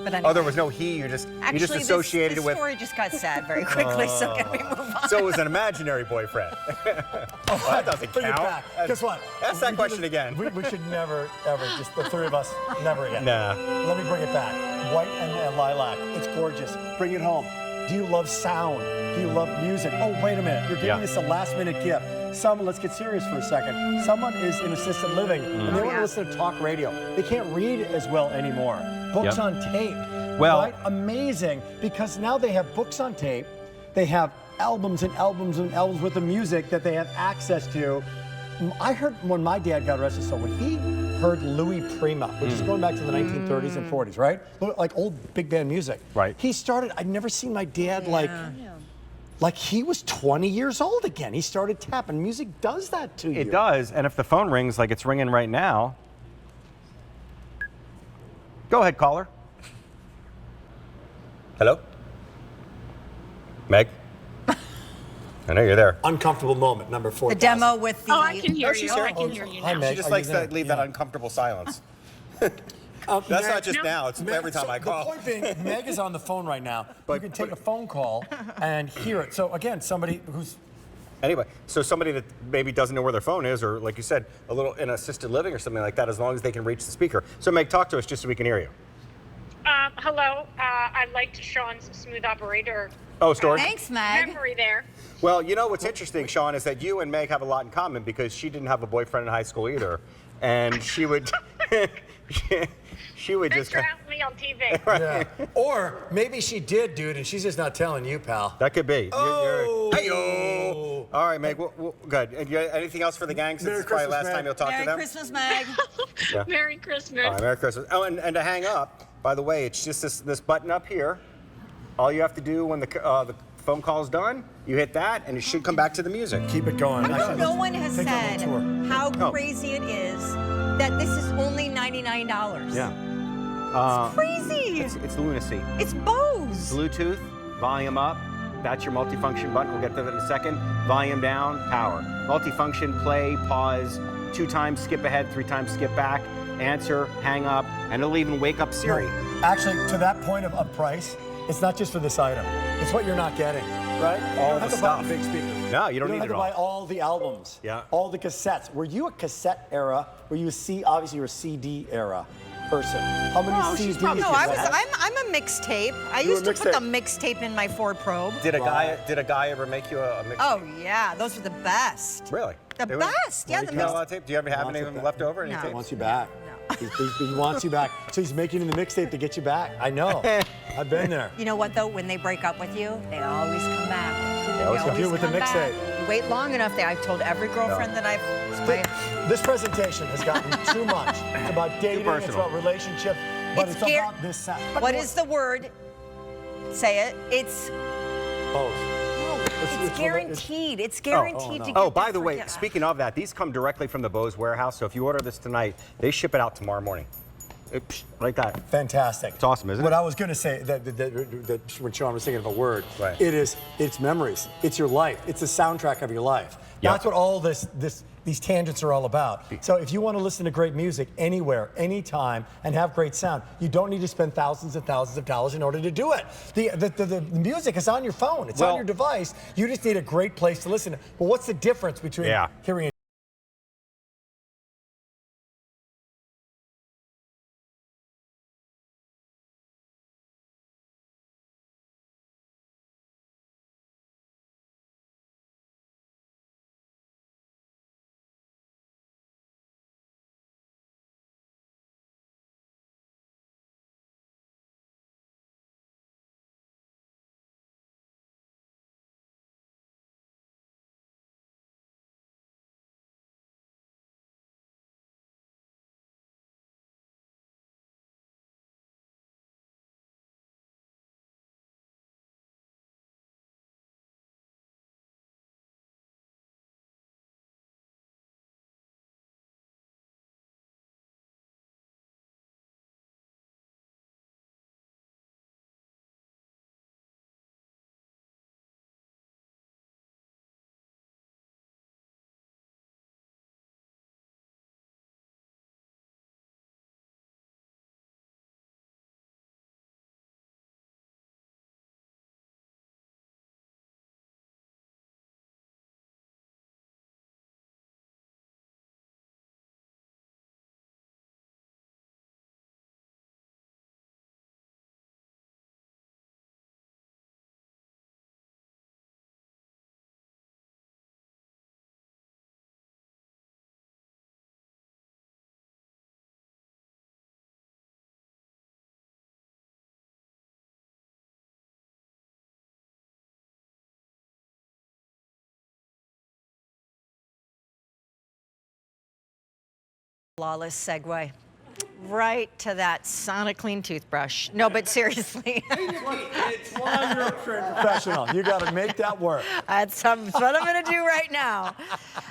But anyway. Oh, there was no he. You just associated this with. story just got sad very quickly. So can we move on? So it was an imaginary boyfriend. Well, that doesn't Bring it count. back. Guess what? Ask that question again. We should never, ever, just the three of us, never again. Nah. Let me bring it back. White and lilac. It's gorgeous. Bring it home. Do you love sound? Do you love music? Oh, wait a minute. You're giving us a last-minute gift. someone, let's get serious for a second, someone is in assisted living and they want to listen to talk radio. They can't read as well anymore. Books on tape. Well, right? Amazing, because now they have books on tape. They have albums and albums and albums with the music that they have access to. I heard when my dad got arrested, so when he heard Louis Prima, which is going back to the 1930s and 40s, right? Like old big band music. Right. He started, I'd never seen my dad like he was 20 years old again. He started tapping. Music does that to you. It does, and if the phone rings like it's ringing right now, go ahead, caller. Hello? Meg? I know you're there. Uncomfortable moment, number 4. The demo with the... Oh, I can hear you. I can hear you Hi, now. Meg. She just likes to leave that uncomfortable silence. That's not just now, it's every time I call. The point being, Meg is on the phone right now. But you can take a phone call and hear it. So again, somebody who's... Anyway, so somebody that maybe doesn't know where their phone is, or like you said, a little in assisted living or something like that, as long as they can reach the speaker. So Meg, talk to us just so we can hear you. Hello. I liked Sean's smooth operator. Oh, Stork. Thanks, Meg. Memory there. Well, you know what's interesting, Sean, is that you and Meg have a lot in common because she didn't have a boyfriend in high school either. And she would... she would Thanks just... for having me on TV. Yeah. Or maybe she did, dude, and she's just not telling you, pal. That could be. Oh! Hey-oh. All right, Meg, good. And anything else for the gang, since it's probably the last time you'll talk to them? Merry Christmas, Meg. Yeah. Merry Christmas. All right, Merry Christmas. Oh, and to hang up, by the way, it's just this button up here. All you have to do when the phone call's done, you hit that, and it should come back to the music. Keep it going. No one has Take a said little tour. how crazy it is that this is only $99. Yeah. It's crazy. It's lunacy. It's Bose. Bluetooth, volume up. That's your multifunction button. We'll get to that in a second. Volume down, power. Multifunction, play, pause, 2 times skip ahead, 3 times skip back, answer, hang up, and it'll even wake up Siri. Actually, to that point of price, it's not just for this item. It's what you're not getting, right? All you don't the have to stuff. buy the big speakers. No, you don't need have it to all. buy all the albums. Yeah. All the cassettes. Were you a cassette era? Were you obviously you're a CD era person? How many CDs? No, I'm a mixtape. I used to put the mixtape in my Ford Probe. Did a guy ever make you a mixtape? Oh yeah, those were the best. Really? The best. Yeah, the You got a lot of tape? Do you ever have any of them left over? He wants you back. He wants you back. So he's making the mixtape to get you back. I know. I've been there. You know what though? When they break up with you, they always come back. They always do it with the come back. mixtape. You wait long enough. I've told every girlfriend that I've. This presentation has gotten too much. It's about dating, it's about relationships, but it's about this sound. What is the word? Say it. It's. Bose. It's guaranteed. It's guaranteed to get. Oh, by the way, speaking of that, these come directly from the Bose warehouse. So if you order this tonight, they ship it out tomorrow morning. Like that. Fantastic. It's awesome, isn't it? What I was going to say, that when Sean was thinking of a word, right. It's memories. It's your life. It's the soundtrack of your life. Yep. That's what all these tangents are all about. So if you want to listen to great music anywhere, anytime, and have great sound, you don't need to spend thousands and thousands of dollars in order to do it. The music is on your phone. It's on your device. You just need a great place to listen. Well, what's the difference between hearing a Flawless segue. Right to that Soniclean toothbrush. No, but seriously. It's one you're a professional. You got to make that work. That's what I'm going to do right now.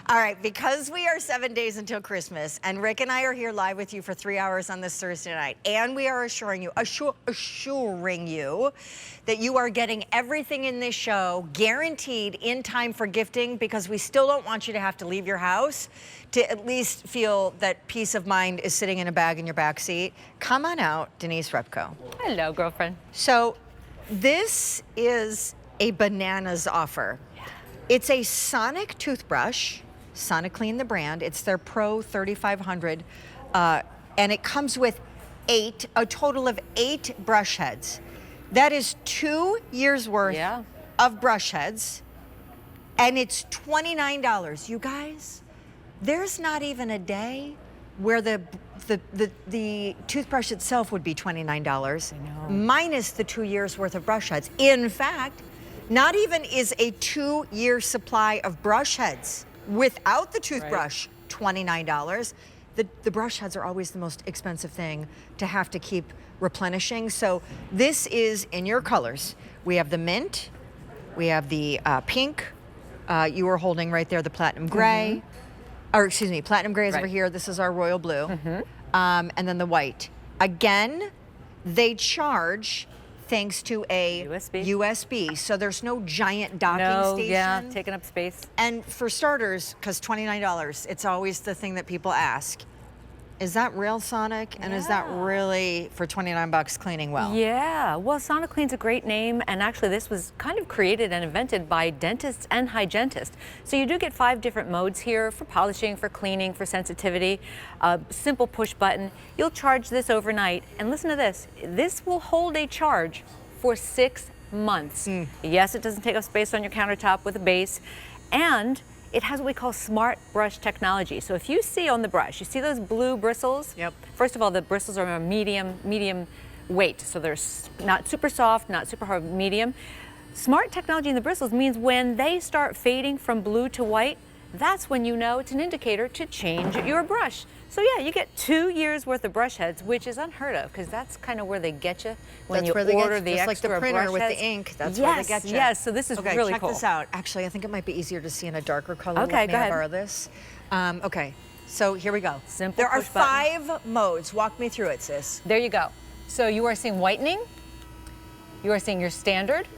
All right, because we are 7 days until Christmas, and Rick and I are here live with you for 3 hours on this Thursday night, and we are assuring you that you are getting everything in this show guaranteed in time for gifting, because we still don't want you to have to leave your house to at least feel that peace of mind is sitting in a bag in your back seat. Come on out, Denise Repko. Hello, girlfriend. So this is a bananas offer. Yeah. It's a Sonic toothbrush, Soniclean the brand. It's their Pro 3500, and it comes with a total of 8 brush heads. That is 2 years worth of brush heads, and it's $29. You guys, there's not even a day where the toothbrush itself would be $29, minus the 2 years worth of brush heads. In fact, not even is a 2-year supply of brush heads without the toothbrush $29. The brush heads are always the most expensive thing to have to keep replenishing. So this is in your colors. We have the mint, we have the pink, you were holding right there the platinum gray, or excuse me, platinum gray is over here. This is our royal blue, and then the white. Again, they charge thanks to a USB, so there's no giant docking station. Yeah, taking up space. And for starters, because $29, it's always the thing that people ask. Is that real Sonic? And is that really for 29 bucks cleaning well? Yeah, well, Soniclean's a great name, and actually this was kind of created and invented by dentists and hygienists. So you do get 5 different modes here for polishing, for cleaning, for sensitivity. Simple push button. You'll charge this overnight, and listen to this. This will hold a charge for 6 months. Yes, it doesn't take up space on your countertop with a base, and it has what we call smart brush technology. So if you see on the brush, you see those blue bristles? Yep. First of all, the bristles are a medium weight. So they're not super soft, not super hard, medium. Smart technology in the bristles means when they start fading from blue to white, that's when you know it's an indicator to change your brush. So yeah, you get 2 years worth of brush heads, which is unheard of, because that's kind of where they get you when you order the extra brush heads. Just like the printer with the ink, that's where they get you. Yes, so this is really cool. Check this out. Actually, I think it might be easier to see in a darker color. Okay, go ahead. May I borrow this? Okay, so here we go. Simple There are push button. 5 modes. Walk me through it, sis. There you go. So you are seeing whitening, you are seeing your standard,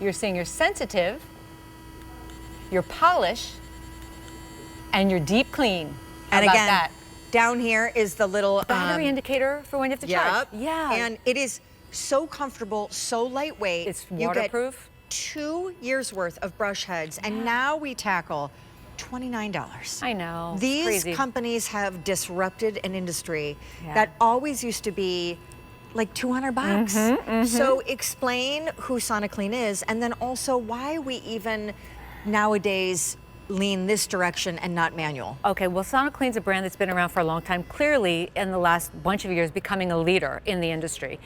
you're seeing your sensitive, your polish, and your deep clean. How And about again, that? down here is the little Battery indicator for when you have to charge. Yeah. And it is so comfortable, so lightweight. It's waterproof. You get 2 years worth of brush heads, and now we tackle $29. I know. These crazy. companies have disrupted an industry that always used to be like 200 bucks. So explain who Soniclean is, and then also why we even nowadays lean this direction and not manual. Okay, well, Soniclean's a brand that's been around for a long time, clearly in the last bunch of years becoming a leader in the industry.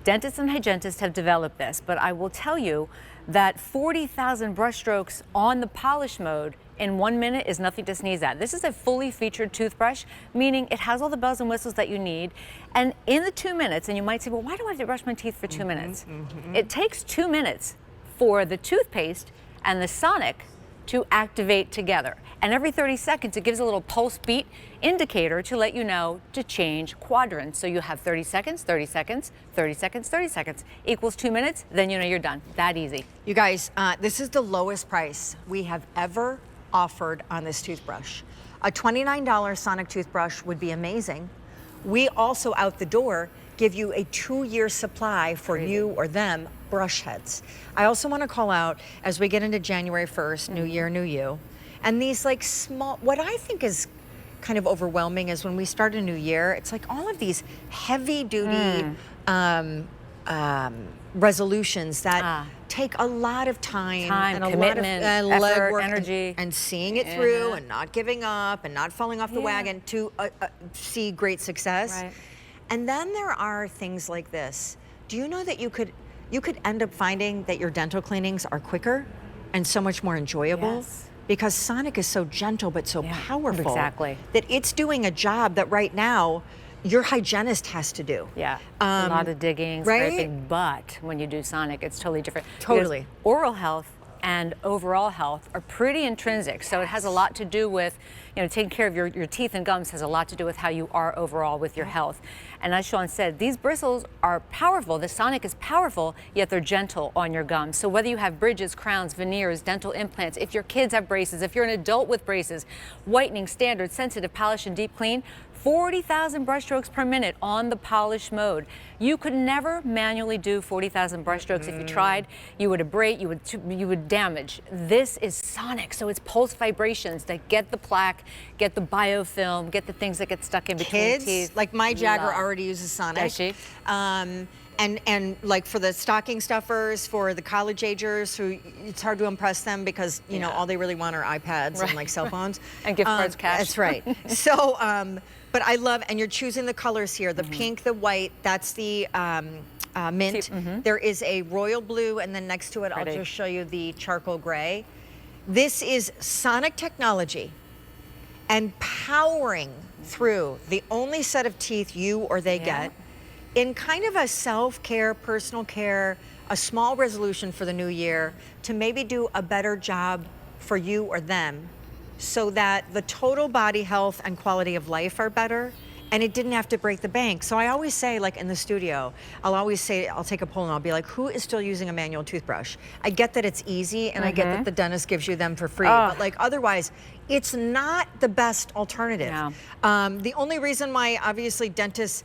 Dentists and hygienists have developed this, but I will tell you that 40,000 brush strokes on the polish mode in 1 minute is nothing to sneeze at. This is a fully featured toothbrush, meaning it has all the bells and whistles that you need. And in the 2 minutes, and you might say, well, why do I have to brush my teeth for 2 minutes? It takes 2 minutes for the toothpaste and the Sonic to activate together. And every 30 seconds, it gives a little pulse beat indicator to let you know to change quadrants. So you have 30 seconds, 30 seconds, 30 seconds, 30 seconds, equals 2 minutes, then you know you're done. That easy. You guys, this is the lowest price we have ever offered on this toothbrush. A $29 Sonic toothbrush would be amazing. We also, out the door, give you a 2-year supply for you or them brush heads. I also want to call out, as we get into January 1st, new year, new you, and these like small, what I think is kind of overwhelming is when we start a new year, it's like all of these heavy duty resolutions that take a lot of time and a commitment, lot of effort, legwork energy, and seeing it through and not giving up and not falling off the wagon to see great success. Right. And then there are things like this. Do you know that you could end up finding that your dental cleanings are quicker and so much more enjoyable because Sonic is so gentle but so powerful. Exactly. That it's doing a job that right now your hygienist has to do. Yeah, a lot of digging, right? scraping, but when you do Sonic, it's totally different. Totally. Because oral health and overall health are pretty intrinsic, so it has a lot to do with, you know, taking care of your teeth and gums has a lot to do with how you are overall with your health. And as Sean said, these bristles are powerful. The Sonic is powerful, yet they're gentle on your gums. So whether you have bridges, crowns, veneers, dental implants, if your kids have braces, if you're an adult with braces, whitening, standard, sensitive, polish, and deep clean, 40,000 brushstrokes per minute on the polish mode. You could never manually do 40,000 brushstrokes. If you tried, you would abrade, you would damage. This is Sonic, so it's pulse vibrations that get the plaque, get the biofilm, get the things that get stuck in between teeth. Like my Jagger already uses Sonic. Does she? And like for the stocking stuffers, for the college agers who it's hard to impress them because you know all they really want are iPads and like cell phones and gift cards, cash. That's right. So, but I love, and you're choosing the colors here: the pink, the white. That's the mint. There is a royal blue, and then next to it, I'll just show you the charcoal gray. This is Sonic technology, and powering through the only set of teeth you or they get. In kind of a self-care, personal care, a small resolution for the new year to maybe do a better job for you or them so that the total body health and quality of life are better and it didn't have to break the bank. So I always say, like in the studio, I'll always say, I'll take a poll and I'll be like, who is still using a manual toothbrush? I get that it's easy and I get that the dentist gives you them for free, but like otherwise, it's not the best alternative. The only reason why obviously dentists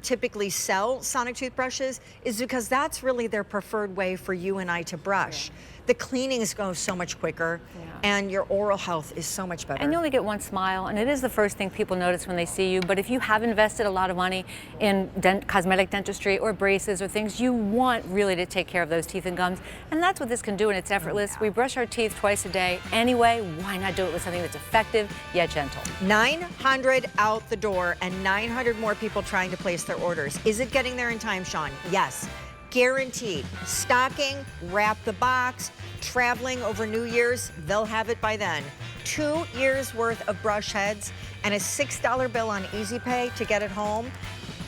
typically sell Sonic toothbrushes is because that's really their preferred way for you and I to brush. The cleanings go so much quicker and your oral health is so much better. And you only get one smile, and it is the first thing people notice when they see you. But if you have invested a lot of money in cosmetic dentistry or braces or things, you want really to take care of those teeth and gums. And that's what this can do, and it's effortless. We brush our teeth twice a day anyway. Why not do it with something that's effective yet gentle? 900 out the door and 900 more people trying to place their orders. Is it getting there in time, Sean? Yes. Guaranteed. Stocking, wrap the box, traveling over New Year's, they'll have it by then. 2 years worth of brush heads and a $6 bill on Easy Pay to get it home.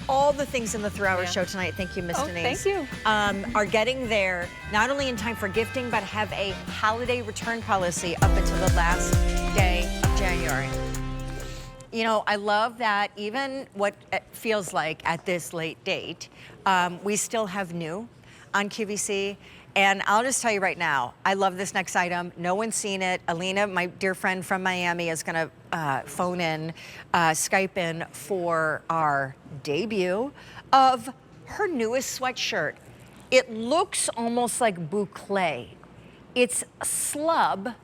All the things in the 3-hour show tonight, thank you, Miss Denise. Thank you. Are getting there, not only in time for gifting, but have a holiday return policy up until the last day of January. You know, I love that even what it feels like at this late date, we still have new on QVC. And I'll just tell you right now, I love this next item. No one's seen it. Alina, my dear friend from Miami, is gonna phone in, Skype in for our debut of her newest sweatshirt. It looks almost like boucle. It's slub,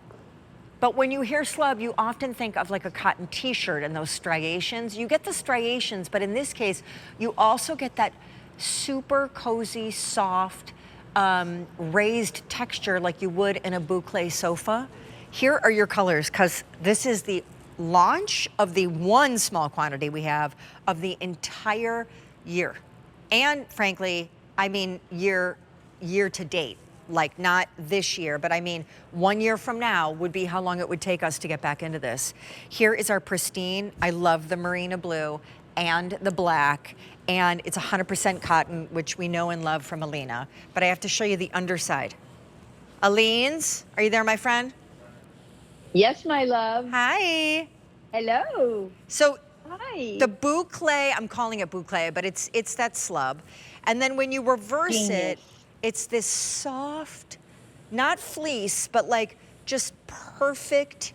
but when you hear slub, you often think of like a cotton t-shirt and those striations. You get the striations, but in this case, you also get that super cozy, soft, raised texture like you would in a boucle sofa. Here are your colors, because this is the launch of the one small quantity we have of the entire year. And frankly, I mean year to date. Like not this year, but I mean 1 year from now would be how long it would take us to get back into this. Here is our pristine. I love the marina blue and the black, and it's 100% cotton, which we know and love from Alina. But I have to show you the underside. Aleen's, are you there, my friend? Yes, my love. Hi. Hello. So hi. The boucle, I'm calling it boucle, but it's that slub. And then when you reverse it, it's this soft, not fleece, but like just perfect,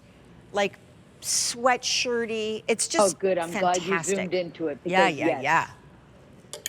like sweatshirty. It's just oh, good. I'm fantastic. glad you zoomed into it. Because, Because, yeah.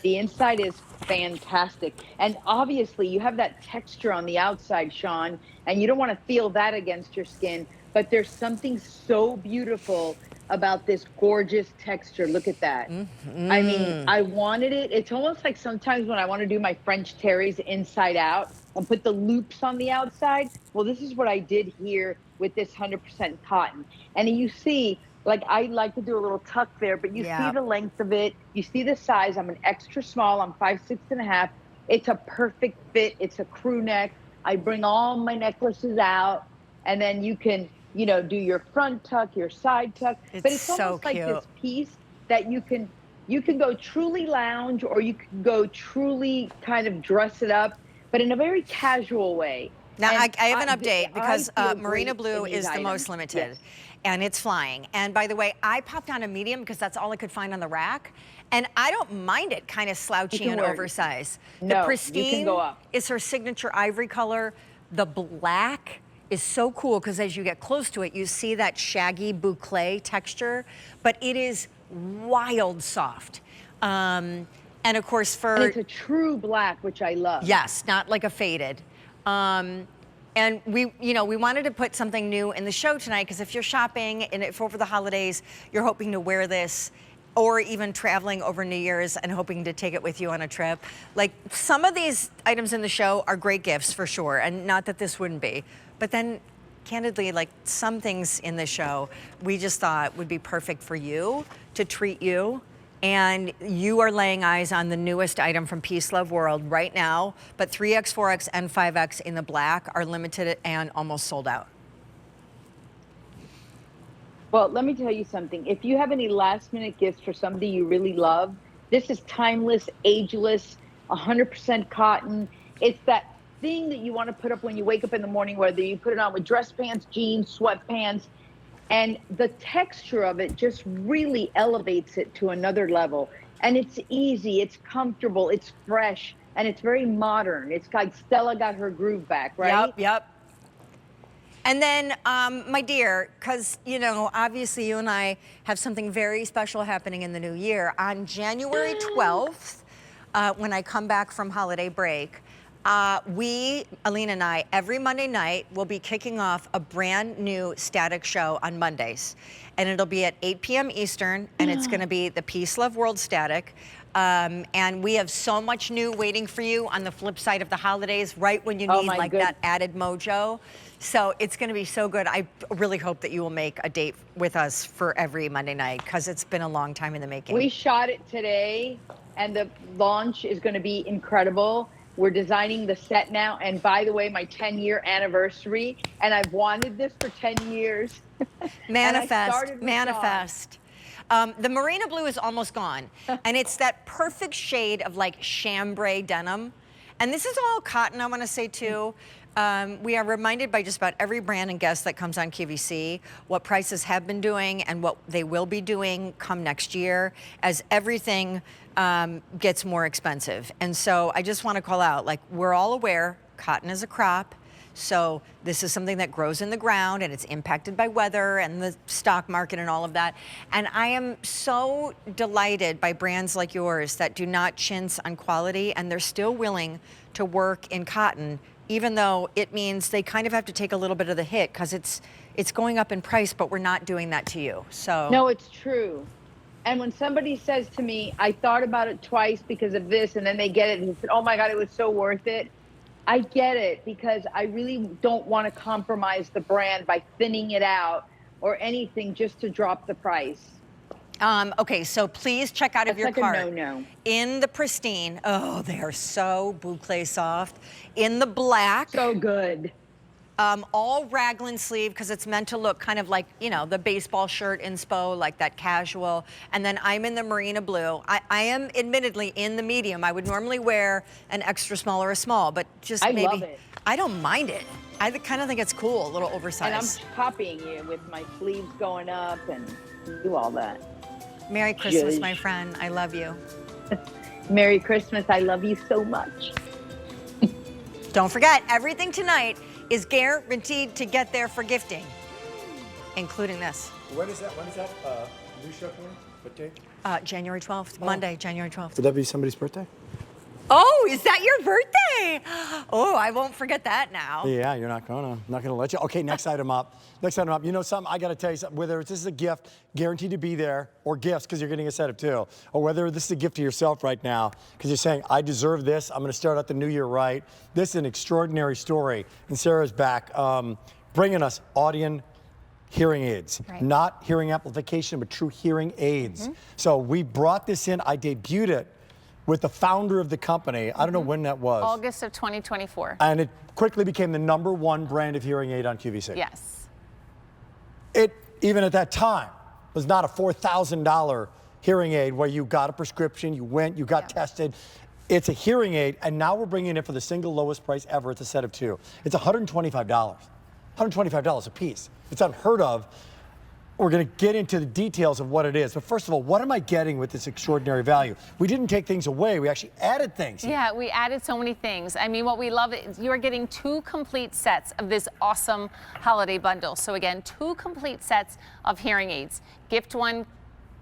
The inside is fantastic. And obviously you have that texture on the outside, Sean, and you don't want to feel that against your skin, but there's something so beautiful about this gorgeous texture. Look at that. I mean, I wanted it. It's almost like sometimes when I want to do my French terries inside out and put the loops on the outside. Well, this is what I did here with this 100% cotton. And you see, like I like to do a little tuck there, but you see the length of it. You see the size. I'm an extra small. I'm 5'6½". It's a perfect fit. It's a crew neck. I bring all my necklaces out, and then you can you know, do your front tuck, your side tuck. But it's so almost like cute. this piece that you can go truly lounge, or you can go truly kind of dress it up, but in a very casual way. Now, And I have an update because feel Marina great Blue in these is the most items. limited, Yes. and it's flying. And by the way, I popped on a medium because that's all I could find on the rack, and I don't mind it kind of slouchy can and wear it. oversized. No, The you can pristine go up. is her signature ivory color. The black is so cool because as you get close to it, you see that shaggy boucle texture, but it is wild soft. And of course, And it's a true black, which I love. yes, not like a faded. And we wanted to put something new in the show tonight because if you're shopping and if over the holidays you're hoping to wear this, or even traveling over New Year's and hoping to take it with you on a trip, like some of these items in the show are great gifts for sure, and not that this wouldn't be, but then candidly, like some things in the show we just thought would be perfect for you to treat you. And you are laying eyes on the newest item from Peace Love World right now, but 3X, 4X, and 5X in the black are limited and almost sold out. Well, let me tell you something. If you have any last-minute gifts for somebody you really love, this is timeless, ageless, 100% cotton. It's that thing that you want to put up when you wake up in the morning, whether you put it on with dress pants, jeans, sweatpants, and the texture of it just really elevates it to another level. And it's easy, it's comfortable, it's fresh, and it's very modern. It's like Stella got her groove back, right? Yep. And then, my dear, because, you know, obviously you and I have something very special happening in the new year. On January 12th, when I come back from holiday break, Alina and I, every Monday night, will be kicking off a brand new static show on Mondays. And it'll be at 8 p.m. Eastern, and it's going to be the Peace Love World Static. And we have so much new waiting for you on the flip side of the holidays, right when you need like that added mojo. So it's going to be so good. I really hope that you will make a date with us for every Monday night because it's been a long time in the making. We shot it today, and the launch is going to be incredible. We're designing the set now. And by the way, my 10-year anniversary, and I've wanted this for 10 years. Manifest. The Marina Blue is almost gone. And it's that perfect shade of like chambray denim. And this is all cotton, I want to say too. We are reminded by just about every brand and guest that comes on QVC what prices have been doing and what they will be doing come next year as everything gets more expensive. And so I just want to call out, like, we're all aware cotton is a crop. So this is something that grows in the ground and it's impacted by weather and the stock market and all of that. And I am so delighted by brands like yours that do not chintz on quality and they're still willing to work in cotton, even though it means they kind of have to take a little bit of the hit because it's going up in price, but we're not doing that to you. So no, it's true. And when somebody says to me, I thought about it twice because of this, and then they get it and said, oh my God, it was so worth it. I get it because I really don't want to compromise the brand by thinning it out or anything just to drop the price. Okay, so please check out of your like a cart. no-no. In the pristine, oh, they are so boucle soft. In the black. So good. All raglan sleeve because it's meant to look kind of like, you know, the baseball shirt inspo, like that casual. And then I'm in the Marina Blue. I am admittedly in the medium. I would normally wear an extra small or a small, but just maybe. I love it. I don't mind it. I kind of think it's cool, a little oversized. And I'm copying you with my sleeves going up and do all that. Merry Christmas, my friend. I love you. Merry Christmas. I love you so much. Don't forget, everything tonight is guaranteed to get there for gifting, including this. When is that? New show coming? What day? January 12th, Monday, January 12th. Would that be somebody's birthday? Oh, is that your birthday? Oh, I won't forget that now. Yeah, you're not gonna let you. Okay, next item up. Next item up. You know something, I gotta tell you something, whether this is a gift guaranteed to be there, or gifts, because you're getting a set of two, or whether this is a gift to yourself right now, because you're saying, I deserve this, I'm gonna start out the new year right. This is an extraordinary story. And Sarah's back, bringing us Audion hearing aids. Right. Not hearing amplification, but true hearing aids. So we brought this in, I debuted it with the founder of the company. I don't know when that was. August of 2024. And it quickly became the #1 brand of hearing aid on QVC. Yes. it, even at that time, was not a $4,000 hearing aid where you got a prescription, you went, you got tested. It's a hearing aid, and now we're bringing it for the single lowest price ever. It's a set of 2. It's $125. $125 a piece. It's unheard of. We're going to get into the details of what it is. But first of all, what am I getting with this extraordinary value? We didn't take things away. We actually added things here. Yeah, we added so many things. I mean, what we love is you're getting 2 complete sets of this awesome holiday bundle. So again, 2 complete sets of hearing aids. Gift one,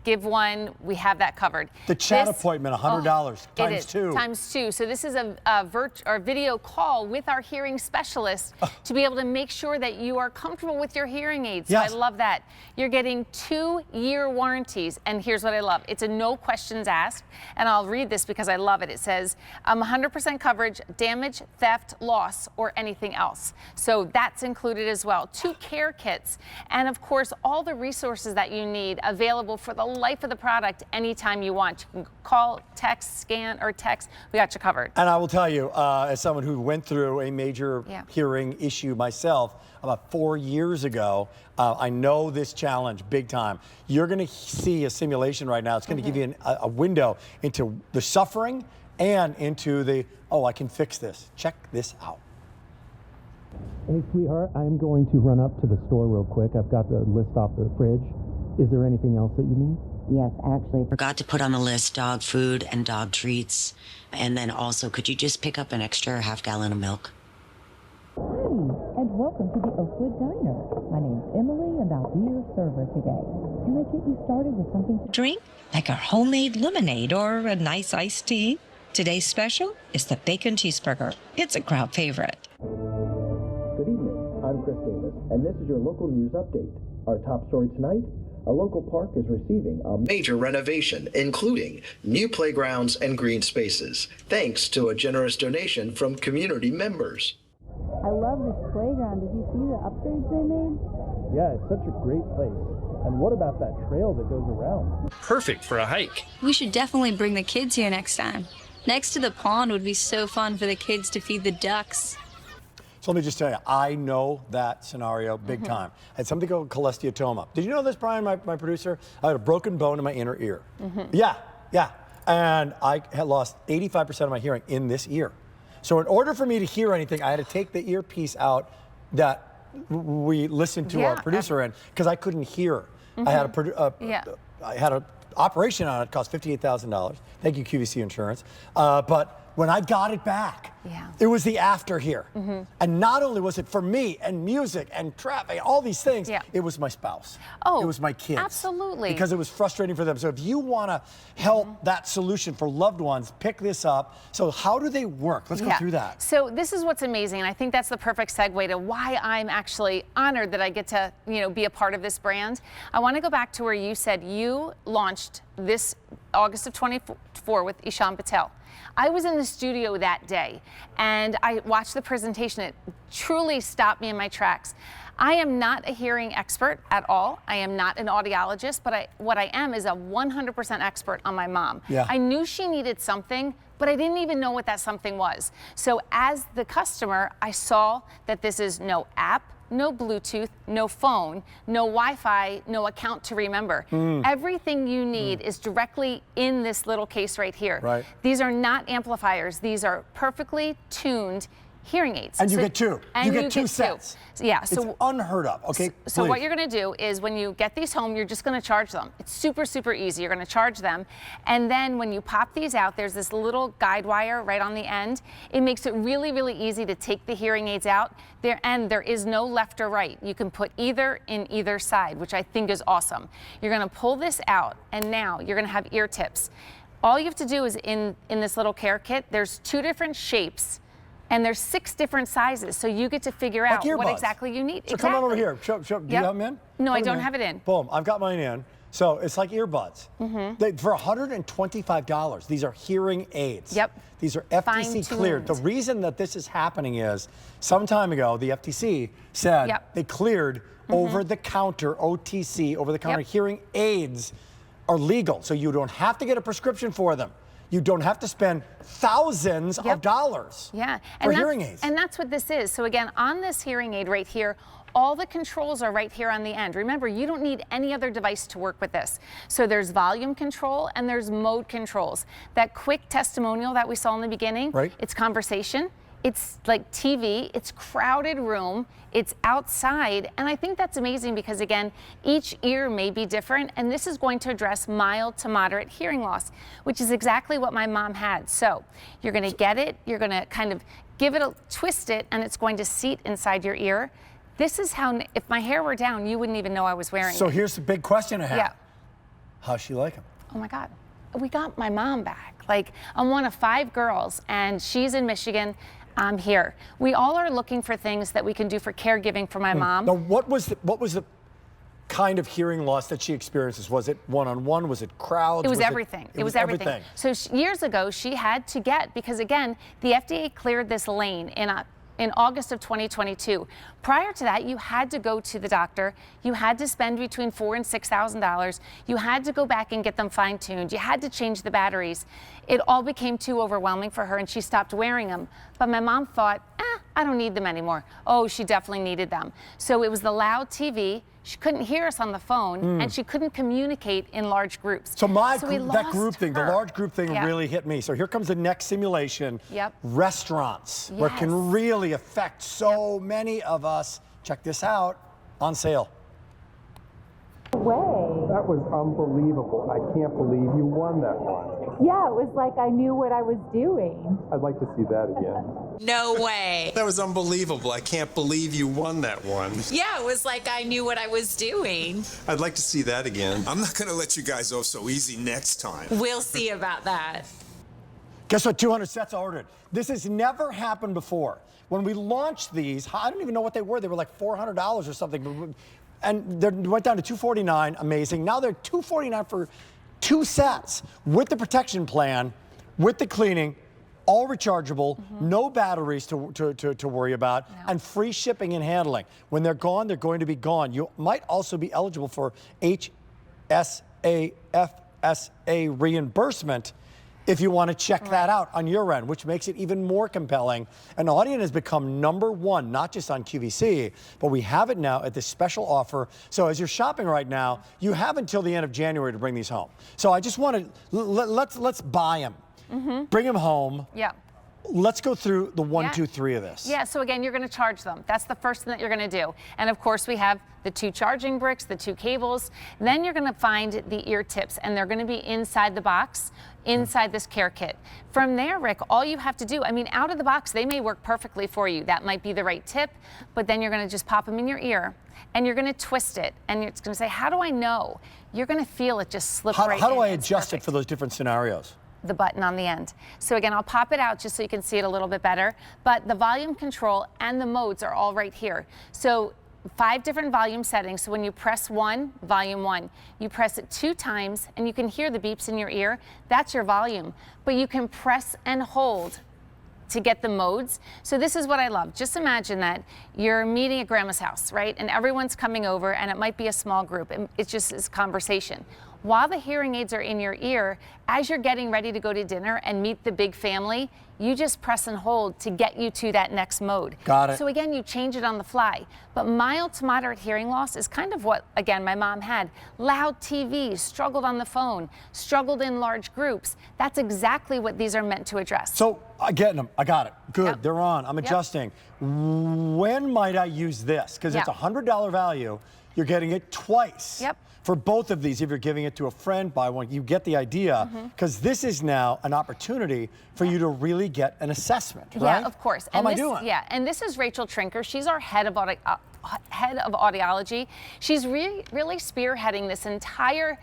give one, we have that covered. The chat appointment, $100 times 2. Times 2. So this is a video call with our hearing specialist to be able to make sure that you are comfortable with your hearing aids. So I love that. You're getting 2-year warranties, and here's what I love. It's a no questions asked, and I'll read this because I love it. It says 100% coverage, damage, theft, loss, or anything else. So that's included as well. 2 care kits, and of course, all the resources that you need available for the life of the product anytime you want. You can call, text, scan, or text. We got you covered. And I will tell you, as someone who went through a major hearing issue myself about 4 years ago, I know this challenge big time. You're going to see a simulation right now. It's going to give you a window into the suffering and into the, oh, I can fix this. Check this out. Hey, sweetheart, I'm going to run up to the store real quick. I've got the list off the fridge. Is there anything else that you need? Yes, actually, forgot to put on the list dog food and dog treats. And then also, could you just pick up an extra half gallon of milk? Hi, and welcome to the Oakwood Diner. My name's Emily, and I'll be your server today. Can I get you started with something to drink? Like our homemade lemonade or a nice iced tea. Today's special is the bacon cheeseburger. It's a crowd favorite. Good evening, I'm Chris Davis, and this is your local news update. Our top story tonight, a local park is receiving a major renovation, including new playgrounds and green spaces, thanks to a generous donation from community members. I love this playground. Did you see the upgrades they made? Yeah, it's such a great place. And what about that trail that goes around? Perfect for a hike. We should definitely bring the kids here next time. Next to the pond would be so fun for the kids to feed the ducks. So let me just tell you, I know that scenario big time. I had something called cholesteatoma. Did you know this, Brian, my producer? I had a broken bone in my inner ear. Yeah. And I had lost 85% of my hearing in this ear. So in order for me to hear anything, I had to take the earpiece out that we listened to our producer in, because I couldn't hear. I had an operation on it, cost $58,000. Thank you, QVC Insurance. But when I got it back, it was the after here. And not only was it for me and music and traffic, all these things, it was my spouse. It was my kids. Absolutely. Because it was frustrating for them. So if you want to help that solution for loved ones, pick this up. So how do they work? Let's go through that. So this is what's amazing, and I think that's the perfect segue to why I'm actually honored that I get to, be a part of this brand. I want to go back to where you said you launched this August of 24 with Ishan Patel. I was in the studio that day and I watched the presentation. It truly stopped me in my tracks. I am not a hearing expert at all. I am not an audiologist, but what I am is a 100% expert on my mom. I knew she needed something, but I didn't even know what that something was. So as the customer, I saw that this is no app, no Bluetooth, no phone, no Wi-Fi, no account to remember. Everything you need is directly in this little case right here. These are not amplifiers. These are perfectly tuned hearing aids. And you get two. You get two sets. Yeah. So it's unheard of. Okay. So what you're going to do is when you get these home, you're just going to charge them. It's super, super easy. You're going to charge them. And then when you pop these out, there's this little guide wire right on the end. It makes it really, really easy to take the hearing aids out. There is no left or right. You can put either in either side, which I think is awesome. You're going to pull this out, and now you're going to have ear tips. All you have to do is in this little care kit, there's 2 different shapes. And there's 6 different sizes, so you get to figure out what exactly you need. So come on over here. Do you have them in? No, I don't have it in. Boom, I've got mine in. So it's like earbuds. For $125, these are hearing aids. These are FTC cleared. The reason that this is happening is, some time ago, the FTC said they cleared over-the-counter, OTC, over-the-counter hearing aids are legal. So you don't have to get a prescription for them. You don't have to spend thousands of dollars for hearing aids. And that's what this is. So again, on this hearing aid right here, All the controls are right here on the end. Remember, you don't need any other device to work with this. So there's volume control and there's mode controls. That quick testimonial that we saw in the beginning, it's conversation, it's like TV, it's crowded room, it's outside, and I think that's amazing because, again, each ear may be different, and this is going to address mild to moderate hearing loss, which is exactly what my mom had. So you're gonna get it, you're gonna kind of give it a twist it, and it's going to seat inside your ear. This is how, if my hair were down, you wouldn't even know I was wearing it. So here's the big question I have. Yeah. How's she like him? Oh my God, we got my mom back. Like, I'm one of 5 girls, and she's in Michigan. I'm here. We all are looking for things that we can do for caregiving for my mom. Now, what was the kind of hearing loss that she experiences? Was it one-on-one? Was it crowds? It was everything. It was everything. So years ago, she had to get, because again, the FDA cleared this lane in August of 2022. Prior to that, you had to go to the doctor. You had to spend between $4,000 and $6,000. You had to go back and get them fine-tuned. You had to change the batteries. It all became too overwhelming for her, and she stopped wearing them. But my mom thought, I don't need them anymore. Oh, she definitely needed them. So it was the loud TV. She couldn't hear us on the phone, and she couldn't communicate in large groups. So that group thing, the large group thing really hit me. So here comes the next simulation. Restaurants, where it can really affect so many of us. Check this out, on sale. That was unbelievable. I can't believe you won that one. Yeah, it was like I knew what I was doing. I'd like to see that again. No way. That was unbelievable. I can't believe you won that one. Yeah, it was like I knew what I was doing. I'd like to see that again. I'm not going to let you guys off so easy next time. We'll see about that. Guess what? 200 sets ordered. This has never happened before. When we launched these, I don't even know what they were. They were like $400 or something. And they went down to $249, amazing. Now they're $249 for 2 sets with the protection plan, with the cleaning, all rechargeable, no batteries to worry about, and free shipping and handling. When they're gone, they're going to be gone. You might also be eligible for HSA, FSA reimbursement if you want to check that out on your end, which makes it even more compelling. And Audion has become #1, not just on QVC, but we have it now at this special offer. So as you're shopping right now, you have until the end of January to bring these home. So I just want to, let's buy them, bring them home. Yeah. Let's go through the 1, 2, 3 of this. Yeah, so again, you're going to charge them. That's the first thing that you're going to do. And of course, we have the 2 charging bricks, the 2 cables. Then you're going to find the ear tips, and they're going to be inside the box, inside this care kit. From there, Rick, all you have to do, I mean, out of the box, they may work perfectly for you. That might be the right tip, but then you're going to just pop them in your ear, and you're going to twist it, and it's going to say, how do I know? You're going to feel it just slip right in. How do I adjust it for those different scenarios? The button on the end. So again, I'll pop it out just so you can see it a little bit better, but the volume control and the modes are all right here. So 5 different volume settings. So when you press 1, volume 1, you press it 2 times and you can hear the beeps in your ear. That's your volume, but you can press and hold to get the modes. So this is what I love. Just imagine that you're meeting at grandma's house, right? And everyone's coming over, and it might be a small group. And it's just this conversation. While the hearing aids are in your ear, as you're getting ready to go to dinner and meet the big family, you just press and hold to get you to that next mode. Got it. So again, you change it on the fly. But mild to moderate hearing loss is kind of what, again, my mom had. Loud TV, struggled on the phone, struggled in large groups. That's exactly what these are meant to address. So I get them. I got it. Good. They're on. I'm adjusting. When might I use this? Because it's a $100 value. You're getting it twice. For both of these, if you're giving it to a friend, buy one, you get the idea, because this is now an opportunity for you to really get an assessment, right? Yeah, of course. How am I doing? Yeah, and this is Rachel Trinker. She's our head of audiology. She's really spearheading this entire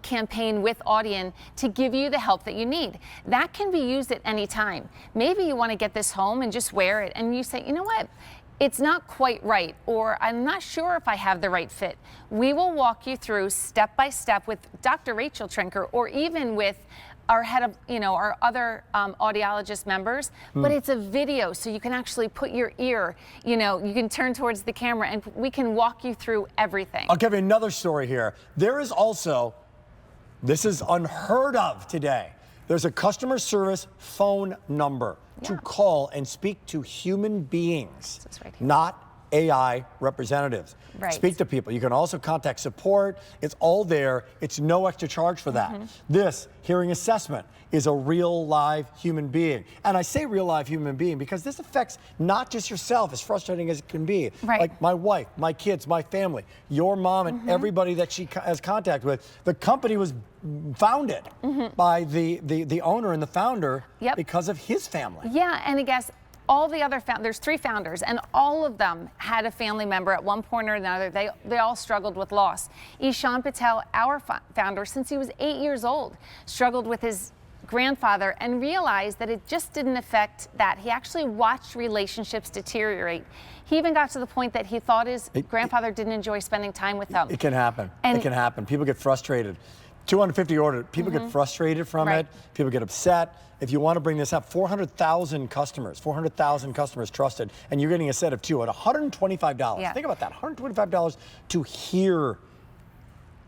campaign with Audion to give you the help that you need. That can be used at any time. Maybe you want to get this home and just wear it, and you say, you know what? It's not quite right, or I'm not sure if I have the right fit. We will walk you through step by step with Dr. Rachel Trinker, or even with our head of, our other audiologist members, but it's a video, so you can actually put your ear, you can turn towards the camera, and we can walk you through everything. I'll give you another story here. There is also, this is unheard of today, there's a customer service phone number to call and speak to human beings, not AI representatives. Right. Speak to people. You can also contact support. It's all there. It's no extra charge for that. This hearing assessment is a real live human being. And I say real live human being because this affects not just yourself, as frustrating as it can be. Right. Like my wife, my kids, my family, your mom, and everybody that she has contact with. The company was founded by the owner and the founder because of his family. Yeah, and I guess all the other there's 3 founders, and all of them had a family member at one point or another. They all struggled with loss. Ishan Patel, our founder, since he was 8 years old, struggled with his grandfather and realized that it just didn't affect that. He actually watched relationships deteriorate. He even got to the point that he thought his grandfather didn't enjoy spending time with him. It can happen. And it can happen. People get frustrated. 250 ordered. People get frustrated from it. People get upset. If you want to bring this up, 400,000 customers trusted, and you're getting a set of 2 at $125. Yeah. Think about that, $125 to hear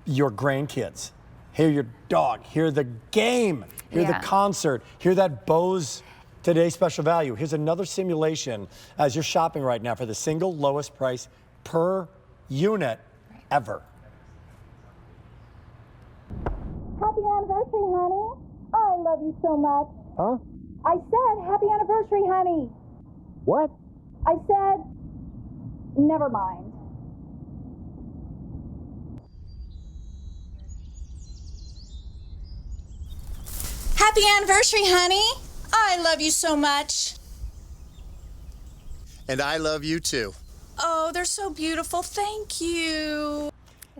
your grandkids, hear your dog, hear the game, hear the concert, hear that Bose Today's Special Value. Here's another simulation as you're shopping right now for the single lowest price per unit ever. Happy anniversary, honey. I love you so much. Huh? I said happy anniversary, honey. What? I said, never mind. Happy anniversary, honey. I love you so much. And I love you too. Oh, they're so beautiful. Thank you.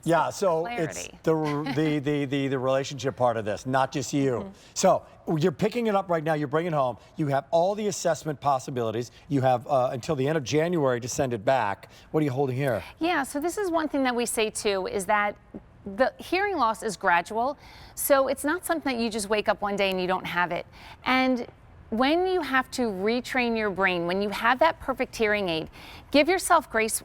Yeah, so it's the relationship part of this, not just you. So you're picking it up right now. You're bringing it home. You have all the assessment possibilities. You have until the end of January to send it back. What are you holding here? Yeah, so this is one thing that we say too, is that the hearing loss is gradual. So it's not something that you just wake up one day and you don't have it. And when you have to retrain your brain, when you have that perfect hearing aid, give yourself grace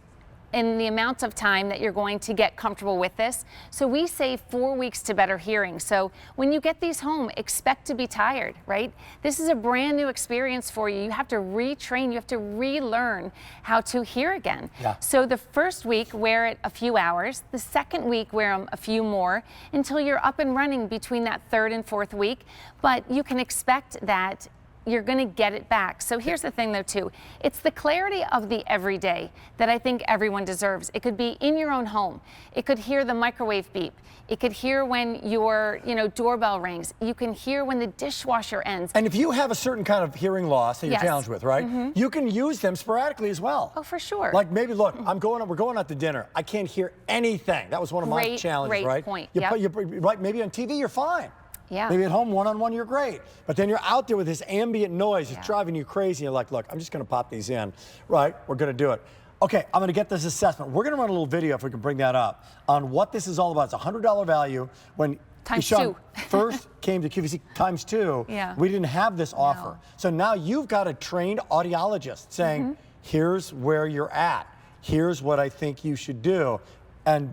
in the amount of time that you're going to get comfortable with this. So we say 4 weeks to better hearing. So when you get these home, expect to be tired, right? This is a brand new experience for you. You have to retrain, you have to relearn how to hear again. Yeah. So the first week, wear it a few hours. The second week, wear them a few more until you're up and running between that 3rd and 4th week. But you can expect that you're going to get it back. So here's the thing though too, it's the clarity of the everyday that I think everyone deserves. It could be in your own home. It could hear the microwave beep. It could hear when your doorbell rings. You can hear when the dishwasher ends. And if you have a certain kind of hearing loss that you're challenged with, right? You can use them sporadically as well. Oh, for sure. Like maybe, look, we're going out to dinner. I can't hear anything. That was one of my challenges, right? Great point. Right, maybe on TV you're fine. Yeah. Maybe at home, one-on-one, you're great. But then you're out there with this ambient noise. It's driving you crazy. You're like, look, I'm just going to pop these in. Right, we're going to do it. Okay, I'm going to get this assessment. We're going to run a little video, if we can bring that up, on what this is all about. It's a $100 value. When Ishan first came to QVC times 2, we didn't have this offer. So now you've got a trained audiologist saying, here's where you're at. Here's what I think you should do. And,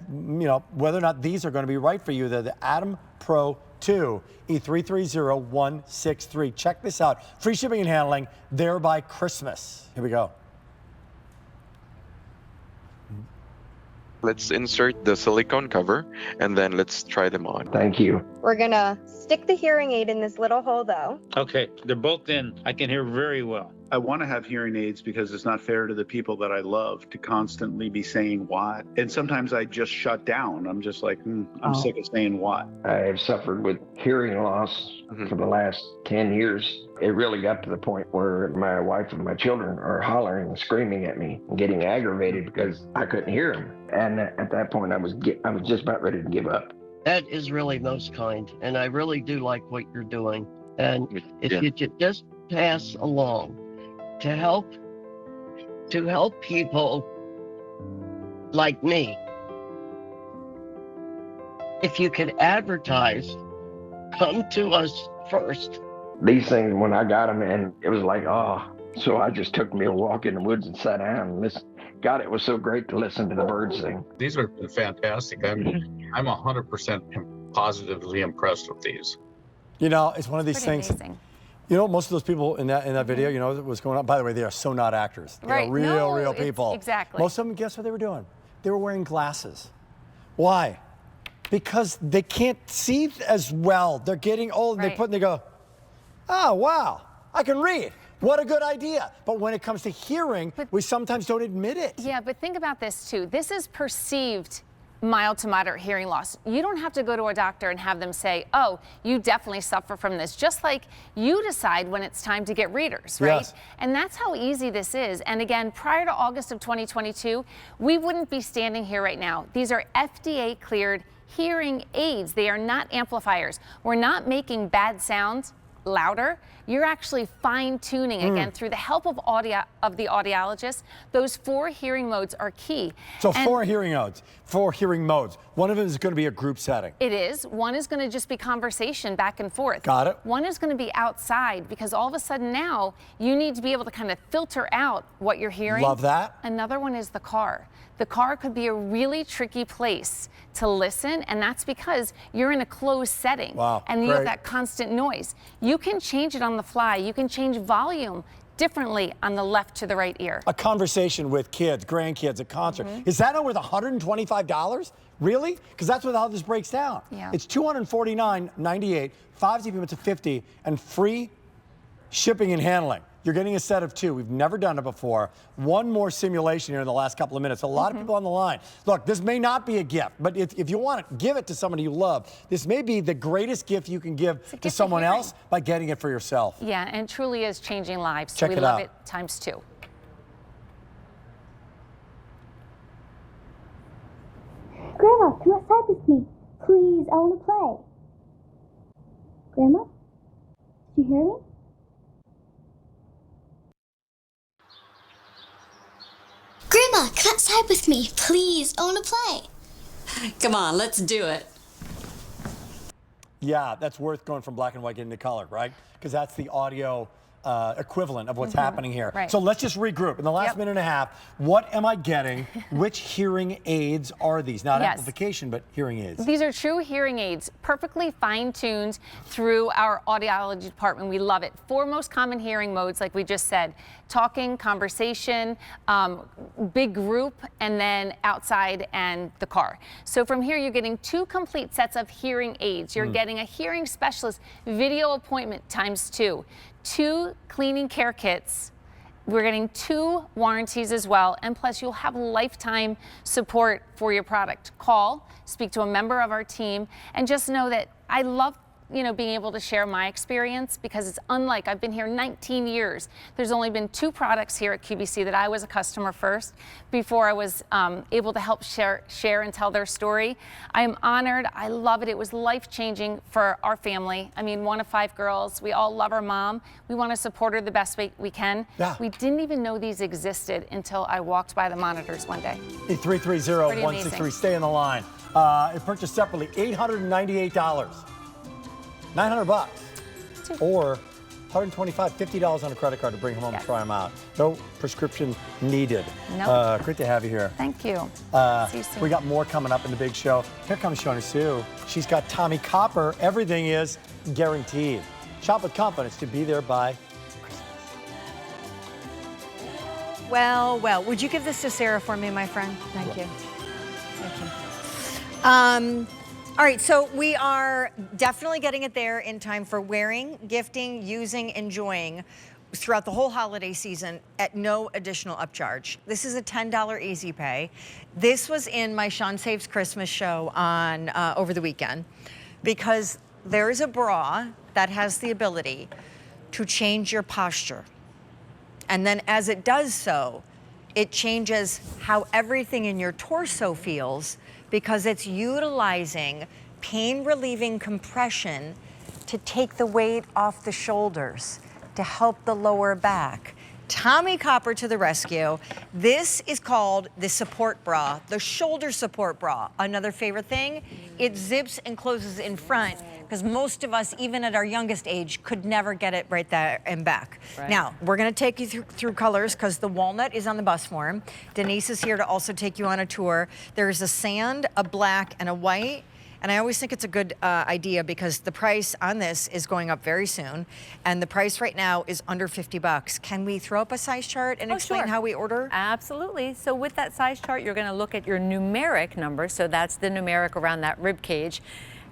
whether or not these are going to be right for you, they're the Atom Pro 2 E330163. Check this out. Free shipping and handling there by Christmas. Here we go. Let's insert the silicone cover and then let's try them on. Thank you. We're gonna stick the hearing aid in this little hole though. Okay, they're both in. I can hear very well. I want to have hearing aids because it's not fair to the people that I love to constantly be saying what. And sometimes I just shut down. I'm just like, I'm sick of saying what. I have suffered with hearing loss for the last 10 years. It really got to the point where my wife and my children are hollering and screaming at me and getting aggravated because I couldn't hear them. And at that point, I was just about ready to give up. That is really most kind, and I really do like what you're doing. And if you could just pass along to help people like me, if you could advertise, come to us first. These things, when I got them, and it was like, so I just took me a walk in the woods and sat down and listened. God, it was so great to listen to the birds sing. These are fantastic. I'm 100% positively impressed with these. It's one of these things. Amazing. You know, most of those people in that video, you know what's going on? By the way, they are so not actors. They Right. are real, real it's- people. Exactly. Most of them, guess what they were doing? They were wearing glasses. Why? Because they can't see as well. They're getting old, and they go, oh, wow, I can read. What a good idea. But when it comes to hearing, we sometimes don't admit it. Yeah, but think about this too. This is perceived mild to moderate hearing loss. You don't have to go to a doctor and have them say, oh, you definitely suffer from this. Just like you decide when it's time to get readers, right? Yes. And that's how easy this is. And again, prior to August of 2022, we wouldn't be standing here right now. These are FDA cleared hearing aids. They are not amplifiers. We're not making bad sounds louder. You're actually fine-tuning again through the help of the audiologist. Those 4 hearing modes are key. So 4 hearing modes. One of them is going to be a group setting. It is. One is going to just be conversation back and forth. Got it. One is going to be outside because all of a sudden now you need to be able to kind of filter out what you're hearing. Love that. Another one is the car. The car could be a really tricky place to listen, and that's because you're in a closed setting. Wow, and you have great. that constant noise. You can change it on the fly. You can change volume differently on the left to the right ear. A conversation with kids, grandkids, a concert. Is that worth $125? Really? Because that's how this breaks down. Yeah. It's $249.98, 5 payments of $50, and free shipping and handling. You're getting a set of 2. We've never done it before. One more simulation here in the last couple of minutes. A lot of people on the line. Look, this may not be a gift, but if you want it, give it to somebody you love. This may be the greatest gift you can give to someone else by getting it for yourself. Yeah, and it truly is changing lives. Check so we it love out. it times 2. Grandma, come outside with me. Please, I want to play. Grandma? Did you hear me? Grandma, come outside with me. Please, I want to play. Come on, let's do it. Yeah, that's worth going from black and white into color, right? Because that's the audio equivalent of what's happening here. Right. So let's just regroup. In the last minute and a half, what am I getting? Which hearing aids are these? Not amplification, but hearing aids. These are true hearing aids, perfectly fine-tuned through our audiology department. We love it. 4 most common hearing modes, like we just said: talking, conversation, big group, and then outside and the car. So from here, you're getting 2 complete sets of hearing aids. You're getting a hearing specialist video appointment times 2. 2 cleaning care kits. We're getting 2 warranties as well, and plus you'll have lifetime support for your product. Call, speak to a member of our team, and just know that I love being able to share my experience, because it's unlike, I've been here 19 years. There's only been 2 products here at QVC that I was a customer first before I was able to help share and tell their story. I am honored. I love it. It was life-changing for our family. I mean, 1 of 5 girls. We all love our mom. We want to support her the best way we can. Yeah. We didn't even know these existed until I walked by the monitors one day. 330-163. Stay on the line. It purchased separately, $898. $900 or $125, $50 on a credit card to bring them home and try them out. No prescription needed. Nope. Great to have you here. Thank you. See you soon. We got more coming up in the big show. Here comes Shona Sue. She's got Tommy Copper. Everything is guaranteed. Shop with confidence to be there by Christmas. Well, well. Would you give this to Sarah for me, my friend? Thank you. Thank you. All right, so we are definitely getting it there in time for wearing, gifting, using, enjoying throughout the whole holiday season at no additional upcharge. This is a $10 easy pay. This was in my Sean Saves Christmas show on over the weekend, because there is a bra that has the ability to change your posture. And then as it does so, it changes how everything in your torso feels, because it's utilizing pain-relieving compression to take the weight off the shoulders, to help the lower back. Tommy Copper to the rescue. This is called the support bra, the shoulder support bra. Another favorite thing, it zips and closes in front, because most of us, even at our youngest age, could never get it right there and back. Right. Now, we're gonna take you through colors, because the walnut is on the bus form. Denise is here to also take you on a tour. There's a sand, a black, and a white. And I always think it's a good idea because the price on this is going up very soon. And the price right now is under $50. Can we throw up a size chart and explain how we order? Absolutely. So with that size chart, you're going to look at your numeric number. So that's the numeric around that rib cage.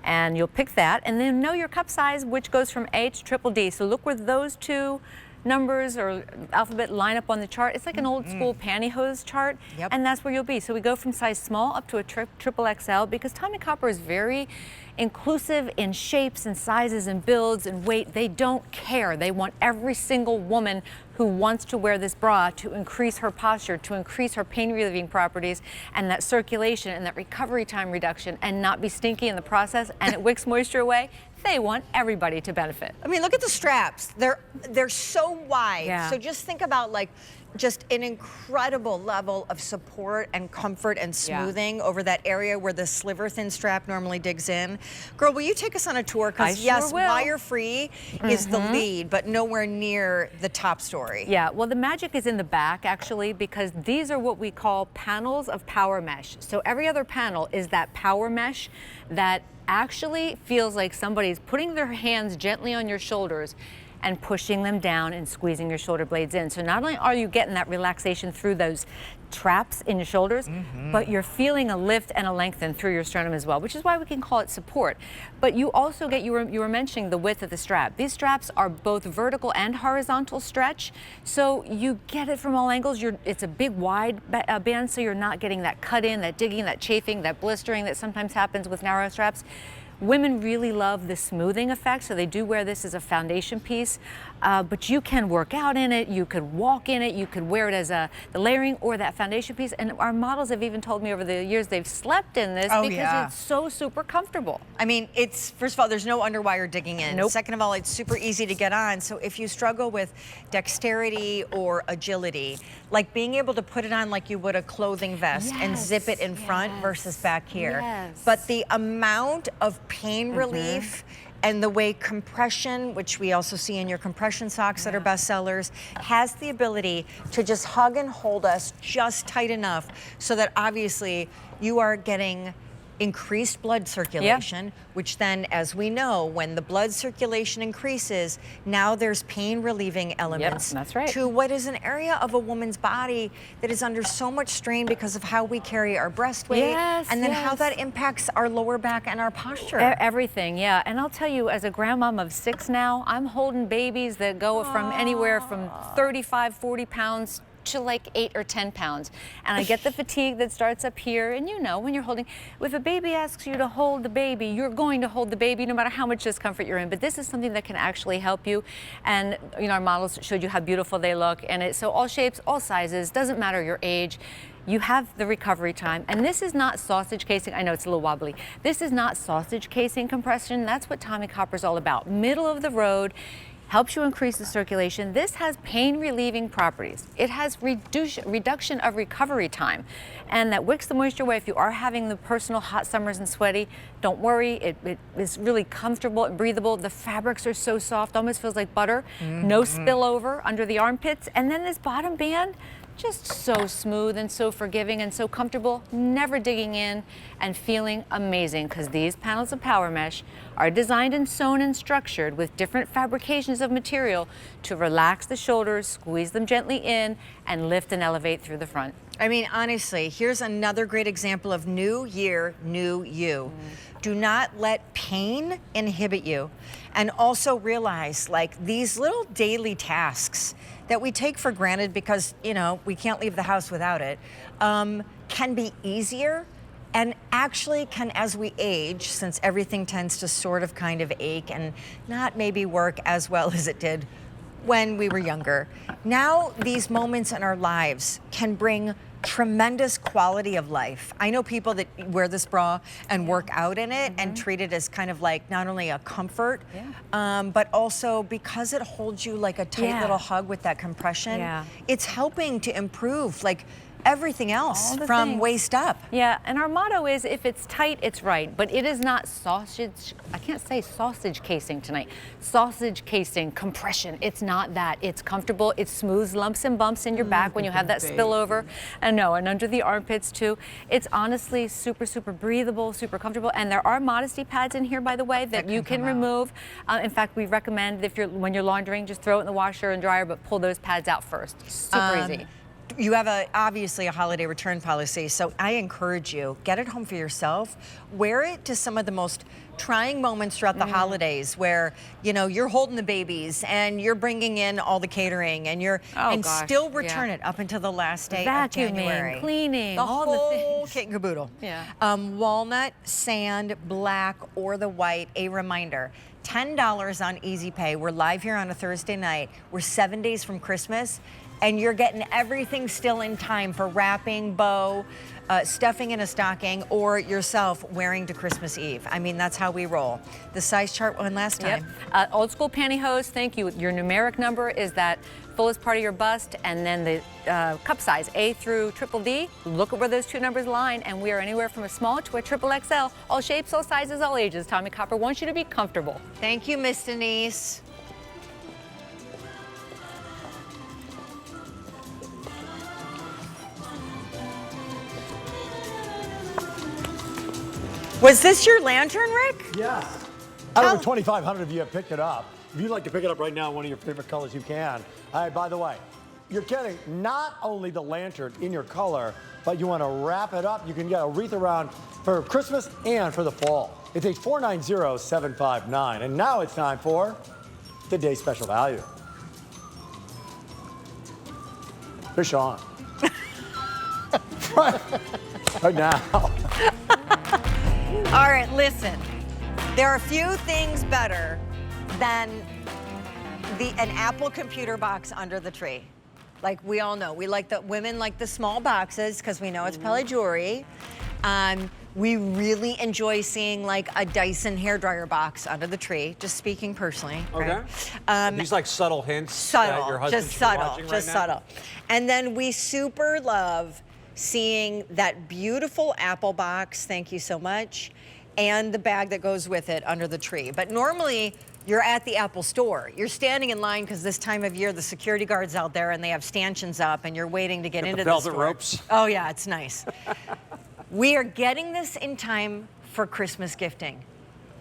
And you'll pick that. And then know your cup size, which goes from A to triple D. So look where those two numbers or alphabet line up on the chart. It's like an old school pantyhose chart, and that's where you'll be. So we go from size small up to a triple XL because Tommy Copper is very inclusive in shapes and sizes and builds and weight. They don't care. They want every single woman who wants to wear this bra to increase her posture, to increase her pain relieving properties and that circulation and that recovery time reduction and not be stinky in the process, and it wicks moisture away. They want everybody to benefit. I mean, look at the straps. They're so wide. Yeah. So just think about like just an incredible level of support and comfort and smoothing over that area where the sliver thin strap normally digs in. Girl, will you take us on a tour? Because yes, wire free is the lead, but nowhere near the top story. Yeah, well, the magic is in the back actually, because these are what we call panels of power mesh. So every other panel is that power mesh that actually feels like somebody's putting their hands gently on your shoulders and pushing them down and squeezing your shoulder blades in. So not only are you getting that relaxation through those traps in your shoulders, but you're feeling a lift and a lengthen through your sternum as well, which is why we can call it support. But you also get, you were mentioning the width of the strap. These straps are both vertical and horizontal stretch, so you get it from all angles. It's a big wide band, so you're not getting that cut in, that digging, that chafing, that blistering that sometimes happens with narrow straps. Women really love the smoothing effect, so they do wear this as a foundation piece, but you can work out in it, you could walk in it, you could wear it as the layering or that foundation piece, and our models have even told me over the years they've slept in this because it's so super comfortable. I mean, it's, first of all, there's no underwire digging in. Nope. Second of all, it's super easy to get on, so if you struggle with dexterity or agility, like being able to put it on like you would a clothing vest and zip it in front versus back here. But the amount of pain relief and the way compression, which we also see in your compression socks that are bestsellers, has the ability to just hug and hold us just tight enough so that obviously you are getting increased blood circulation, which then, as we know, when the blood circulation increases, now there's pain relieving elements to what is an area of a woman's body that is under so much strain because of how we carry our breast weight and then how that impacts our lower back and our posture. Everything, yeah. And I'll tell you, as a grandmom of 6 now, I'm holding babies that go from anywhere from 35, 40 pounds to like 8 or 10 pounds. And I get the fatigue that starts up here. And you know, when you're holding, if a baby asks you to hold the baby, you're going to hold the baby no matter how much discomfort you're in. But this is something that can actually help you. And you know, our models showed you how beautiful they look. And so all shapes, all sizes, doesn't matter your age. You have the recovery time. And this is not sausage casing. I know it's a little wobbly. This is not sausage casing compression. That's what Tommy Copper's all about. Middle of the road. Helps you increase the circulation. This has pain relieving properties. It has reduction of recovery time, and that wicks the moisture away. If you are having the personal hot summers and sweaty, don't worry. It is really comfortable and breathable. The fabrics are so soft, almost feels like butter. No spillover under the armpits. And then this bottom band, just so smooth and so forgiving and so comfortable, never digging in, and feeling amazing, because these panels of power mesh are designed and sewn and structured with different fabrications of material to relax the shoulders, squeeze them gently in, and lift and elevate through the front. I mean, honestly, here's another great example of new year, new you. Do not let pain inhibit you. And also realize, like, these little daily tasks that we take for granted because, you know, we can't leave the house without it, can be easier and actually can, as we age, since everything tends to sort of kind of ache and not maybe work as well as it did when we were younger. Now, these moments in our lives can bring tremendous quality of life. I know people that wear this bra and work out in it and treat it as kind of like not only a comfort, but also because it holds you like a tight little hug with that compression, it's helping to improve like everything else from things. waist up. Yeah, and our motto is if it's tight, it's right. But it is not sausage, I can't say sausage casing tonight. Sausage casing, compression, it's not that. It's comfortable, it smooths lumps and bumps in your back when you have that spillover. And under the armpits too. It's honestly super, super breathable, super comfortable. And there are modesty pads in here, by the way, that you can remove. In fact, we recommend when you're laundering, just throw it in the washer and dryer, but pull those pads out first. Super easy. You have obviously a holiday return policy, so I encourage you, get it home for yourself. Wear it to some of the most trying moments throughout the holidays where, you're holding the babies and you're bringing in all the catering and still return it up until the last day of January. Cleaning, all the whole things. kit and caboodle. Yeah. Walnut, sand, black, or the white, a reminder. $10 on Easy Pay. We're live here on a Thursday night. We're 7 days from Christmas. And you're getting everything still in time for wrapping, bow, stuffing in a stocking, or yourself wearing to Christmas Eve. I mean, that's how we roll. The size chart one last time. Yep. Old school pantyhose, thank you. Your numeric number is that fullest part of your bust, and then the cup size, A through triple D. Look at where those two numbers line, and we are anywhere from a small to a triple XL. All shapes, all sizes, all ages. Tommy Copper wants you to be comfortable. Thank you, Miss Denise. Was this your lantern, Rick? Yes. Out of the 2,500 of you have picked it up. If you'd like to pick it up right now, one of your favorite colors, you can. By the way, you're getting not only the lantern in your color, but you want to wrap it up. You can get a wreath around for Christmas and for the fall. It takes $490,759. And now it's time for today's special value. Fish on. right now. All right, listen. There are few things better than an Apple computer box under the tree. Like we all know, women like the small boxes because we know it's probably jewelry. We really enjoy seeing like a Dyson hairdryer box under the tree. Just speaking personally. Okay. Right? These like subtle hints. Subtle, that your husband just should be subtle, watching just right now? subtle. And then we super love seeing that beautiful Apple box. Thank you so much. And the bag that goes with it under the tree. But normally, you're at the Apple store. You're standing in line because this time of year, the security guard's out there and they have stanchions up and you're waiting to get into the store. velvet ropes. Oh yeah, it's nice. We are getting this in time for Christmas gifting.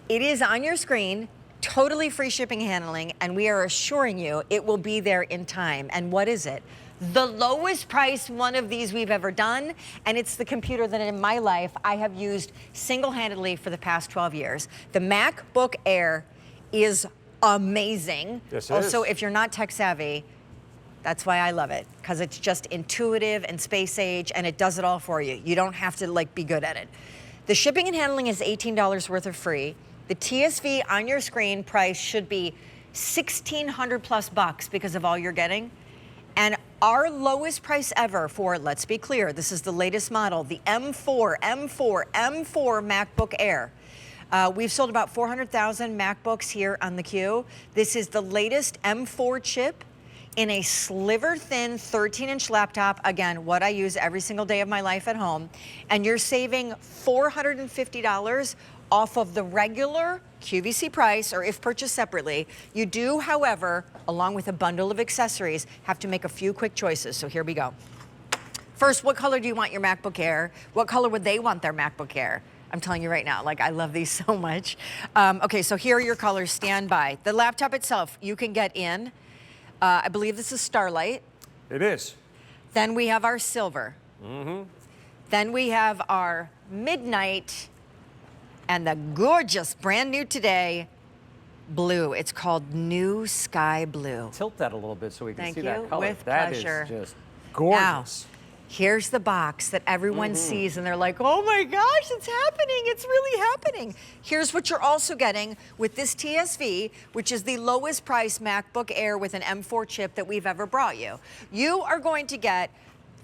It is on your screen, totally free shipping and handling, and we are assuring you it will be there in time. And what is it? The lowest price one of these we've ever done, and it's the computer that in my life I have used single-handedly for the past 12 years. The MacBook Air is amazing. Yes, it also, is. if you're not tech savvy, that's why I love it, because it's just intuitive and space age, and it does it all for you. You don't have to be good at it. The shipping and handling is $18 worth of free. The TSV on your screen price should be $1,600 plus because of all you're getting. And our lowest price ever for, let's be clear, this is the latest model, the M4 MacBook Air. We've sold about 400,000 MacBooks here on theCUBE. This is the latest M4 chip in a sliver-thin 13-inch laptop. Again, what I use every single day of my life at home. And you're saving $450 off of the regular QVC price, or if purchased separately. You do, however, along with a bundle of accessories, have to make a few quick choices. So here we go. First, what color do you want your MacBook Air? What color would they want their MacBook Air? I'm telling you right now, I love these so much. Okay, so here are your colors, stand by. The laptop itself, you can get in. I believe this is Starlight. It is. Then we have our silver. Mm-hmm. Then we have our midnight, and the gorgeous, brand new today, blue. It's called New Sky Blue. Tilt that a little bit so we can Thank see you. that color. With That is pleasure. just gorgeous. Now, here's the box that everyone sees and they're like, oh my gosh, it's happening. It's really happening. Here's what you're also getting with this TSV, which is the lowest price MacBook Air with an M4 chip that we've ever brought you. You are going to get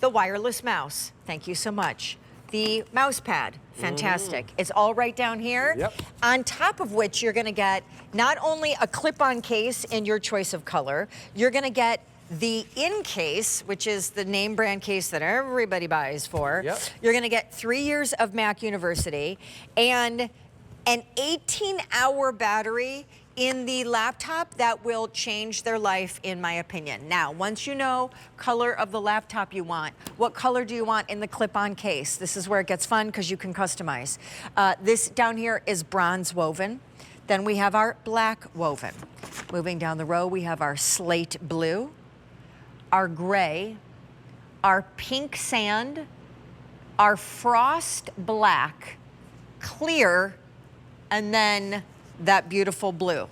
the wireless mouse. Thank you so much. The mouse pad, fantastic. It's all right down here. Yep. On top of which you're gonna get not only a clip-on case in your choice of color, you're gonna get the Incase, which is the name brand case that everybody buys for. Yep. You're going to get 3 years of Mac University and an 18-hour battery in the laptop that will change their life, in my opinion. Now, once you know color of the laptop you want, what color do you want in the clip-on case? This is where it gets fun because you can customize. This down here is bronze woven. Then we have our black woven. Moving down the row, we have our slate blue, our gray, our pink sand, our frost black, clear, and then that beautiful blue.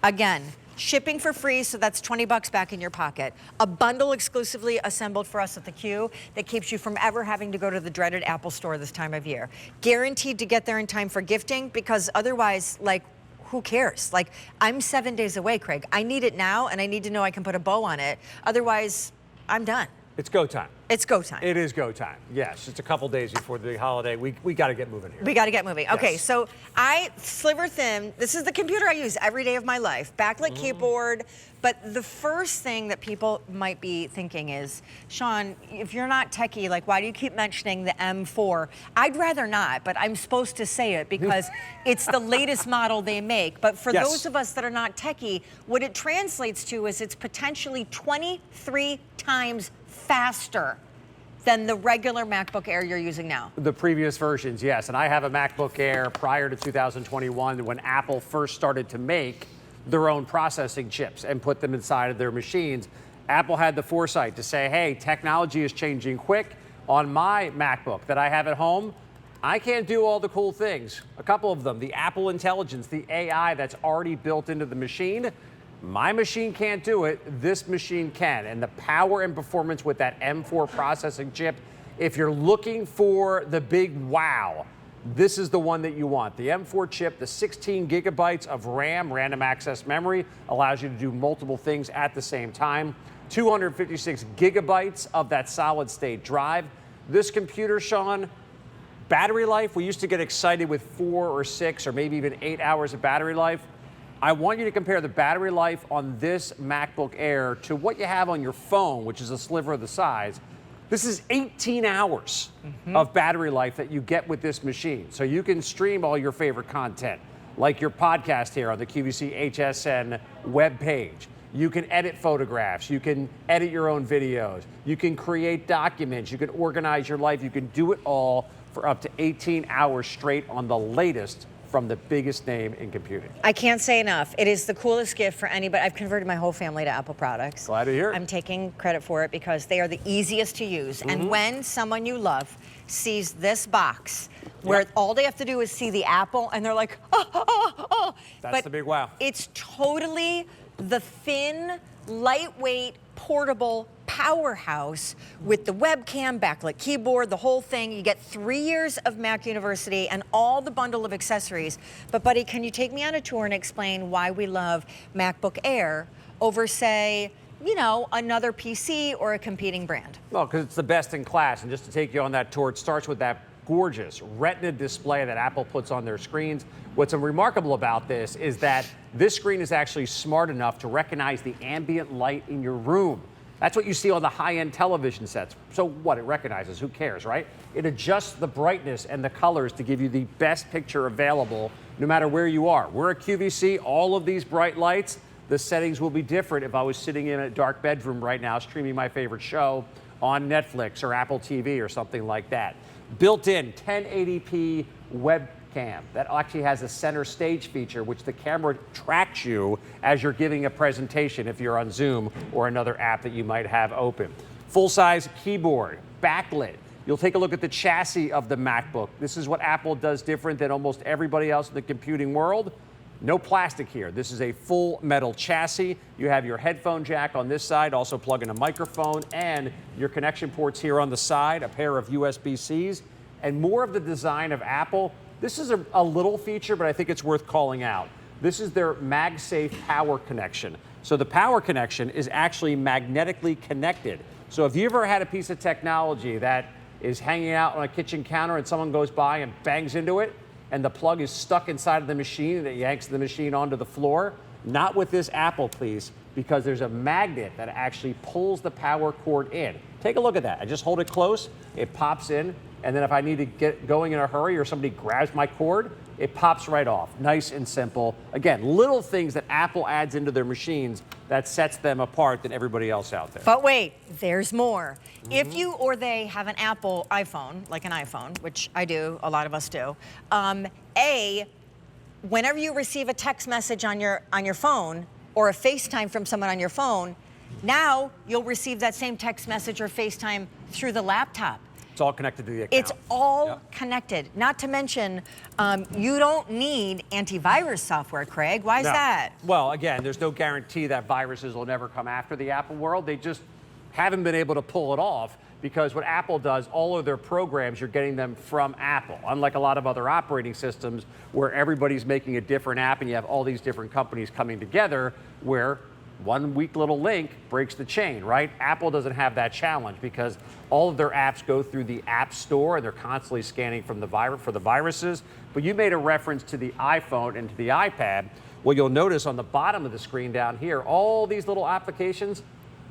Again, shipping for free, so that's 20 bucks back in your pocket. A bundle exclusively assembled for us at the Q that keeps you from ever having to go to the dreaded Apple store this time of year. Guaranteed to get there in time for gifting, because otherwise, like, who cares? Like, I'm 7 days away, Craig. I need it now, and I need to know I can put a bow on it. Otherwise, I'm done. It's go time. It's go time. It is go time. Yes, it's a couple days before the holiday. We got to get moving here. We got to get moving. Okay, Yes. so I sliver thin. This is the computer I use every day of my life. Backlit keyboard. But the first thing that people might be thinking is, Sean, if you're not techie, like, why do you keep mentioning the M4? I'd rather not, but I'm supposed to say it because it's the latest model they make. But for those of us that are not techie, what it translates to is it's potentially 23 times faster than the regular MacBook Air you're using now. The previous versions, yes. And I have a MacBook Air prior to 2021 when Apple first started to make their own processing chips and put them inside of their machines. Apple had the foresight to say, hey, technology is changing quick. On my MacBook that I have at home, I can't do all the cool things. A couple of them, the Apple Intelligence, the AI that's already built into the machine. My machine can't do it, this machine can. And the power and performance with that M4 processing chip, if you're looking for the big wow, this is the one that you want. The M4 chip, the 16 gigabytes of RAM, random access memory, allows you to do multiple things at the same time. 256 gigabytes of that solid state drive. This computer, Sean, battery life, we used to get excited with 4 or 6 or maybe even 8 hours of battery life. I want you to compare the battery life on this MacBook Air to what you have on your phone, which is a sliver of the size. This is 18 hours of battery life that you get with this machine. So you can stream all your favorite content, like your podcast here on the QVC HSN webpage. You can edit photographs. You can edit your own videos. You can create documents. You can organize your life. You can do it all for up to 18 hours straight on the latest from the biggest name in computing. I can't say enough. It is the coolest gift for anybody. I've converted my whole family to Apple products. Glad to hear it. I'm taking credit for it because they are the easiest to use. And when someone you love sees this box, where all they have to do is see the Apple, and they're like, oh. That's the big wow. It's totally the thin, lightweight, portable powerhouse with the webcam, backlit keyboard, the whole thing. You get 3 years of Mac University and all the bundle of accessories. But buddy, can you take me on a tour and explain why we love MacBook Air over, say, you know, another PC or a competing brand? Well, because it's the best in class. And just to take you on that tour, it starts with that gorgeous Retina display that Apple puts on their screens. What's remarkable about this is that this screen is actually smart enough to recognize the ambient light in your room. That's what you see on the high-end television sets. So what it recognizes, who cares, right? It adjusts the brightness and the colors to give you the best picture available no matter where you are. We're at QVC, all of these bright lights. The settings will be different if I was sitting in a dark bedroom right now streaming my favorite show on Netflix or Apple TV or something like that. Built-in 1080p webcam that actually has a center stage feature, which the camera tracks you as you're giving a presentation if you're on Zoom or another app that you might have open. Full-size keyboard, backlit. You'll take a look at the chassis of the MacBook. This is what Apple does different than almost everybody else in the computing world. No plastic here. This is a full metal chassis. You have your headphone jack on this side, also plug in a microphone, and your connection ports here on the side, a pair of USB-Cs, and more of the design of Apple. This is a little feature, but I think it's worth calling out. This is their MagSafe power connection. So the power connection is actually magnetically connected. So if you ever had a piece of technology that is hanging out on a kitchen counter and someone goes by and bangs into it, and the plug is stuck inside of the machine and it yanks the machine onto the floor. Not with this Apple, please, because there's a magnet that actually pulls the power cord in. Take a look at that. I just hold it close, it pops in, and then if I need to get going in a hurry or somebody grabs my cord, it pops right off. Nice and simple. Again, little things that Apple adds into their machines that sets them apart than everybody else out there. But wait, there's more. If you or they have an Apple iPhone, like an iPhone, which I do, a lot of us do, whenever you receive a text message on your phone or a FaceTime from someone on your phone, now you'll receive that same text message or FaceTime through the laptop. It's all connected to the account. It's all connected. Not to mention, you don't need antivirus software, Craig. Why is that? Well, again, there's no guarantee that viruses will never come after the Apple world. They just haven't been able to pull it off because what Apple does, all of their programs, you're getting them from Apple. Unlike a lot of other operating systems where everybody's making a different app and you have all these different companies coming together where one weak little link breaks the chain, right? Apple doesn't have that challenge because all of their apps go through the App Store and they're constantly scanning from for the viruses. But you made a reference to the iPhone and to the iPad. Well, you'll notice on the bottom of the screen down here, all these little applications,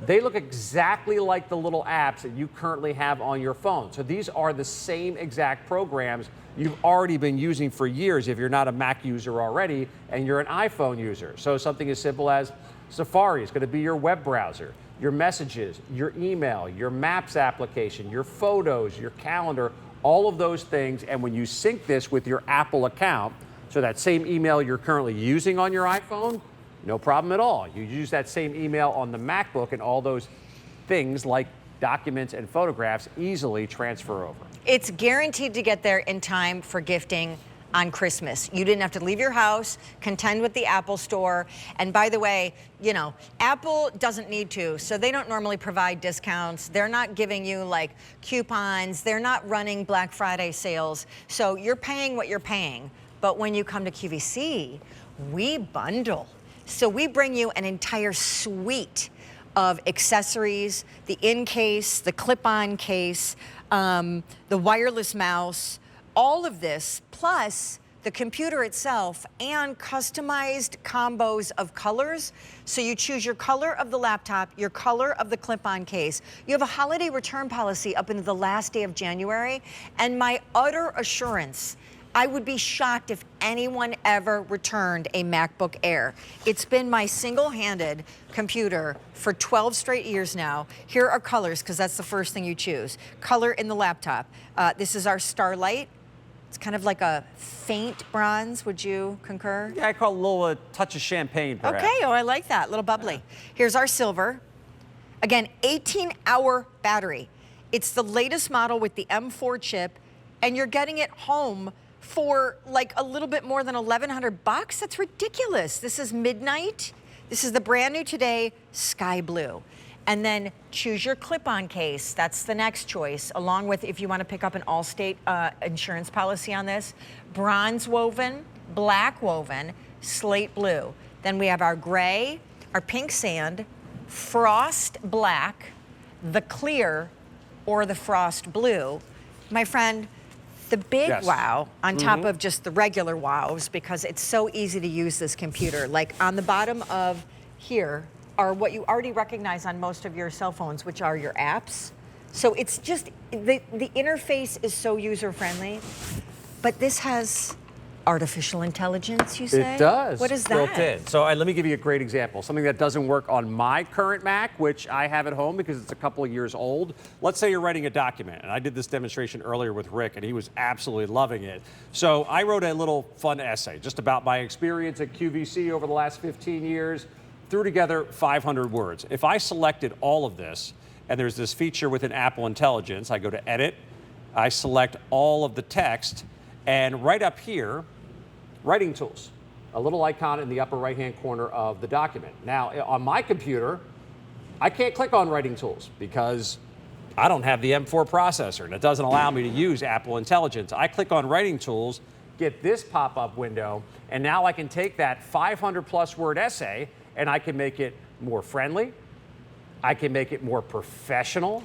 they look exactly like the little apps that you currently have on your phone. So these are the same exact programs you've already been using for years if you're not a Mac user already and you're an iPhone user. So something as simple as Safari is going to be your web browser, your messages, your email, your Maps application, your photos, your calendar, all of those things. And when you sync this with your Apple account, so that same email you're currently using on your iPhone, no problem at all. You use that same email on the MacBook and all those things like documents and photographs easily transfer over. It's guaranteed to get there in time for gifting on Christmas. You didn't have to leave your house, contend with the Apple Store. And by the way, you know, Apple doesn't need to, so they don't normally provide discounts. They're not giving you like coupons. They're not running Black Friday sales. So you're paying what you're paying. But when you come to QVC, we bundle. So we bring you an entire suite of accessories, the Incase, the clip-on case, the wireless mouse, all of this, plus the computer itself and customized combos of colors. So you choose your color of the laptop, your color of the clip-on case. You have a holiday return policy up into the last day of January. And my utter assurance, I would be shocked if anyone ever returned a MacBook Air. It's been my single-handed computer for 12 straight years now. Here are colors, because that's the first thing you choose. Color in the laptop. This is our Starlight. It's kind of like a faint bronze. Would you concur? Yeah, I call it a little touch of champagne, perhaps. Okay, oh, I like that. A little bubbly. Yeah. Here's our silver. Again, 18-hour battery. It's the latest model with the M4 chip, and you're getting it home for like a little bit more than $1,100. That's ridiculous. This is midnight. This is the brand new today sky blue. And then choose your clip-on case. That's the next choice, along with if you want to pick up an Allstate insurance policy on this. Bronze woven, black woven, slate blue. Then we have our gray, our pink sand, frost black, the clear, or the frost blue. My friend, the big wow on top of just the regular wows, because it's so easy to use this computer. Like on the bottom of here are what you already recognize on most of your cell phones, which are your apps. So it's just, the interface is so user-friendly, but this has artificial intelligence, you say? It does. What is that? Built in. So let me give you a great example. Something that doesn't work on my current Mac, which I have at home because it's a couple of years old. Let's say you're writing a document, and I did this demonstration earlier with Rick, and he was absolutely loving it. So I wrote a little fun essay just about my experience at QVC over the last 15 years, threw together 500 words. If I selected all of this, and there's this feature within Apple Intelligence, I go to Edit, I select all of the text, and right up here, Writing Tools, a little icon in the upper right-hand corner of the document. Now, on my computer, I can't click on Writing Tools because I don't have the M4 processor, and it doesn't allow me to use Apple Intelligence. I click on Writing Tools, get this pop-up window, and now I can take that 500-plus word essay, and I can make it more friendly, I can make it more professional,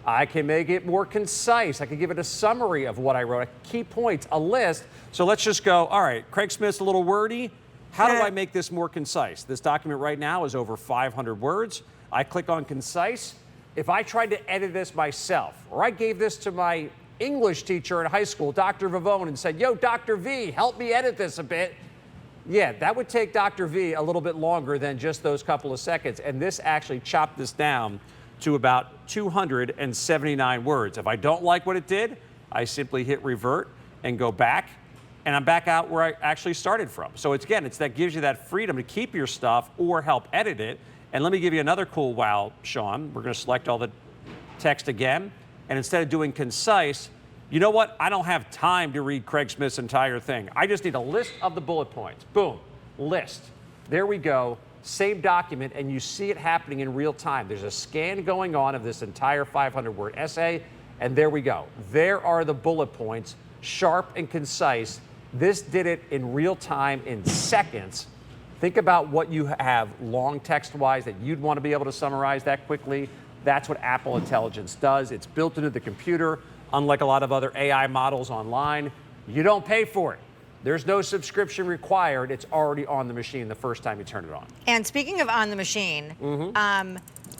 I can make it more concise. I can give it a summary of what I wrote, key points, a list. So let's just go, all right, Craig Smith's a little wordy. How do I make this more concise? This document right now is over 500 words. I click on concise. If I tried to edit this myself, or I gave this to my English teacher in high school, Dr. Vivone, and said, yo, Dr. V, help me edit this a bit. Yeah, that would take Dr. V a little bit longer than just those couple of seconds. And this actually chopped this down to about 279 words. If I don't like what it did, I simply hit revert and go back, and I'm back out where I actually started from. So it's, again, that gives you that freedom to keep your stuff or help edit it. And let me give you another cool wow, Sean. We're gonna select all the text again, and instead of doing concise, you know what? I don't have time to read Craig Smith's entire thing. I just need a list of the bullet points. Boom, list. There we go. Same document, and you see it happening in real time. There's a scan going on of this entire 500-word essay, and there we go. There are the bullet points, sharp and concise. This did it in real time in seconds. Think about what you have long text-wise that you'd want to be able to summarize that quickly. That's what Apple Intelligence does. It's built into the computer. Unlike a lot of other AI models online, you don't pay for it. There's no subscription required. It's already on the machine the first time you turn it on. And speaking of on the machine,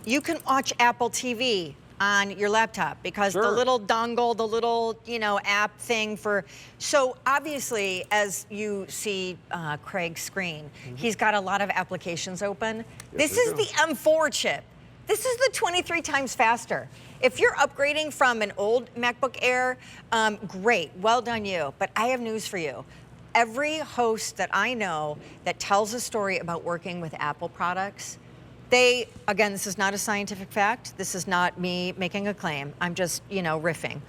you can watch Apple TV on your laptop because the little dongle, the little, app thing for, so obviously as you see Craig's screen, he's got a lot of applications open. This is the M4 chip. This is the 23 times faster. If you're upgrading from an old MacBook Air, great, well done you. But I have news for you. Every host that I know that tells a story about working with Apple products, again, this is not a scientific fact. This is not me making a claim. I'm just, riffing.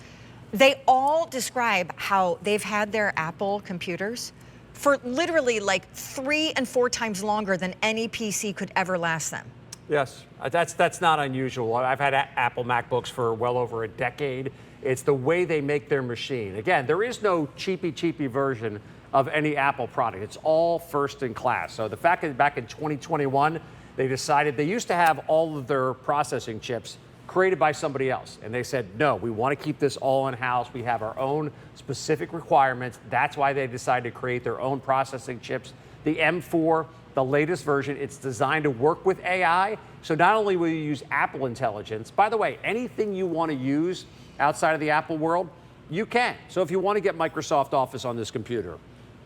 They all describe how they've had their Apple computers for literally like 3 and 4 times longer than any PC could ever last them. Yes, that's not unusual. I've had Apple MacBooks for well over a decade. It's the way they make their machine. Again, there is no cheapy version of any Apple product. It's all first in class. So the fact that back in 2021, they decided they used to have all of their processing chips created by somebody else. And they said, no, we want to keep this all in-house. We have our own specific requirements. That's why they decided to create their own processing chips. The M4, the latest version, it's designed to work with AI. So not only will you use Apple Intelligence, by the way, anything you want to use outside of the Apple world, you can. So if you want to get Microsoft Office on this computer,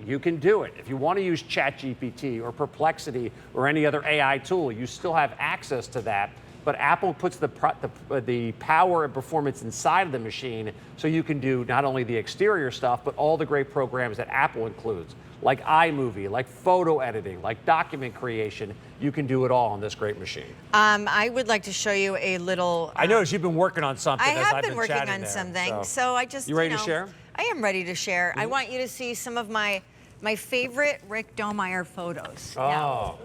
you can do it. If you want to use ChatGPT or Perplexity or any other AI tool, you still have access to that. But Apple puts the power and performance inside of the machine so you can do not only the exterior stuff, but all the great programs that Apple includes, like iMovie, like photo editing, like document creation. You can do it all on this great machine. I would like to show you a little... I noticed you've been working on something. I as have I've been working on there, something, so I just, You ready to share? I am ready to share. I want you to see some of my favorite Rick Domeyer photos. Oh.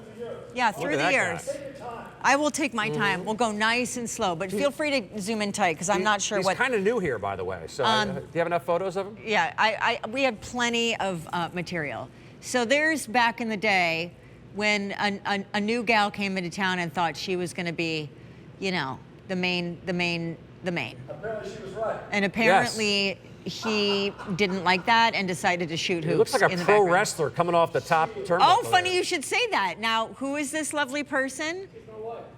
Yeah, through the years. I will take my time. We'll go nice and slow, but feel free to zoom in tight because I'm not sure he's what. He's kind of new here, by the way. So, do you have enough photos of him? Yeah, we had plenty of material. So there's back in the day when a new gal came into town and thought she was going to be, the main. Apparently she was right. And apparently he didn't like that and decided to shoot hoops. He looks like a pro wrestler coming off the top turnbuckle. Oh, funny you should say that. Now, who is this lovely person?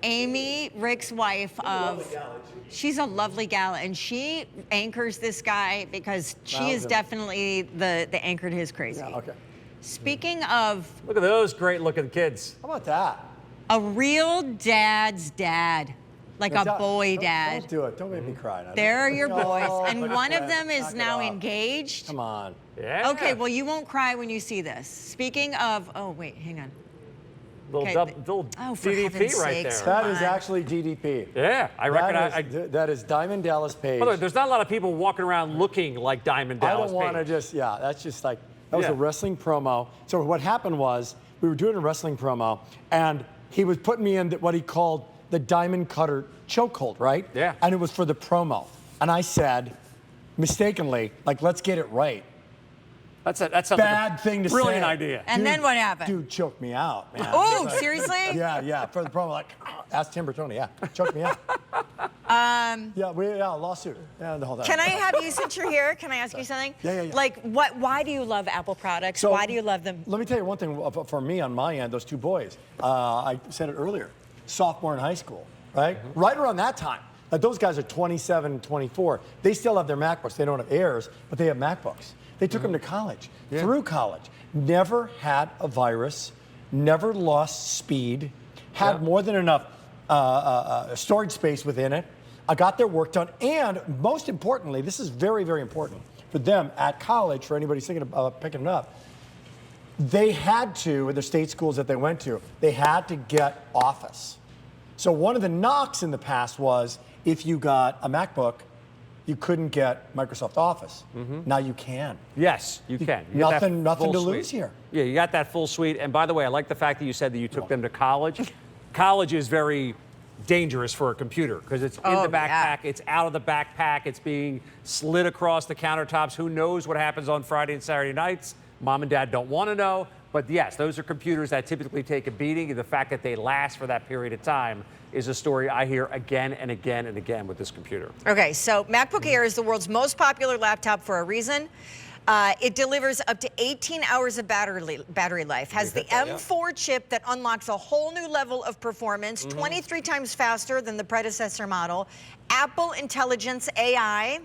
Amy, Rick's wife of... She's a lovely gal, and she anchors this guy because she is definitely the anchor to his crazy. Yeah, okay. Speaking of... Look at those great-looking kids. How about that? A real dad's dad. Like a boy dad. Don't do it. Don't make me cry. There are your boys. And one of them is now engaged. Come on. Yeah. Okay, well, you won't cry when you see this. Speaking of... Oh, wait, hang on. Little DDP right there. That is actually DDP. Yeah, I reckon that is Diamond Dallas Page. By the way, there's not a lot of people walking around looking like Diamond Dallas Page. I don't want to that's just like, that was a wrestling promo. So what happened was, we were doing a wrestling promo, and he was putting me in what he called the Diamond Cutter chokehold, right? Yeah. And it was for the promo. And I said, mistakenly, let's get it right. That's a bad thing to say. Brilliant idea. And then what happened? Dude choked me out, man. Oh, seriously? Yeah, for the promo, ask Tim Bertoni, choke me out. Lawsuit. Yeah, the whole Can I have you, since you're here, can I ask you something? Yeah. Like, why do you love Apple products? Why do you love them? Let me tell you one thing for me on my end, those two boys. I said it earlier, sophomore in high school, right? Right around that time. Those guys are 27, 24. They still have their MacBooks. They don't have Airs, but they have MacBooks. They took them to college, through college. Never had a virus, never lost speed, had more than enough storage space within it. I got their work done, and most importantly, this is very, very important for them at college, for anybody thinking about picking it up, they had to, in the state schools that they went to, they had to get Office. So one of the knocks in the past was if you got a MacBook, you couldn't get Microsoft Office. Now you can. Yes, you can. You nothing to lose here. Yeah, you got that full suite. And by the way, I like the fact that you said that you took them to college. College is very dangerous for a computer because it's in the backpack, it's out of the backpack, it's being slid across the countertops. Who knows what happens on Friday and Saturday nights? Mom and Dad don't want to know. But yes, those are computers that typically take a beating, and the fact that they last for that period of time is a story I hear again and again and again with this computer. Okay, so MacBook Air is the world's most popular laptop for a reason. It delivers up to 18 hours of battery life, has the M4 chip that unlocks a whole new level of performance, 23 times faster than the predecessor model, Apple Intelligence AI,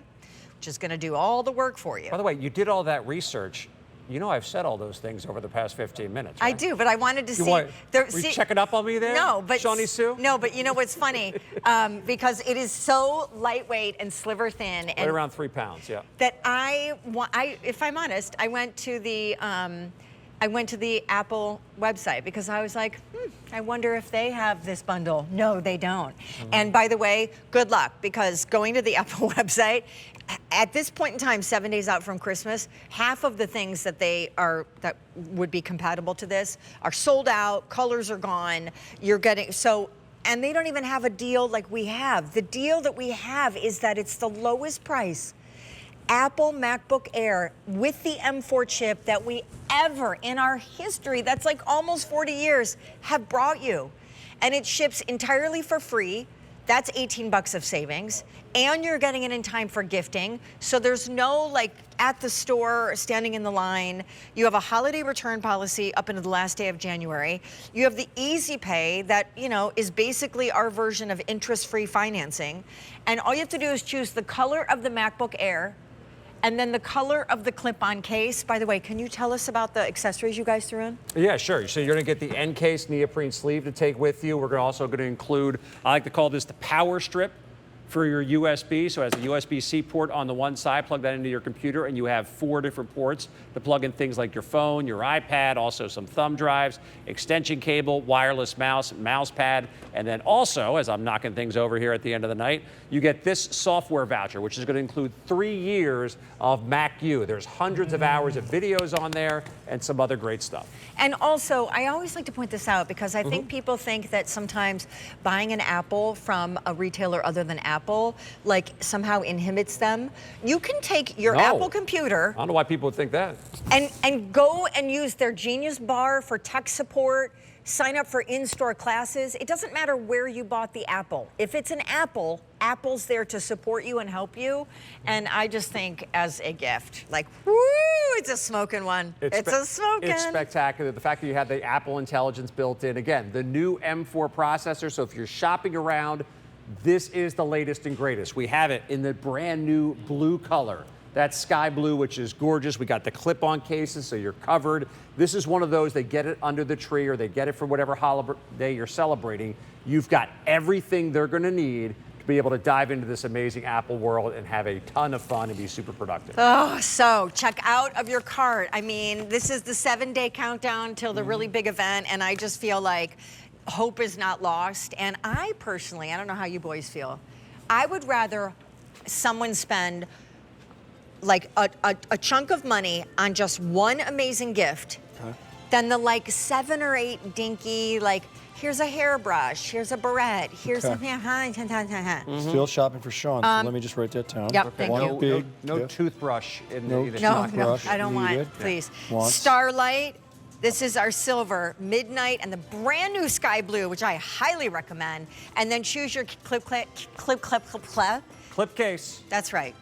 which is going to do all the work for you. By the way, you did all that research. You know I've said all those things over the past 15 minutes, right? I do, but I wanted to see. Were you checking up on me there? No, but Shawnee Sue? No, but you know what's funny? Because it is so lightweight and sliver thin, Right and around 3 pounds, yeah. that if I'm honest, I went to the Apple website because I was like, I wonder if they have this bundle. No, they don't. And by the way, good luck, because going to the Apple website, at this point in time, 7 days out from Christmas, half of the things that that would be compatible to this are sold out, colors are gone, and they don't even have a deal like we have. The deal that we have is that it's the lowest price Apple MacBook Air with the M4 chip that we ever in our history, that's like almost 40 years, have brought you. And it ships entirely for free. That's $18 of savings. And you're getting it in time for gifting. So there's no like at the store standing in the line. You have a holiday return policy up into the last day of January. You have the Easy Pay that, is basically our version of interest-free financing. And all you have to do is choose the color of the MacBook Air and then the color of the clip-on case. By the way, can you tell us about the accessories you guys threw in? Yeah, sure. So you're going to get the Incase neoprene sleeve to take with you. We're also going to include, I like to call this the power strip for your USB. So it has a USB-C port on the one side, plug that into your computer, and you have 4 different ports to plug in things like your phone, your iPad, also some thumb drives, extension cable, wireless mouse, mouse pad, and then also, as I'm knocking things over here at the end of the night, you get this software voucher, which is going to include 3 years of MacU. There's hundreds of hours of videos on there and some other great stuff. And also, I always like to point this out because I think people think that sometimes buying an Apple from a retailer other than Apple, like somehow inhibits them. You can take your Apple computer. I don't know why people would think that. And go and use their Genius Bar for tech support, sign up for in-store classes. It doesn't matter where you bought the Apple. If it's an Apple, Apple's there to support you and help you. And I just think as a gift, like, woo, it's a smoking one. It's a smoking. It's spectacular. The fact that you have the Apple Intelligence built in. Again, the new M4 processor. So if you're shopping around, this is the latest and greatest. We have it in the brand new blue color. That's sky blue, which is gorgeous. We got the clip-on cases, so you're covered. This is one of those, they get it under the tree or they get it for whatever holiday you're celebrating. You've got everything they're going to need to be able to dive into this amazing Apple world and have a ton of fun and be super productive. Oh, so check out of your cart. I mean, this is the 7-day countdown till the really big event, and I just feel like hope is not lost. And I personally, I don't know how you boys feel, I would rather someone spend like a chunk of money on just one amazing gift than the like 7 or 8 dinky, like, here's a hairbrush, here's a barrette, here's a... Still shopping for Sean, so let me just write that down. Yep, thank you. No toothbrush in either. No, I don't want, please. Starlight, This is our silver, midnight, and the brand new sky blue, which I highly recommend. And then choose your clip. Clip case. That's right.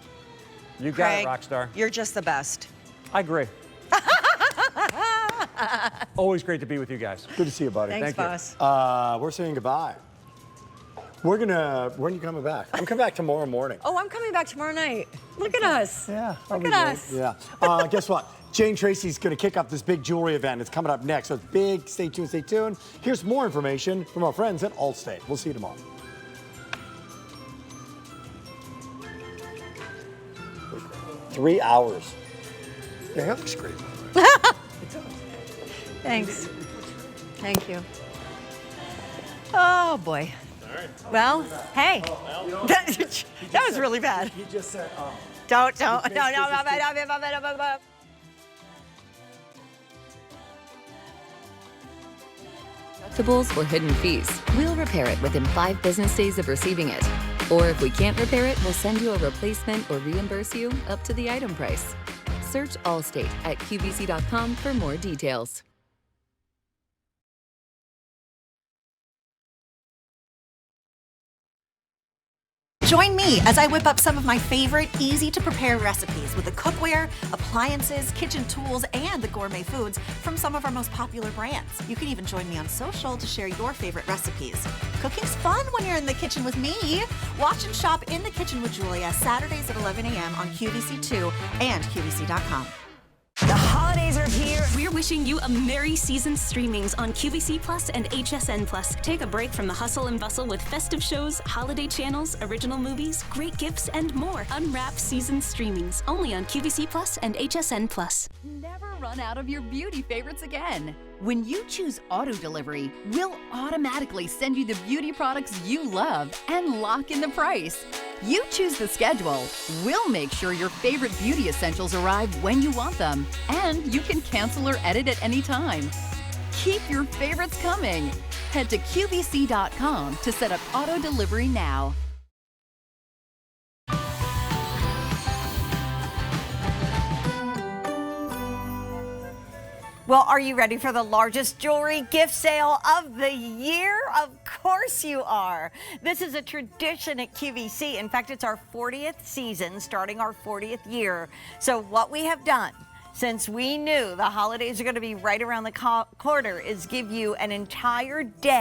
You got Craig, it, Rockstar. You're just the best. I agree. Always great to be with you guys. Good to see you, buddy. Thanks, Thank boss. you. We're saying goodbye. When are you coming back? I'm coming back tomorrow morning. Oh, I'm coming back tomorrow night. Look at us. Yeah. Look at us. Yeah. Guess what? Jane Tracy's going to kick off this big jewelry event. It's coming up next. So it's big. Stay tuned. Stay tuned. Here's more information from our friends at Allstate. We'll see you tomorrow. Three hours. Yeah, that looks great. Thanks. Thank you. Oh, boy. All right. Well, hey. That was really bad. He just said, Don't. No. Deductibles or hidden fees. We'll repair it within 5 business days of receiving it. Or if we can't repair it, we'll send you a replacement or reimburse you up to the item price. Search Allstate at QVC.com for more details. Join me as I whip up some of my favorite easy-to-prepare recipes with the cookware, appliances, kitchen tools, and the gourmet foods from some of our most popular brands. You can even join me on social to share your favorite recipes. Cooking's fun when you're in the kitchen with me. Watch and shop In the Kitchen with Julia Saturdays at 11 a.m. on QVC2 and QVC.com. The holidays are here. We're wishing you a merry season streamings on QVC Plus and HSN Plus. Take a break from the hustle and bustle with festive shows, holiday channels, original movies, great gifts, and more. Unwrap season streamings only on QVC Plus and HSN Plus. Never run out of your beauty favorites again. When you choose auto delivery, we'll automatically send you the beauty products you love and lock in the price. You choose the schedule. We'll make sure your favorite beauty essentials arrive when you want them, and you can cancel or edit at any time. Keep your favorites coming. Head to QVC.com to set up auto delivery now. Well, are you ready for the largest jewelry gift sale of the year? Of course you are. This is a tradition at QVC. In fact, it's our 40th season, starting our 40th year. So what we have done, since we knew the holidays are going to be right around the corner, is give you an entire day